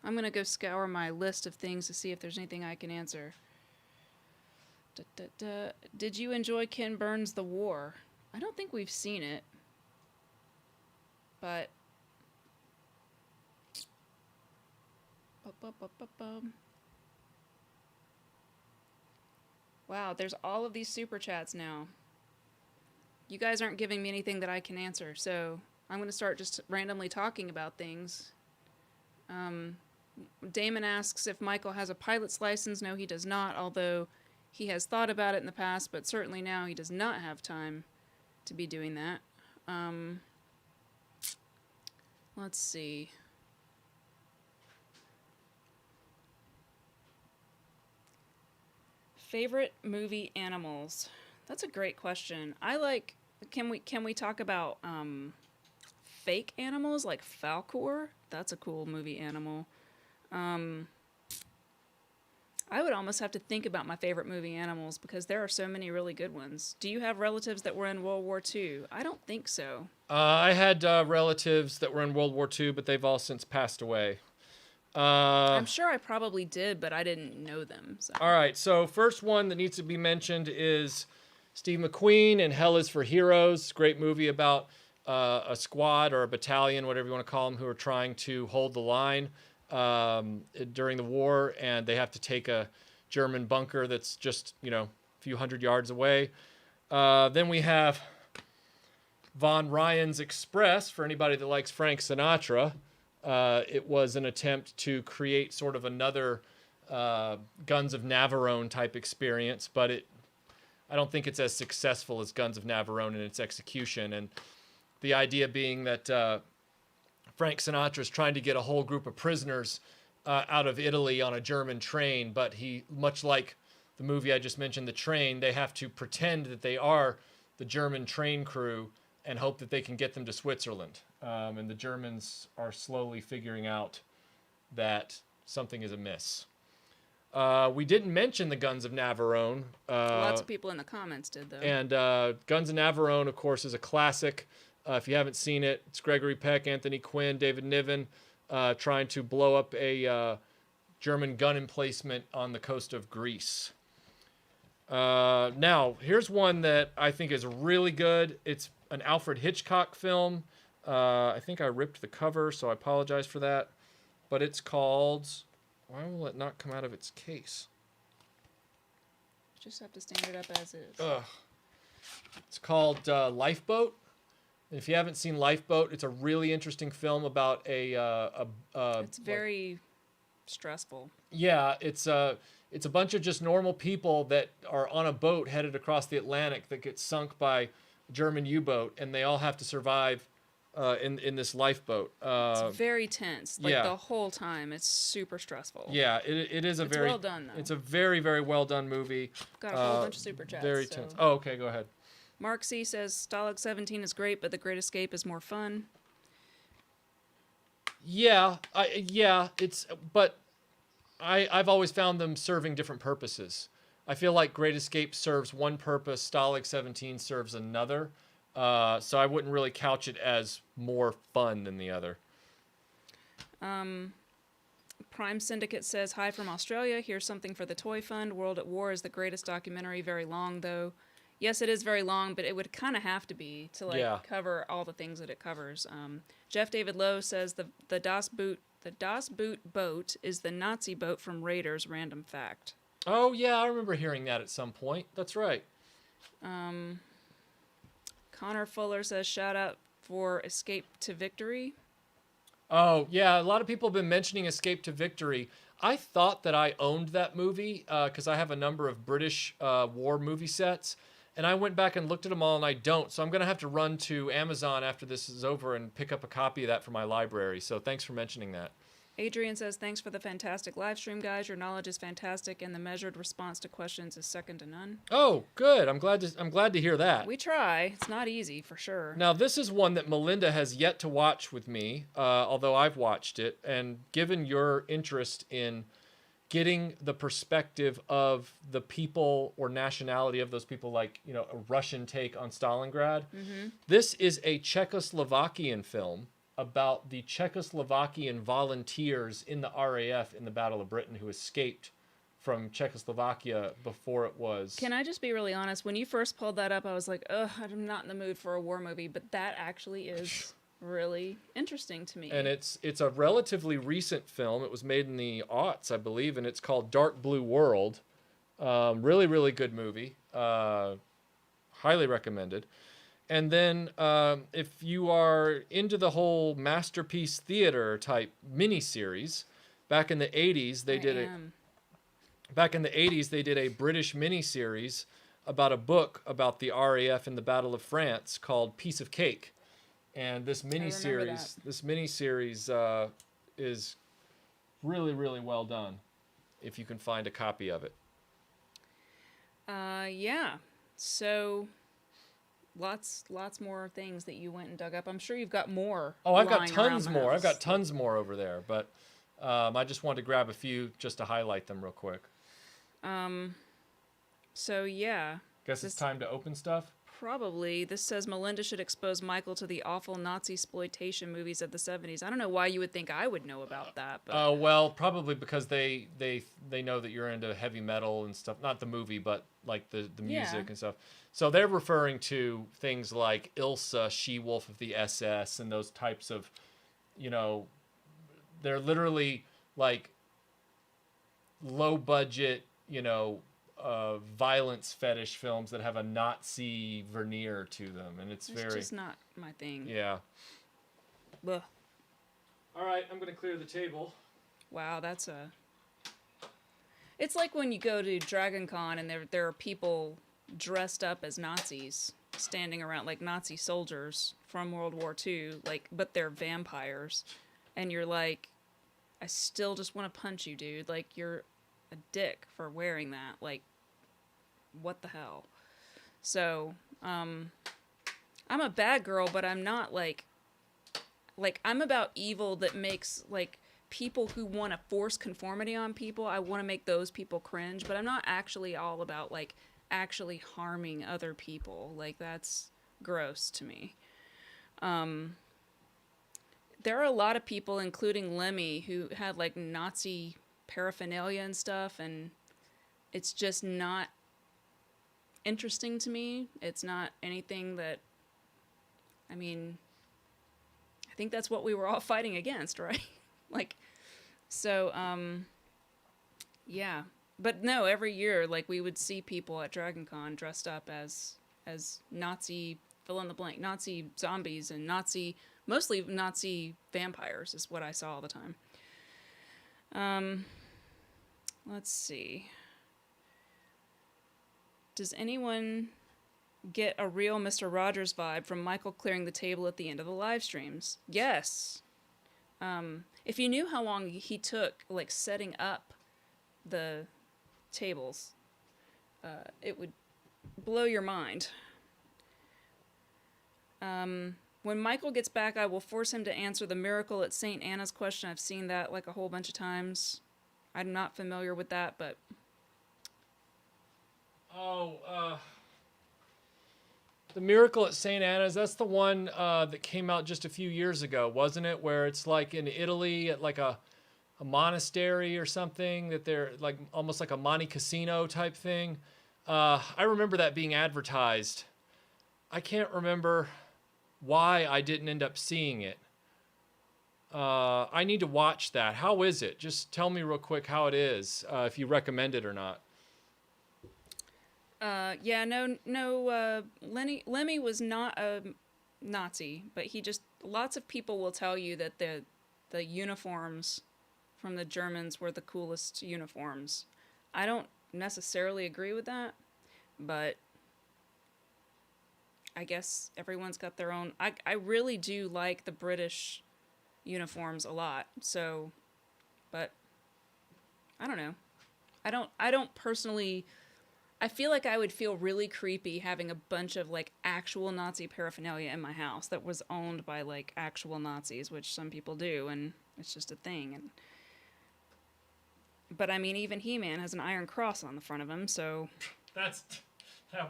A: going to go scour my list of things to see if there's anything I can answer. Did you enjoy Ken Burns' The War? I don't think we've seen it, but wow, there's all of these super chats now. You guys aren't giving me anything that I can answer, so I'm going to start just randomly talking about things. Damon asks if Michael has a pilot's license. No, he does not, although he has thought about it in the past, but certainly now he does not have time to be doing that. Let's see. Favorite movie animals? That's a great question. I like. Can we talk about fake animals like Falkor? That's a cool movie animal. I would almost have to think about my favorite movie animals because there are so many really good ones. Do you have relatives that were in World War II? I don't think so.
B: I had relatives that were in World War II, but they've all since passed away.
A: I'm sure I probably did, but I didn't know them. So.
B: All right, so first one that needs to be mentioned is Steve McQueen and Hell is for Heroes. Great movie about a squad or a battalion, whatever you want to call them, who are trying to hold the line during the war, and they have to take a German bunker that's just, a few hundred yards away. Then we have Von Ryan's Express, for anybody that likes Frank Sinatra. It was an attempt to create sort of another Guns of Navarone type experience, but I don't think it's as successful as Guns of Navarone in its execution. And the idea being that Frank Sinatra is trying to get a whole group of prisoners out of Italy on a German train, but much like the movie I just mentioned, The Train, they have to pretend that they are the German train crew and hope that they can get them to Switzerland. And the Germans are slowly figuring out that something is amiss. We didn't mention the Guns of Navarone.
A: Lots of people in the comments did, though.
B: And Guns of Navarone, of course, is a classic. If you haven't seen it, it's Gregory Peck, Anthony Quinn, David Niven trying to blow up a German gun emplacement on the coast of Greece. Now, here's one that I think is really good. It's an Alfred Hitchcock film. I think I ripped the cover, so I apologize for that. But it's called... Why will it not come out of its case?
A: Just have to stand it up as is.
B: It's called Lifeboat. If you haven't seen Lifeboat, it's a really interesting film about
A: it's very stressful.
B: Yeah, it's a bunch of just normal people that are on a boat headed across the Atlantic that gets sunk by a German U-boat, and they all have to survive in this lifeboat.
A: It's very tense. Like
B: yeah.
A: the whole time, it's super stressful.
B: Yeah, it is
A: It's well done, though.
B: It's a very, very well done movie.
A: Got a whole bunch of super chats.
B: Very tense. Oh, okay, go ahead.
A: Mark C says Stalag 17 is great, but The Great Escape is more fun.
B: Yeah, but I've always found them serving different purposes. I feel like Great Escape serves one purpose, Stalag 17 serves another. So I wouldn't really couch it as more fun than the other.
A: Prime Syndicate says, hi from Australia. Here's something for the Toy Fund. World at War is the greatest documentary. Very long, though. Yes, it is very long, but it would kind of have to be to cover all the things that it covers. Jeff David Lowe says the Das Boot boat is the Nazi boat from Raiders. Random fact.
B: Oh yeah, I remember hearing that at some point. That's right.
A: Connor Fuller says shout out for Escape to Victory.
B: Oh yeah, a lot of people have been mentioning Escape to Victory. I thought that I owned that movie because I have a number of British war movie sets. And I went back and looked at them all, and I don't. So I'm going to have to run to Amazon after this is over and pick up a copy of that for my library. So thanks for mentioning that.
A: Adrian says, thanks for the fantastic live stream, guys. Your knowledge is fantastic, and the measured response to questions is second to none.
B: Oh, good. I'm glad to hear that.
A: We try. It's not easy, for sure.
B: Now, this is one that Melinda has yet to watch with me, although I've watched it. And given your interest in getting the perspective of the people or nationality of those people, like, a Russian take on Stalingrad. Mm-hmm. This is a Czechoslovakian film about the Czechoslovakian volunteers in the RAF in the Battle of Britain who escaped from Czechoslovakia before it was...
A: Can I just be really honest? When you first pulled that up, I was like, ugh, I'm not in the mood for a war movie, but that actually is... really interesting to me.
B: And it's a relatively recent film. It was made in the aughts, I believe, and it's called Dark Blue World. Really, really good movie. Highly recommended. And then if you are into the whole masterpiece theater type miniseries, back in the 80s they did a British miniseries about a book about the RAF in the Battle of France called Piece of Cake. And this miniseries is really, really well done. If you can find a copy of it.
A: Yeah. So, lots more things that you went and dug up. I'm sure you've got more.
B: Oh, I've got tons more. I've got tons more over there. But I just wanted to grab a few just to highlight them real quick.
A: So yeah.
B: Guess it's time to open stuff.
A: Probably. This says Melinda should expose Michael to the awful Nazi exploitation movies of the 70s. I don't know why you would think I would know about that, but
B: Well, probably because they know that you're into heavy metal and stuff. Not the movie, but like the
A: yeah.
B: music and stuff. So they're referring to things like Ilsa, She-Wolf of the SS, and those types of, you know, they're literally like low budget, violence fetish films that have a Nazi veneer to them, and it's very
A: just not my thing.
B: yeah.
A: Ugh.
B: All right, I'm gonna clear the table.
A: Wow, that's a. It's like when you go to Dragon Con and there are people dressed up as Nazis standing around like Nazi soldiers from World War II, like, but they're vampires, and you're like, I still just want to punch you, dude. Like, you're a dick for wearing that. Like, what the hell? So, I'm a bad girl, but I'm not like I'm about evil that makes like people who want to force conformity on people. I want to make those people cringe, but I'm not actually all about like actually harming other people. Like, that's gross to me. There are a lot of people, including Lemmy, who had like Nazi paraphernalia and stuff, and it's just not interesting to me. It's not anything that, I mean, I think that's what we were all fighting against, right? Like, so, yeah. But no, every year, like, we would see people at Dragon Con dressed up as Nazi, fill in the blank, Nazi zombies and mostly Nazi vampires is what I saw all the time. Let's see. Does anyone get a real Mr. Rogers vibe from Michael clearing the table at the end of the live streams? Yes. If you knew how long he took, like, setting up the tables, it would blow your mind. When Michael gets back, I will force him to answer the miracle at St. Anna's question. I've seen that like a whole bunch of times. I'm not familiar with that, but...
B: The Miracle at St. Anna's, that's the one that came out just a few years ago, wasn't it? Where it's like in Italy at like a monastery or something, that they're like almost like a Monte Cassino type thing. I remember that being advertised. I can't remember why I didn't end up seeing it. I need to watch that. How is it? Just tell me real quick how it is, if you recommend it or not.
A: Yeah, no, Lemmy was not a Nazi, but lots of people will tell you that the uniforms from the Germans were the coolest uniforms. I don't necessarily agree with that, but I guess everyone's got their own. I really do like the British uniforms a lot, so, but I don't know. I don't personally. I feel like I would feel really creepy having a bunch of like actual Nazi paraphernalia in my house that was owned by like actual Nazis, which some people do, and it's just a thing. But I mean, even He-Man has an Iron Cross on the front of him, so
B: That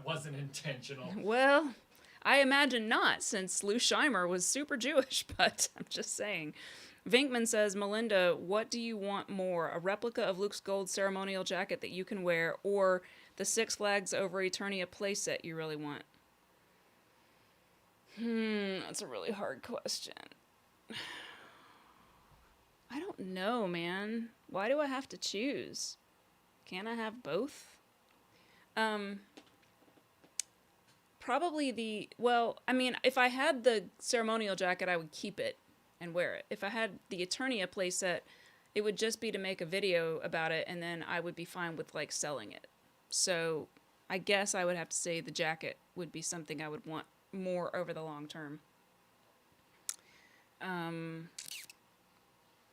B: wasn't intentional.
A: well, I imagine not, since Lou Scheimer was super Jewish, but I'm just saying. Vinkman says, Melinda, what do you want more? A replica of Luke's gold ceremonial jacket that you can wear, or the Six Flags Over Eternia playset you really want? That's a really hard question. I don't know, man. Why do I have to choose? Can't I have both? Probably I mean, if I had the ceremonial jacket, I would keep it and wear it. If I had the Eternia playset, it would just be to make a video about it, and then I would be fine with, like, selling it. So I guess I would have to say the jacket would be something I would want more over the long term.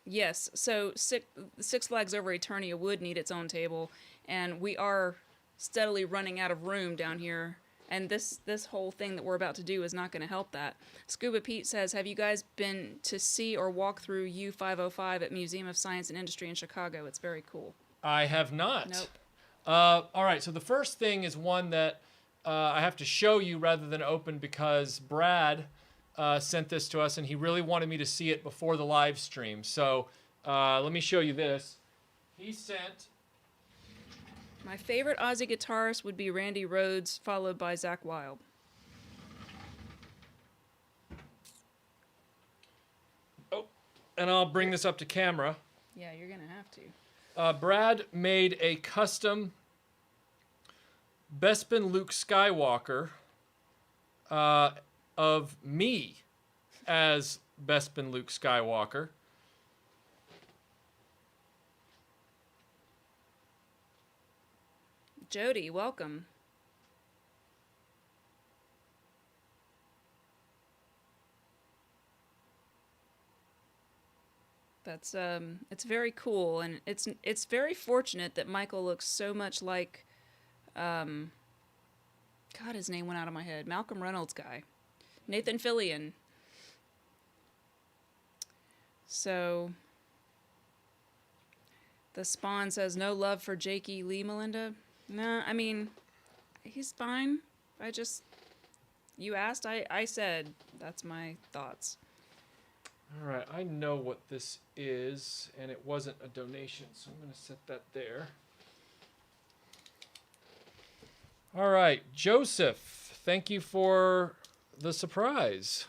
A: Yes, so Six Flags Over Eternia would need its own table, and we are steadily running out of room down here, and this whole thing that we're about to do is not going to help that. Scuba Pete says, have you guys been to see or walk through U505 at Museum of Science and Industry in Chicago? It's very cool.
B: I have not.
A: Nope.
B: All right, so the first thing is one that I have to show you rather than open because Brad sent this to us and he really wanted me to see it before the live stream. So let me show you this. He sent...
A: My favorite Ozzy guitarist would be Randy Rhoads, followed by Zakk Wylde.
B: Oh, and I'll bring this up to camera.
A: Yeah, you're going to have to.
B: Brad made a custom Bespin Luke Skywalker of me as Bespin Luke Skywalker.
A: Jody, welcome. That's it's very cool, and it's very fortunate that Michael looks so much like God, his name went out of my head. Malcolm Reynolds guy. Nathan Fillion. So the Spawn says no love for Jakey Lee, Melinda. No, I mean, he's fine. You asked, I said, that's my thoughts.
B: All right, I know what this is, and it wasn't a donation, so I'm going to set that there. All right, Joseph, thank you for the surprise.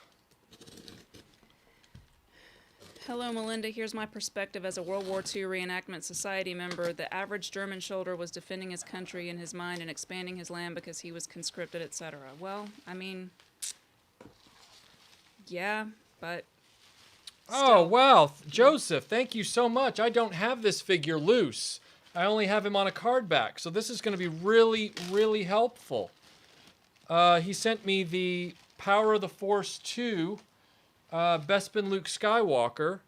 A: Hello, Melinda. Here's my perspective as a World War II Reenactment Society member. The average German soldier was defending his country in his mind and expanding his land because he was conscripted, etc. Well, I mean, yeah, but still.
B: Oh, wow. Joseph, thank you so much. I don't have this figure loose. I only have him on a card back, so this is going to be really, really helpful. He sent me the Power of the Force 2 Bespin Luke Skywalker.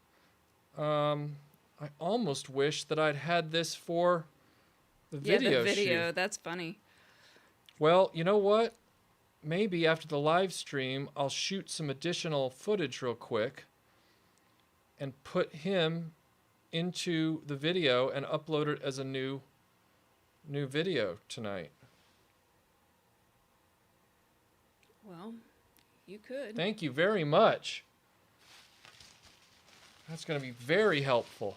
B: I almost wish that I'd had this for the video
A: Yeah, the video.
B: shoot.
A: That's funny.
B: Well, you know what? Maybe after the live stream, I'll shoot some additional footage real quick and put him into the video and upload it as a new video tonight.
A: Well, you could.
B: Thank you very much. That's going to be very helpful.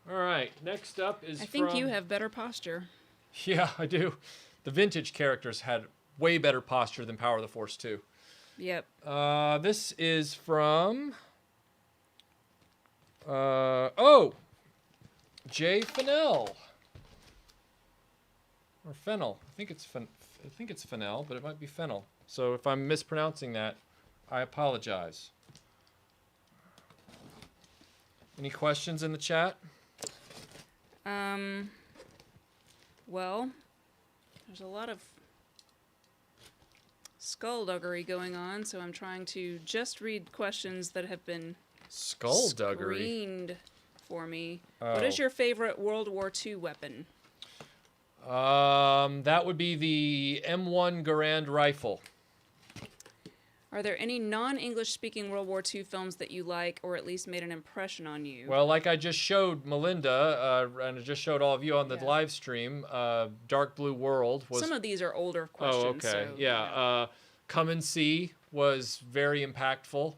B: All right, next up is
A: I think you have better posture.
B: Yeah, I do. The vintage characters had way better posture than Power of the Force 2.
A: Yep.
B: This is from... Jay Fennell. Or Fennel. I think it's Fennell, but it might be Fennel. So if I'm mispronouncing that, I apologize. Any questions in the chat?
A: Well, there's a lot of skullduggery going on, so I'm trying to just read questions that have been
B: Skullduggery?
A: screened for me.
B: Oh.
A: What is your favorite World War II weapon?
B: That would be the M1 Garand rifle.
A: Are there any non-English speaking World War II films that you like or at least made an impression on you?
B: Well, like I just showed Melinda, and I just showed all of you on the live stream, Dark Blue World was...
A: Some of these are older questions.
B: Oh, okay.
A: So,
B: yeah. Come and See was very impactful.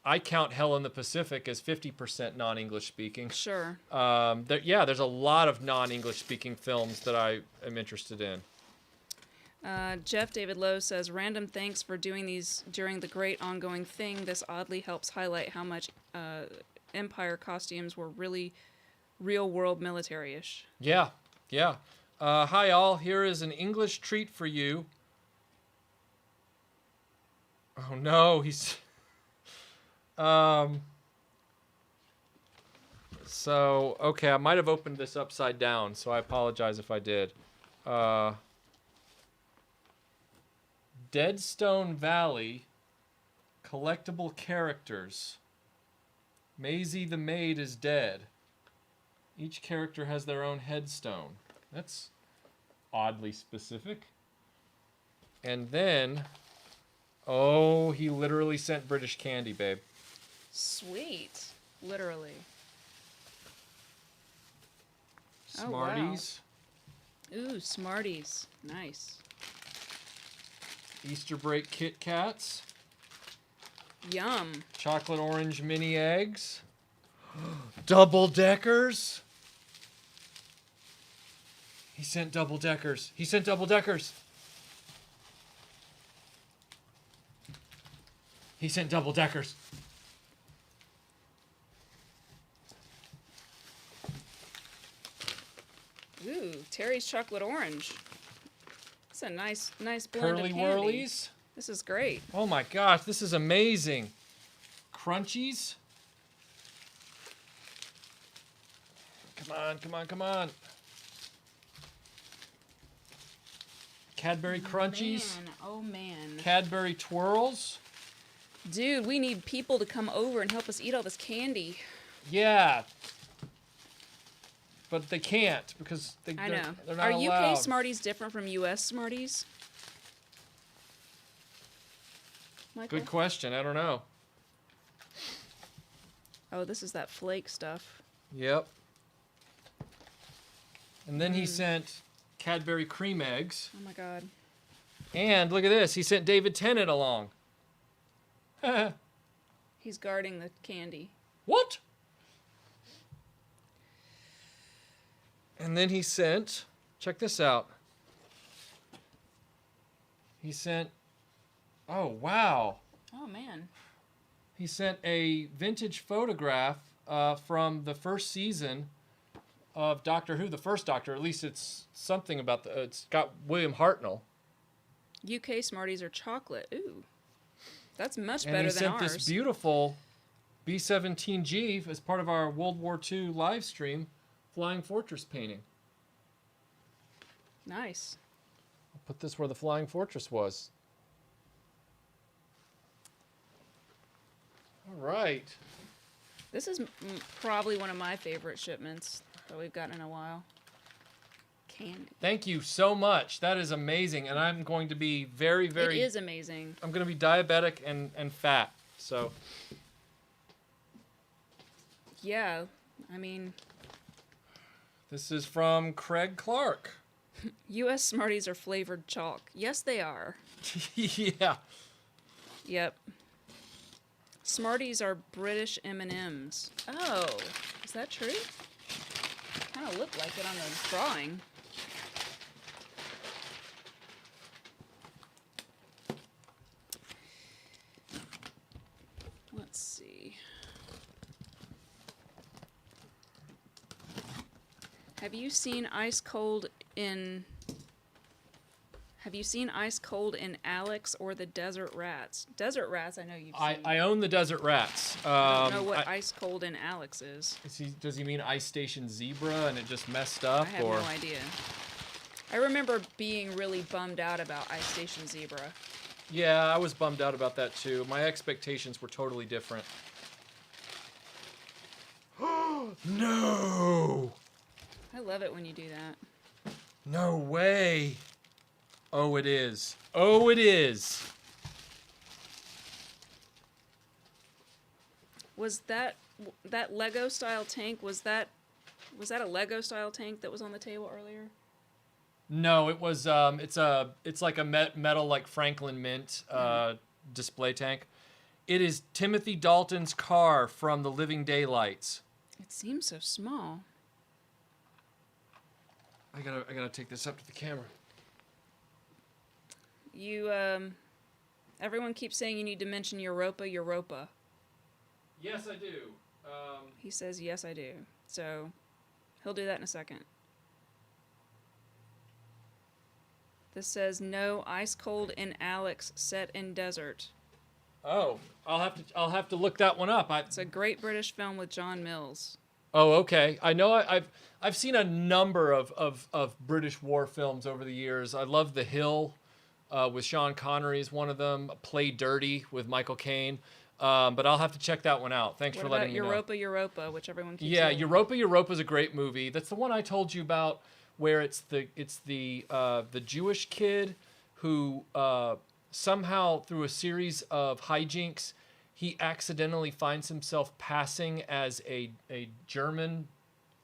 B: I count Hell in the Pacific as 50% non-English speaking.
A: Sure.
B: There's a lot of non-English speaking films that I am interested in.
A: Jeff David Lowe says, random thanks for doing these during the great ongoing thing. This oddly helps highlight how much Empire costumes were really real-world military-ish.
B: Yeah, yeah. Hi, all. Here is an English treat for you. Oh, no. He's... So, okay, I might have opened this upside down, so I apologize if I did. Deadstone Valley, collectible characters. Maisie the maid is dead. Each character has their own headstone. That's oddly specific. And then, oh, he literally sent British candy, babe.
A: Sweet. Literally.
B: Smarties.
A: Ooh, Smarties. Nice.
B: Easter break Kit Kats.
A: Yum.
B: Chocolate orange mini eggs. Double deckers. He sent double deckers. He sent double deckers. He sent double deckers.
A: Ooh, Terry's chocolate orange. It's a nice blend
B: Curly
A: of candy.
B: Whirlies.
A: This is great.
B: Oh my gosh, this is amazing. Crunchies. Come on, come on, come on. Cadbury Crunchies.
A: Man, oh man.
B: Cadbury Twirls.
A: Dude, we need people to come over and help us eat all this candy.
B: Yeah. But they can't because
A: I know.
B: they're not
A: Are
B: allowed.
A: UK Smarties different from US Smarties? Michael?
B: Good question. I don't know.
A: Oh, this is that flake stuff.
B: Yep. And then he sent Cadbury cream eggs.
A: Oh my god.
B: And look at this. He sent David Tennant along.
A: He's guarding the candy.
B: What? And then he sent, check this out. He sent, oh wow.
A: Oh man.
B: He sent a vintage photograph from the first season of Doctor Who, the first Doctor. At least it's something about it's got William Hartnell.
A: UK Smarties are chocolate. Ooh. That's much
B: And
A: better
B: he
A: than
B: sent
A: ours.
B: this beautiful B-17G as part of our World War II live stream Flying Fortress painting.
A: Nice.
B: I'll put this where the Flying Fortress was. All right.
A: This is probably one of my favorite shipments that we've gotten in a while. Candy.
B: Thank you so much. That is amazing. And I'm going to be very, very...
A: It is amazing.
B: I'm going to be diabetic and fat. So,
A: Yeah. I mean,
B: this is from Craig Clark.
A: US Smarties are flavored chalk. Yes, they are.
B: Yeah.
A: Yep. Smarties are British M&Ms. Oh, is that true? Kind of looked like it on the drawing. Let's see. Have you seen Ice Cold in Alex or the Desert Rats? Desert Rats, I know you've seen.
B: I own the Desert Rats.
A: I don't know what Ice Cold in Alex is.
B: Does he mean Ice Station Zebra and it just messed up?
A: I have no idea. I remember being really bummed out about Ice Station Zebra.
B: Yeah, I was bummed out about that too. My expectations were totally different. No!
A: I love it when you do that.
B: No way. Oh, it is. Oh, it is.
A: Was that Lego style tank? Was that a Lego style tank that was on the table earlier?
B: No, it was. It's like a metal like Franklin Mint display tank. It is Timothy Dalton's car from The Living Daylights.
A: It seems so small.
B: I gotta take this up to the camera.
A: You everyone keeps saying you need to mention Europa.
B: Yes, I do.
A: He says yes, I do. So he'll do that in a second. This says no Ice Cold in Alex set in desert.
B: Oh, I'll have to look that one up.
A: It's a great British film with John Mills.
B: Oh, okay. I know I've seen a number of British war films over the years. I love The Hill with Sean Connery is one of them. Play Dirty with Michael Caine. But I'll have to check that one out. Thanks for letting me know.
A: What about Europa, which everyone keeps
B: Yeah,
A: saying?
B: Europa is a great movie. That's the one I told you about where it's the Jewish kid who somehow through a series of hijinks he accidentally finds himself passing as a German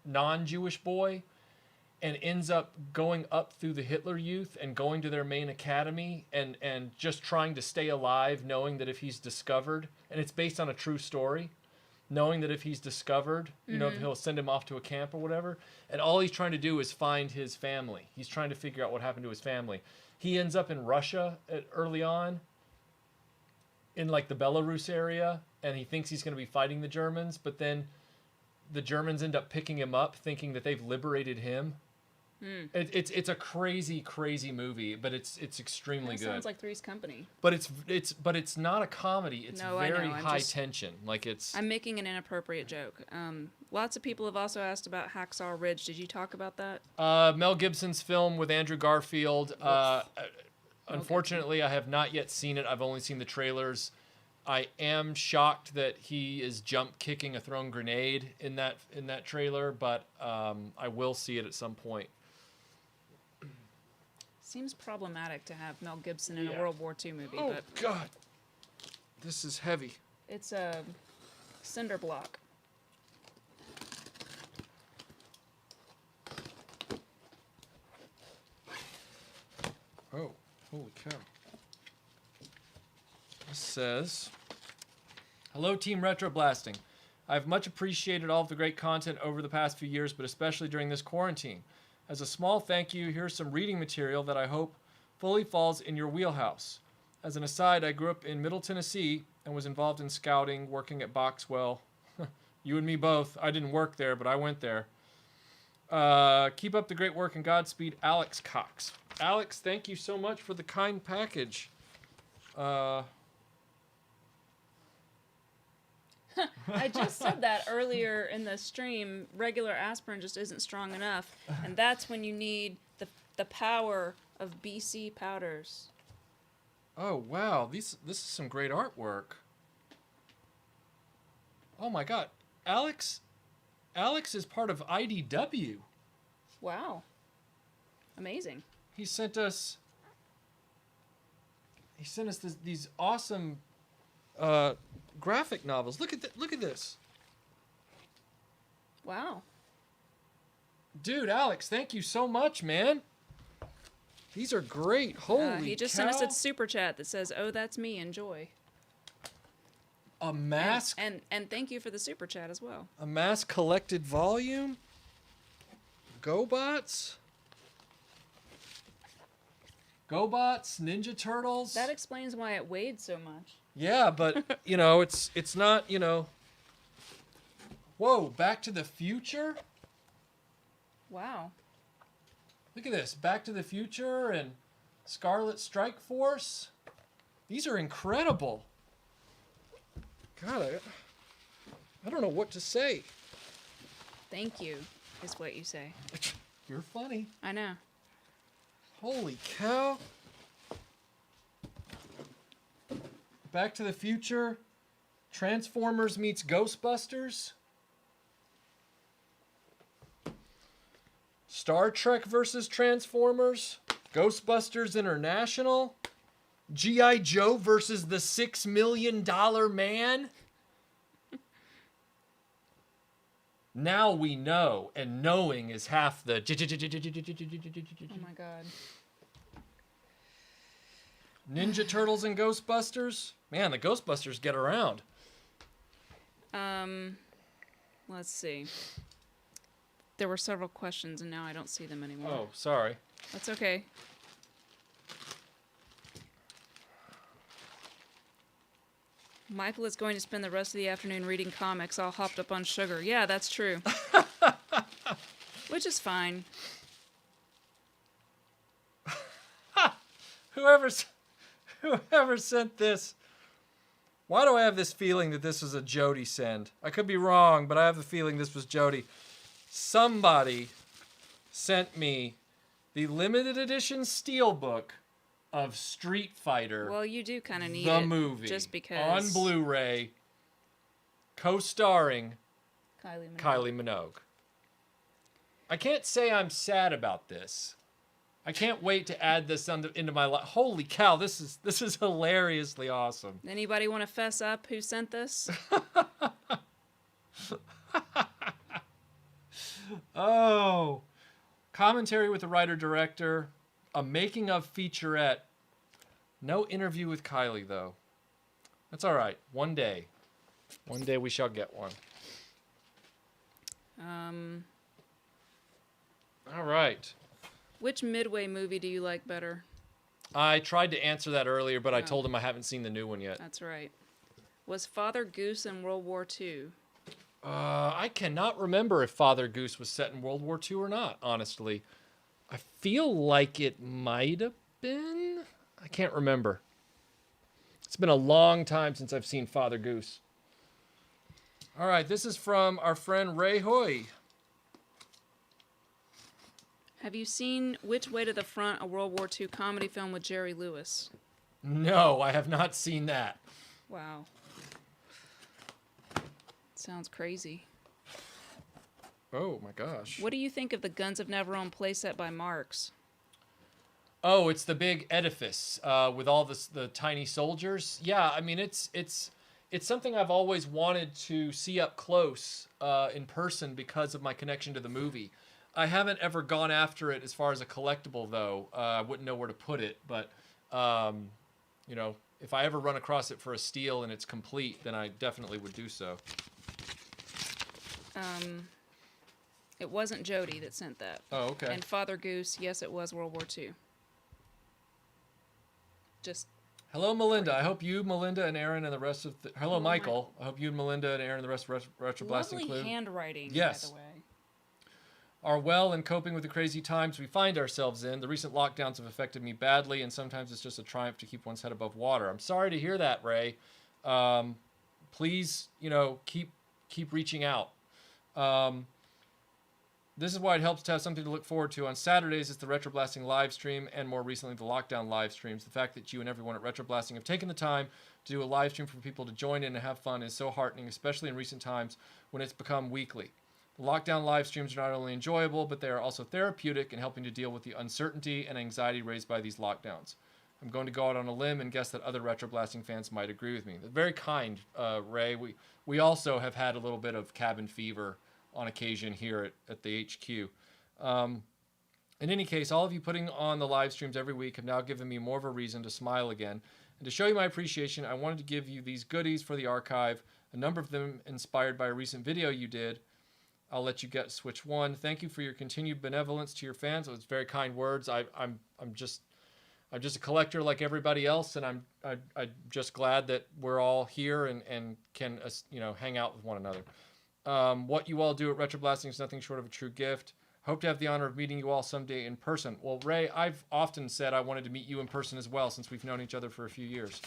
B: non-Jewish boy, and ends up going up through the Hitler Youth and going to their main academy and just trying to stay alive, knowing that if he's discovered, and it's based on a true story, knowing that if he's discovered, you know, he'll send him off to a camp or whatever, and all he's trying to do is find his family. He's trying to figure out what happened to his family. He ends up in Russia early on, in like the Belarus area, and he thinks he's going to be fighting the Germans, but then the Germans end up picking him up, thinking that they've liberated him. It's a crazy, crazy movie, but it's extremely good.
A: Sounds like Three's Company.
B: But it's not a comedy. It's
A: No,
B: very
A: I know.
B: high tension. Like it's.
A: I'm making an inappropriate joke. Lots of people have also asked about Hacksaw Ridge. Did you talk about that?
B: Mel Gibson's film with Andrew Garfield. Unfortunately, I have not yet seen it. I've only seen the trailers. I am shocked that he is jump kicking a thrown grenade in that trailer, but I will see it at some point.
A: Seems problematic to have Mel Gibson in a
B: Yeah.
A: World War II movie,
B: Oh
A: but
B: God, this is heavy.
A: it's a cinder block.
B: Oh, holy cow. This says, "Hello, Team RetroBlasting. I've much appreciated all of the great content over the past few years, but especially during this quarantine. As a small thank you, here's some reading material that I hope fully falls in your wheelhouse. As an aside, I grew up in Middle Tennessee and was involved in scouting, working at Boxwell. You and me both. I didn't work there, but I went there. Keep up the great work and Godspeed, Alex Cox." Alex, thank you so much for the kind package.
A: I just said that earlier in the stream. Regular aspirin just isn't strong enough, and that's when you need the power of BC powders.
B: Oh wow, this is some great artwork. Oh my God, Alex is part of IDW.
A: Wow, amazing.
B: He sent us these awesome graphic novels. Look at this.
A: Wow.
B: Dude, Alex, thank you so much, man. These are great. Holy
A: He just
B: cow.
A: sent us a super chat that says, "Oh, that's me. Enjoy."
B: A mask,
A: And thank you for the super chat as well.
B: a mass collected volume. GoBots, Ninja Turtles.
A: That explains why it weighed so much.
B: Yeah, but you know, it's not, you know. Whoa, Back to the Future?
A: Wow.
B: Look at this. Back to the Future and Scarlet Strike Force. These are incredible. God, I don't know what to say.
A: Thank you, is what you say.
B: You're funny.
A: I know.
B: Holy cow. Back to the Future, Transformers meets Ghostbusters, Star Trek versus Transformers, Ghostbusters International, G.I. Joe versus the $6 Million Man. Now we know, and knowing is half the...
A: Oh my God.
B: Ninja Turtles and Ghostbusters? Man, the Ghostbusters get around.
A: Let's see. There were several questions, and now I don't see them anymore.
B: Oh, sorry.
A: That's okay. Michael is going to spend the rest of the afternoon reading comics, all hopped up on sugar. Yeah, that's true. Which is fine.
B: Whoever sent this. Why do I have this feeling that this was a Jody send? I could be wrong, but I have the feeling this was Jody. Somebody sent me the limited edition steelbook of Street Fighter,
A: Well, you do kind of need
B: the
A: it.
B: movie,
A: Just because.
B: on Blu-ray, co-starring
A: Kylie Minogue.
B: Kylie Minogue. I can't say I'm sad about this. I can't wait to add this into my life. Holy cow, this is hilariously awesome.
A: Anybody want to fess up who sent this?
B: Oh, Commentary with the writer-director. A making-of featurette. No interview with Kylie, though. That's all right. One day. One day we shall get one. All right.
A: Which Midway movie do you like better?
B: I tried to answer that earlier, but I told him I haven't seen the new one yet.
A: That's right. Was Father Goose in World War II?
B: I cannot remember if Father Goose was set in World War II or not, honestly. I feel like it might have been. I can't remember. It's been a long time since I've seen Father Goose. All right, this is from our friend Ray Hoy.
A: Have you seen Which Way to the Front, a World War II comedy film with Jerry Lewis?
B: No, I have not seen that.
A: Wow. Sounds crazy.
B: Oh my gosh.
A: What do you think of the Guns of Navarone playset by Marx?
B: Oh, it's the big edifice with all the tiny soldiers. Yeah, I mean it's something I've always wanted to see up close in person because of my connection to the movie. I haven't ever gone after it as far as a collectible, though. I wouldn't know where to put it, but you know, if I ever run across it for a steal and it's complete, then I definitely would do so.
A: It wasn't Jody that sent that.
B: Oh, okay.
A: And Father Goose, yes, it was World War II. Just.
B: Hello, Melinda. I hope you, Melinda, and Aaron and the rest of the... Hello, Michael. I hope you, Melinda, and Aaron and the rest of RetroBlasting
A: Lovely
B: Clue
A: handwriting,
B: yes.
A: by the way.
B: Are well and coping with the crazy times we find ourselves in. The recent lockdowns have affected me badly, and sometimes it's just a triumph to keep one's head above water. I'm sorry to hear that, Ray. Please, you know, keep reaching out. This is why it helps to have something to look forward to. On Saturdays, it's the RetroBlasting live stream, and more recently, the lockdown live streams. The fact that you and everyone at RetroBlasting have taken the time to do a live stream for people to join in and have fun is so heartening, especially in recent times when it's become weekly. The lockdown live streams are not only enjoyable, but they are also therapeutic in helping to deal with the uncertainty and anxiety raised by these lockdowns. I'm going to go out on a limb and guess that other RetroBlasting fans might agree with me. Very kind, Ray. We also have had a little bit of cabin fever on occasion here at the HQ. In any case, all of you putting on the live streams every week have now given me more of a reason to smile again. And to show you my appreciation, I wanted to give you these goodies for the archive, a number of them inspired by a recent video you did. I'll let you guess which one. Thank you for your continued benevolence to your fans. It was very kind words. I'm just a collector like everybody else, and I'm just glad that we're all here and can hang out with one another. What you all do at RetroBlasting is nothing short of a true gift. Hope to have the honor of meeting you all someday in person. Well, Ray, I've often said I wanted to meet you in person as well, since we've known each other for a few years.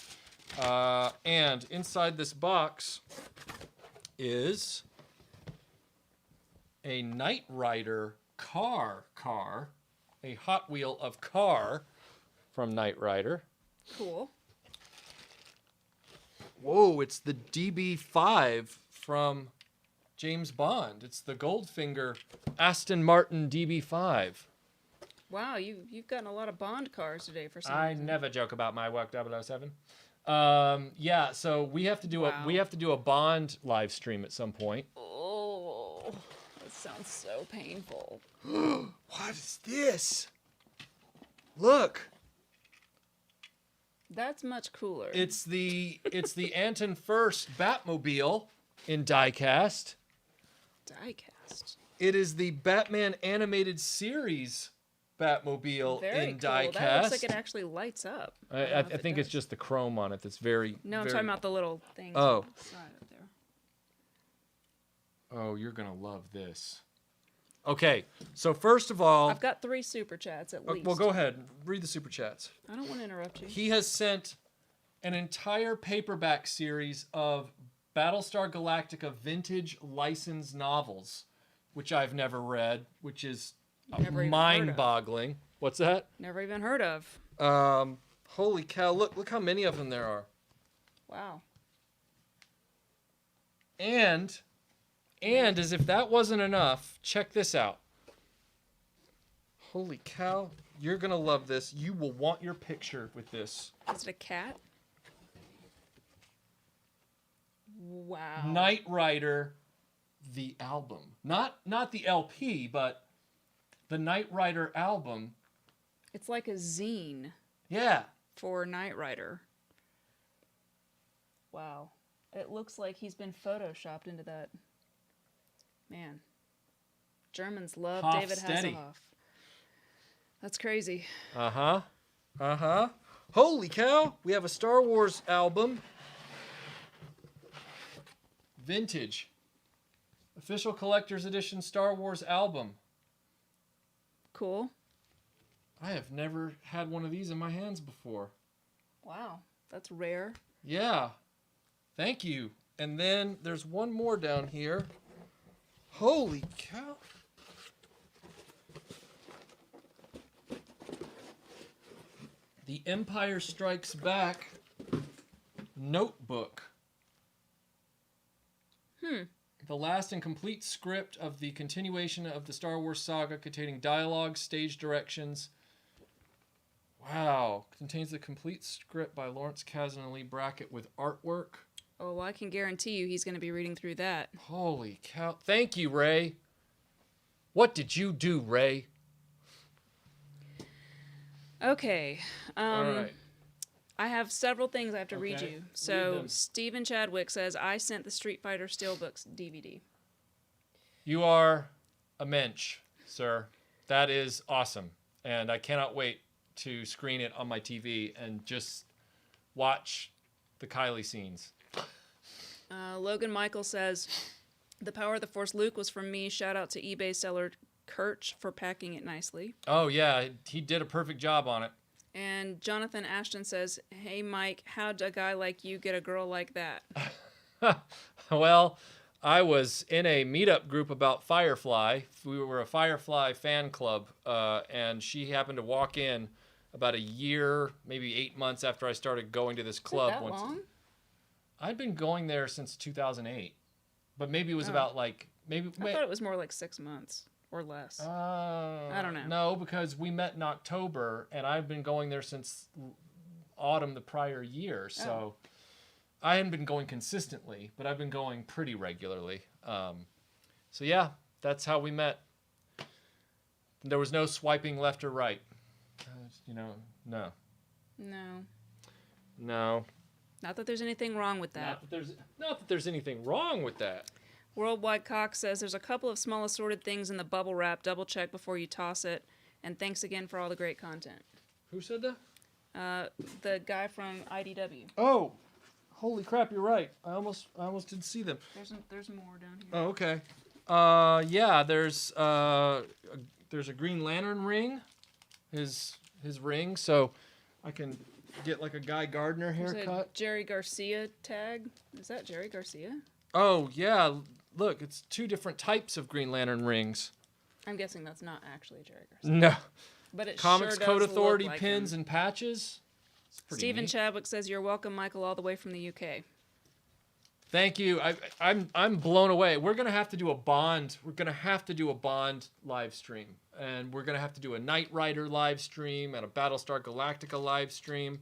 B: And inside this box is a Knight Rider car, a Hot Wheel of car from Knight Rider.
A: Cool.
B: Whoa, it's the DB5 from James Bond. It's the Goldfinger Aston Martin DB5.
A: Wow, you've gotten a lot of Bond cars today for some
B: I
A: reason.
B: never joke about my work, 007. Yeah, so we have to do a Bond live stream at some point.
A: Oh, that sounds so painful.
B: What is this? Look.
A: That's much cooler.
B: It's the Anton First Batmobile in diecast.
A: Diecast.
B: It is the Batman animated series Batmobile
A: Very
B: in
A: cool.
B: diecast.
A: That looks like it actually lights up.
B: I think it's just the chrome on it that's very.
A: No, I'm
B: very...
A: talking about the little things
B: Oh.
A: on the side up there.
B: Oh, you're gonna love this. Okay, so first of all,
A: I've got 3 super chats at least.
B: well, go ahead, read the super chats.
A: I don't want to interrupt you.
B: He has sent an entire paperback series of Battlestar Galactica vintage licensed novels, which I've never read, which is
A: Never even
B: mind-boggling. What's that?
A: Never even heard of.
B: Holy cow! Look how many of them there are.
A: Wow.
B: And as if that wasn't enough, check this out. Holy cow! You're gonna love this. You will want your picture with this.
A: Is it a cat? Wow.
B: Knight Rider, the album. Not the LP, but the Knight Rider album.
A: It's like a zine
B: Yeah.
A: for Knight Rider. Wow. It looks like he's been photoshopped into that. Man. Germans love David
B: Hofstede.
A: Hasselhoff. That's crazy.
B: Uh-huh. Uh-huh. Holy cow. We have a Star Wars album. Vintage. Official Collector's Edition Star Wars album.
A: Cool.
B: I have never had one of these in my hands before.
A: Wow. That's rare.
B: Yeah. Thank you. And then there's one more down here. Holy cow. The Empire Strikes Back notebook. The last and complete script of the continuation of the Star Wars saga, containing dialogue, stage directions. Wow. Contains the complete script by Lawrence Kasdan and Lee Brackett with artwork.
A: Oh, well, I can guarantee you he's going to be reading through that.
B: Holy cow. Thank you, Ray. What did you do, Ray?
A: Okay.
B: All right.
A: I have several things I have to read
B: Okay.
A: you. So,
B: Read them.
A: Stephen Chadwick says, I sent the Street Fighter Steelbooks DVD.
B: You are a mensch, sir. That is awesome. And I cannot wait to screen it on my TV and just watch the Kylie scenes.
A: Logan Michael says, The Power of the Force Luke was from me. Shout out to eBay seller Kirch for packing it nicely.
B: Oh, yeah. He did a perfect job on it.
A: And Jonathan Ashton says, Hey, Mike, how'd a guy like you get a girl like that?
B: Well, I was in a meetup group about Firefly. We were a Firefly fan club, and she happened to walk in about a year, maybe 8 months after I started going to this club.
A: Is it that long?
B: I'd been going there since 2008, but maybe it was about like
A: I thought it was more like 6 months or less. I don't know.
B: No, because we met in October, and I've been going there since autumn the prior year. So I hadn't been going consistently, but I've been going pretty regularly. So yeah, that's how we met. There was no swiping left or right. No.
A: No.
B: No.
A: Not that there's anything wrong with that.
B: Not that there's anything wrong with that.
A: Worldwide Cock says there's a couple of small assorted things in the bubble wrap. Double check before you toss it. And thanks again for all the great content.
B: Who said that?
A: The guy from IDW.
B: Oh, holy crap! You're right. I almost didn't see them.
A: There's more down here.
B: Oh, okay. Yeah. There's a Green Lantern ring. His ring. So I can get like a Guy Gardner
A: There's
B: haircut.
A: a Jerry Garcia tag. Is that Jerry Garcia?
B: Oh yeah. Look, it's two different types of Green Lantern rings.
A: I'm guessing that's not actually Jerry Garcia.
B: No.
A: But it
B: Comics
A: sure
B: Code
A: does
B: Authority
A: look like
B: pins
A: him.
B: and patches. It's pretty
A: Stephen
B: neat.
A: Chadwick says, You're welcome, Michael, all the way from the UK.
B: Thank you. I'm blown away. We're gonna have to do a Bond. We're gonna have to do a Bond live stream, and we're gonna have to do a Knight Rider live stream and a Battlestar Galactica live stream.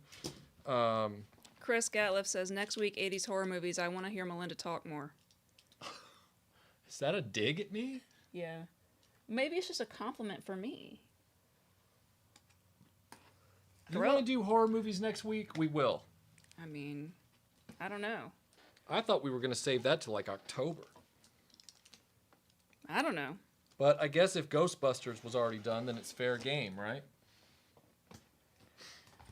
A: Chris Gatliff says, Next week, 80s horror movies. I want to hear Melinda talk more.
B: Is that a dig at me?
A: Yeah. Maybe it's just a compliment for me.
B: You want to do horror movies next week? We will.
A: I mean, I don't know.
B: I thought we were gonna save that to like October.
A: I don't know.
B: But I guess if Ghostbusters was already done, then it's fair game, right?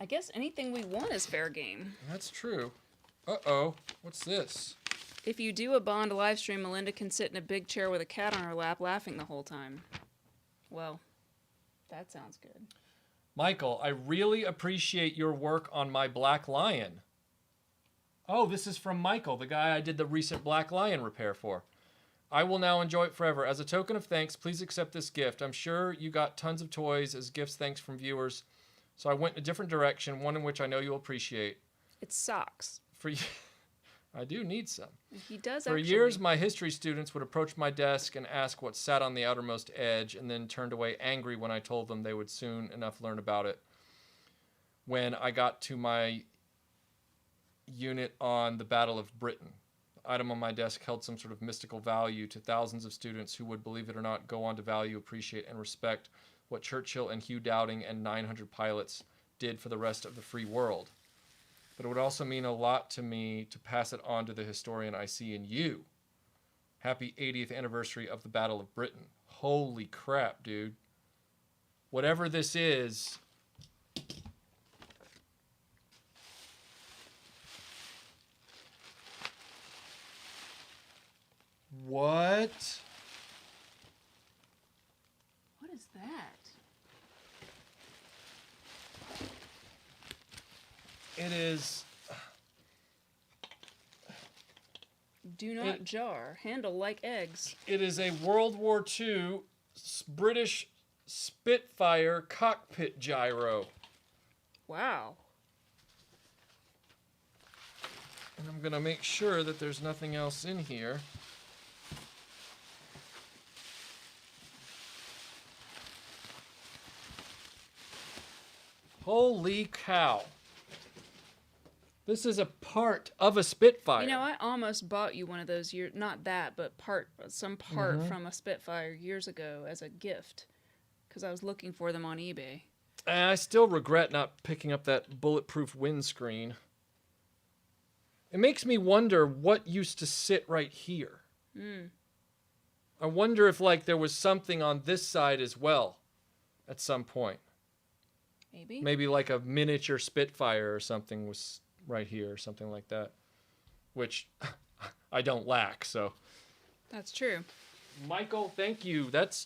A: I guess anything we want is fair game.
B: That's true. Uh-oh. What's this?
A: If you do a Bond live stream, Melinda can sit in a big chair with a cat on her lap laughing the whole time. Well, that sounds good.
B: Michael, I really appreciate your work on my Black Lion. Oh, this is from Michael, the guy I did the recent Black Lion repair for. I will now enjoy it forever. As a token of thanks, please accept this gift. I'm sure you got tons of toys as gifts thanks from viewers, so I went in a different direction, one in which I know you'll appreciate.
A: It's socks.
B: For you, I do need some.
A: He does
B: For
A: actually.
B: years, my history students would approach my desk and ask what sat on the outermost edge, and then turned away angry when I told them they would soon enough learn about it. When I got to my unit on the Battle of Britain. item on my desk held some sort of mystical value to thousands of students who would, believe it or not, go on to value, appreciate, and respect what Churchill and Hugh Dowding and 900 pilots did for the rest of the free world. But it would also mean a lot to me to pass it on to the historian I see in you. Happy 80th anniversary of the Battle of Britain. Holy crap, dude. Whatever this is... What?
A: What is that?
B: It is...
A: Do not jar. Handle like eggs.
B: It is a World War II British Spitfire cockpit gyro.
A: Wow.
B: And I'm going to make sure that there's nothing else in here. Holy cow. This is a part of a Spitfire.
A: You know, I almost bought you one of those years, not that, but some part from a Spitfire years ago as a gift, because I was looking for them on eBay.
B: And I still regret not picking up that bulletproof windscreen. It makes me wonder what used to sit right here. I wonder if, like, there was something on this side as well at some point.
A: Maybe.
B: Maybe like a miniature Spitfire or something was right here or something like that, which I don't lack, so.
A: That's true.
B: Michael, thank you. That's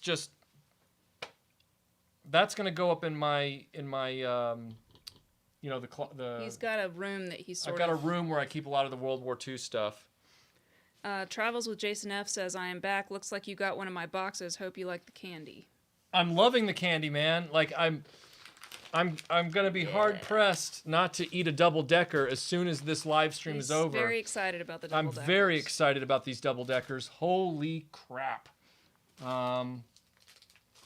B: going to go up in my you know, the
A: He's got a room that he's
B: I've got a room where I keep a lot of the World War II stuff.
A: Travels with Jason F says, I am back. Looks like you got one of my boxes. Hope you like the candy.
B: I'm loving the candy, man. Like, I'm gonna be hard pressed not to eat a double decker as soon as this live stream is over.
A: I'm very excited about the double deckers.
B: I'm very excited about these double deckers. Holy crap!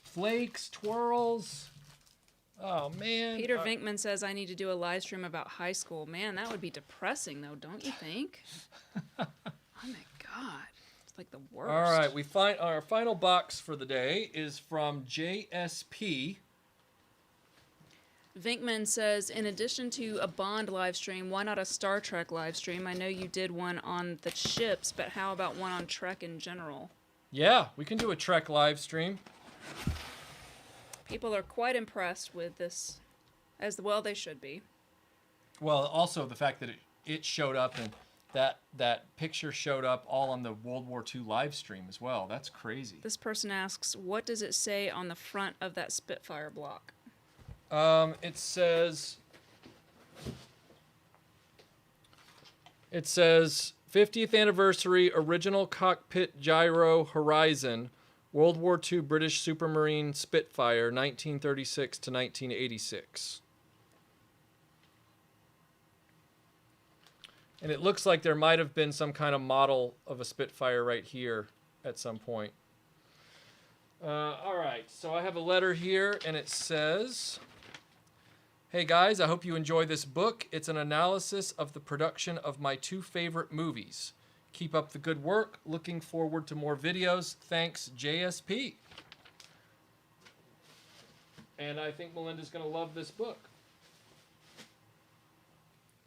B: Flakes, twirls. Oh man.
A: Peter Vinkman says I need to do a live stream about high school. Man, that would be depressing, though, don't you think? Oh my god, it's like the worst.
B: All right, we find our final box for the day is from JSP.
A: Vinkman says, in addition to a Bond live stream, why not a Star Trek live stream? I know you did one on the ships, but how about one on Trek in general?
B: Yeah, we can do a Trek live stream.
A: People are quite impressed with this, as well they should be.
B: Well, also the fact that it showed up and that picture showed up all on the World War II live stream as well. That's crazy.
A: This person asks, what does it say on the front of that Spitfire block?
B: It says 50th anniversary original cockpit gyro Horizon, World War II British Supermarine Spitfire, 1936 to 1986. And it looks like there might have been some kind of model of a Spitfire right here at some point. All right, so I have a letter here, and it says, hey guys, I hope you enjoy this book. It's an analysis of the production of my two favorite movies. Keep up the good work. Looking forward to more videos. Thanks, JSP. And I think Melinda's going to love this book.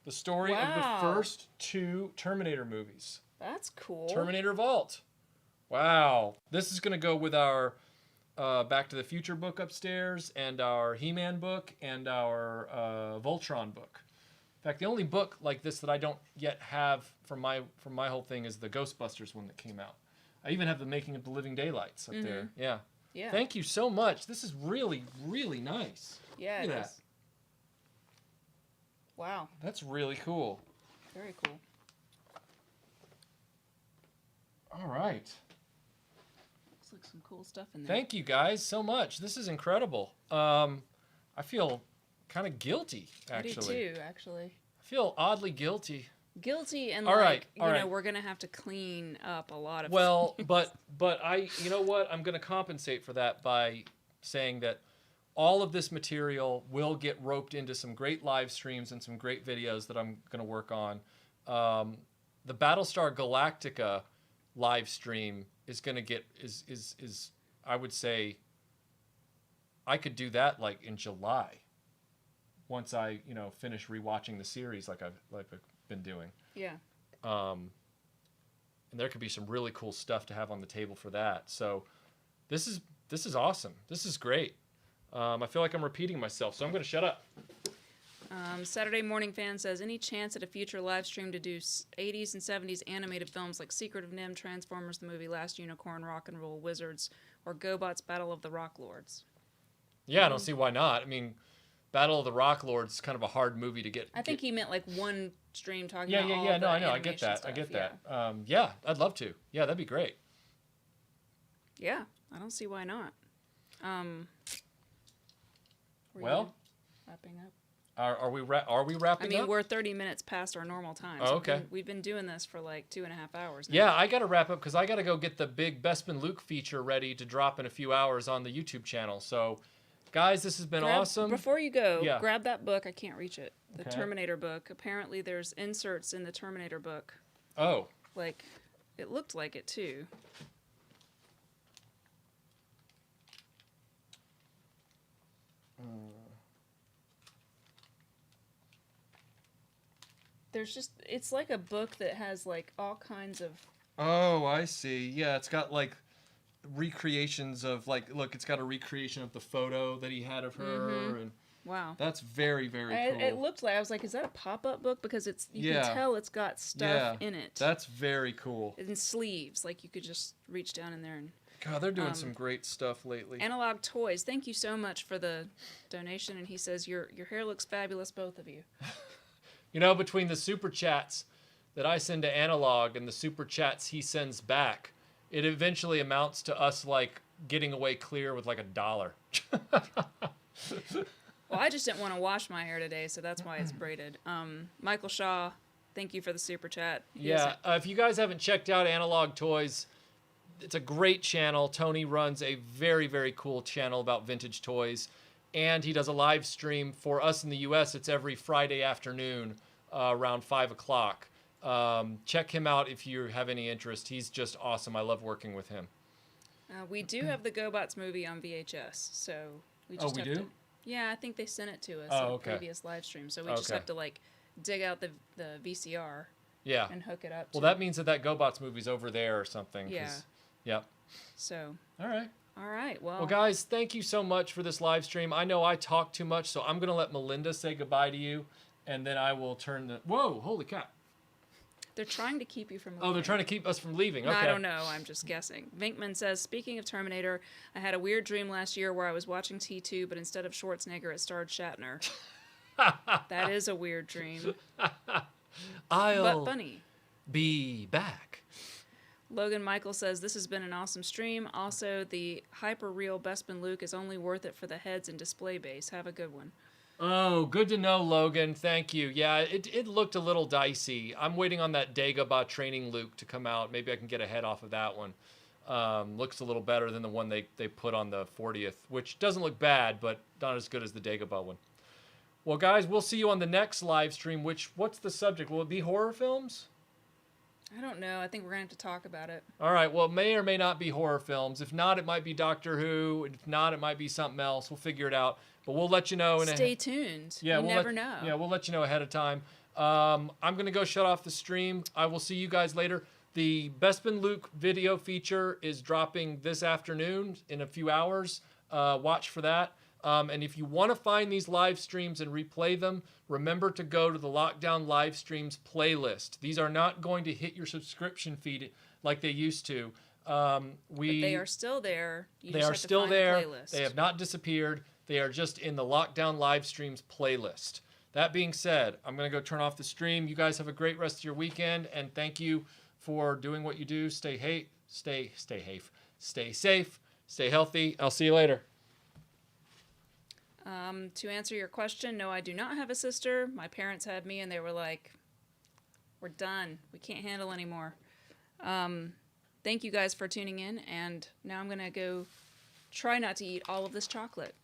B: The story of the first two Terminator movies.
A: That's cool.
B: Terminator Vault. Wow. This is going to go with our Back to the Future book upstairs, and our He-Man book, and our Voltron book. In fact, the only book like this that I don't yet have from my whole thing is the Ghostbusters one that came out. I even have the Making of the Living Daylights up there. Yeah.
A: Yeah.
B: Thank you so much. This is really, really nice.
A: Yeah,
B: Look
A: it
B: at
A: is. Wow.
B: That's really cool.
A: Very cool.
B: All right.
A: Looks like some cool stuff in there.
B: Thank you guys so much. This is incredible. I feel kind of guilty, actually.
A: I do too, actually.
B: I feel oddly guilty.
A: Guilty and
B: All
A: like,
B: right,
A: you know, we're going to have to clean up a lot of
B: Well,
A: things.
B: but I, you know what? I'm going to compensate for that by saying that all of this material will get roped into some great live streams and some great videos that I'm going to work on. the Battlestar Galactica live stream is going to get is I would say I could do that like in July once I, finish rewatching the series like I've been doing.
A: Yeah.
B: And there could be some really cool stuff to have on the table for that. So this is awesome. This is great. I feel like I'm repeating myself, so I'm going to shut up.
A: Saturday Morning Fan says, any chance at a future live stream to do 80s and 70s animated films like Secret of Nim, Transformers the movie, Last Unicorn, Rock and Roll Wizards, or GoBots Battle of the Rock Lords?
B: Yeah, I don't see why not. I mean, Battle of the Rock Lords is kind of a hard movie to get.
A: I think he meant like one stream talking
B: yeah,
A: about
B: yeah,
A: all
B: yeah.
A: the
B: No, I know. I
A: animation
B: get that.
A: stuff.
B: I get that. Yeah, I'd love to. Yeah, that'd be great.
A: Yeah, I don't see why not.
B: Well,
A: wrapping up.
B: Are we wrapping up?
A: I mean, we're 30 minutes past our normal time.
B: Oh, okay.
A: We've been doing this for like 2.5 hours now.
B: Yeah, I got to wrap up because I got to go get the big Bespin Luke feature ready to drop in a few hours on the YouTube channel. So, guys, this has been awesome.
A: Before you go,
B: Yeah.
A: grab that book. I can't reach it. The
B: Okay.
A: Terminator book. Apparently, there's inserts in the Terminator book.
B: Oh.
A: Like, it looked like it too. There's just, it's like a book that has like all kinds of.
B: Oh, I see. Yeah, it's got like recreations of like, look, it's got a recreation of the photo that he had of her, and
A: Wow.
B: that's very, very cool.
A: It looked like, I was like, is that a pop-up book? Because you can tell it's got stuff in it.
B: That's very cool.
A: In sleeves, like you could just reach down in there and.
B: God, they're doing some great stuff lately.
A: Analog Toys, thank you so much for the donation. And he says, your hair looks fabulous, both of you.
B: Between the super chats that I send to Analog and the super chats he sends back, it eventually amounts to us like getting away clear with like $1.
A: Well, I just didn't want to wash my hair today, so that's why it's braided. Michael Shaw, thank you for the super chat.
B: If you guys haven't checked out Analog Toys, it's a great channel. Tony runs a very, very cool channel about vintage toys, and he does a live stream for us in the U.S. It's every Friday afternoon around 5 o'clock. Check him out if you have any interest. He's just awesome. I love working with him.
A: We do have the GoBots movie on VHS, so we just have to. Yeah, I think they sent it to us in a previous live stream, so we just have to like dig out the VCR and hook it up.
B: Well, that means that GoBots movie's over there or something.
A: Yeah.
B: Yep.
A: So.
B: All right.
A: Well,
B: guys, thank you so much for this live stream. I know I talk too much, so I'm going to let Melinda say goodbye to you, and then I will turn the... Whoa, holy cow.
A: They're trying to keep you from leaving.
B: Oh, they're trying to keep us from leaving.
A: No,
B: Okay.
A: I don't know. I'm just guessing. Vinkman says, speaking of Terminator, I had a weird dream last year where I was watching T2, but instead of Schwarzenegger, it starred Shatner. That is a weird dream. But funny.
B: Be back.
A: Logan Michael says, this has been an awesome stream. Also, the hyper-real Bespin Luke is only worth it for the heads and display base. Have a good one.
B: Oh, good to know, Logan. Thank you. Yeah, it looked a little dicey. I'm waiting on that Dagobah training Luke to come out. Maybe I can get a head off of that one. Looks a little better than the one they put on the 40th, which doesn't look bad, but not as good as the Dagobah one. Well, guys, we'll see you on the next live stream, what's the subject? Will it be horror films?
A: I don't know. I think we're going to have to talk about it.
B: All right. Well, it may or may not be horror films. If not, it might be Doctor Who. If not, it might be something else. We'll figure it out. But we'll let you know.
A: Stay tuned. Yeah, you never know.
B: Yeah, we'll let you know ahead of time. I'm going to go shut off the stream. I will see you guys later. The Bespin Luke video feature is dropping this afternoon in a few hours. Watch for that. And if you want to find these live streams and replay them, remember to go to the Lockdown Live Streams playlist. These are not going to hit your subscription feed like they used to.
A: But they are still there.
B: They are still there. They have not disappeared. They are just in the Lockdown Live Streams playlist. That being said, I'm going to go turn off the stream. You guys have a great rest of your weekend, and thank you for doing what you do. Stay safe, stay healthy. I'll see you later.
A: To answer your question, no, I do not have a sister. My parents had me, and they were like, we're done. We can't handle anymore. Thank you guys for tuning in, and now I'm going to go try not to eat all of this chocolate.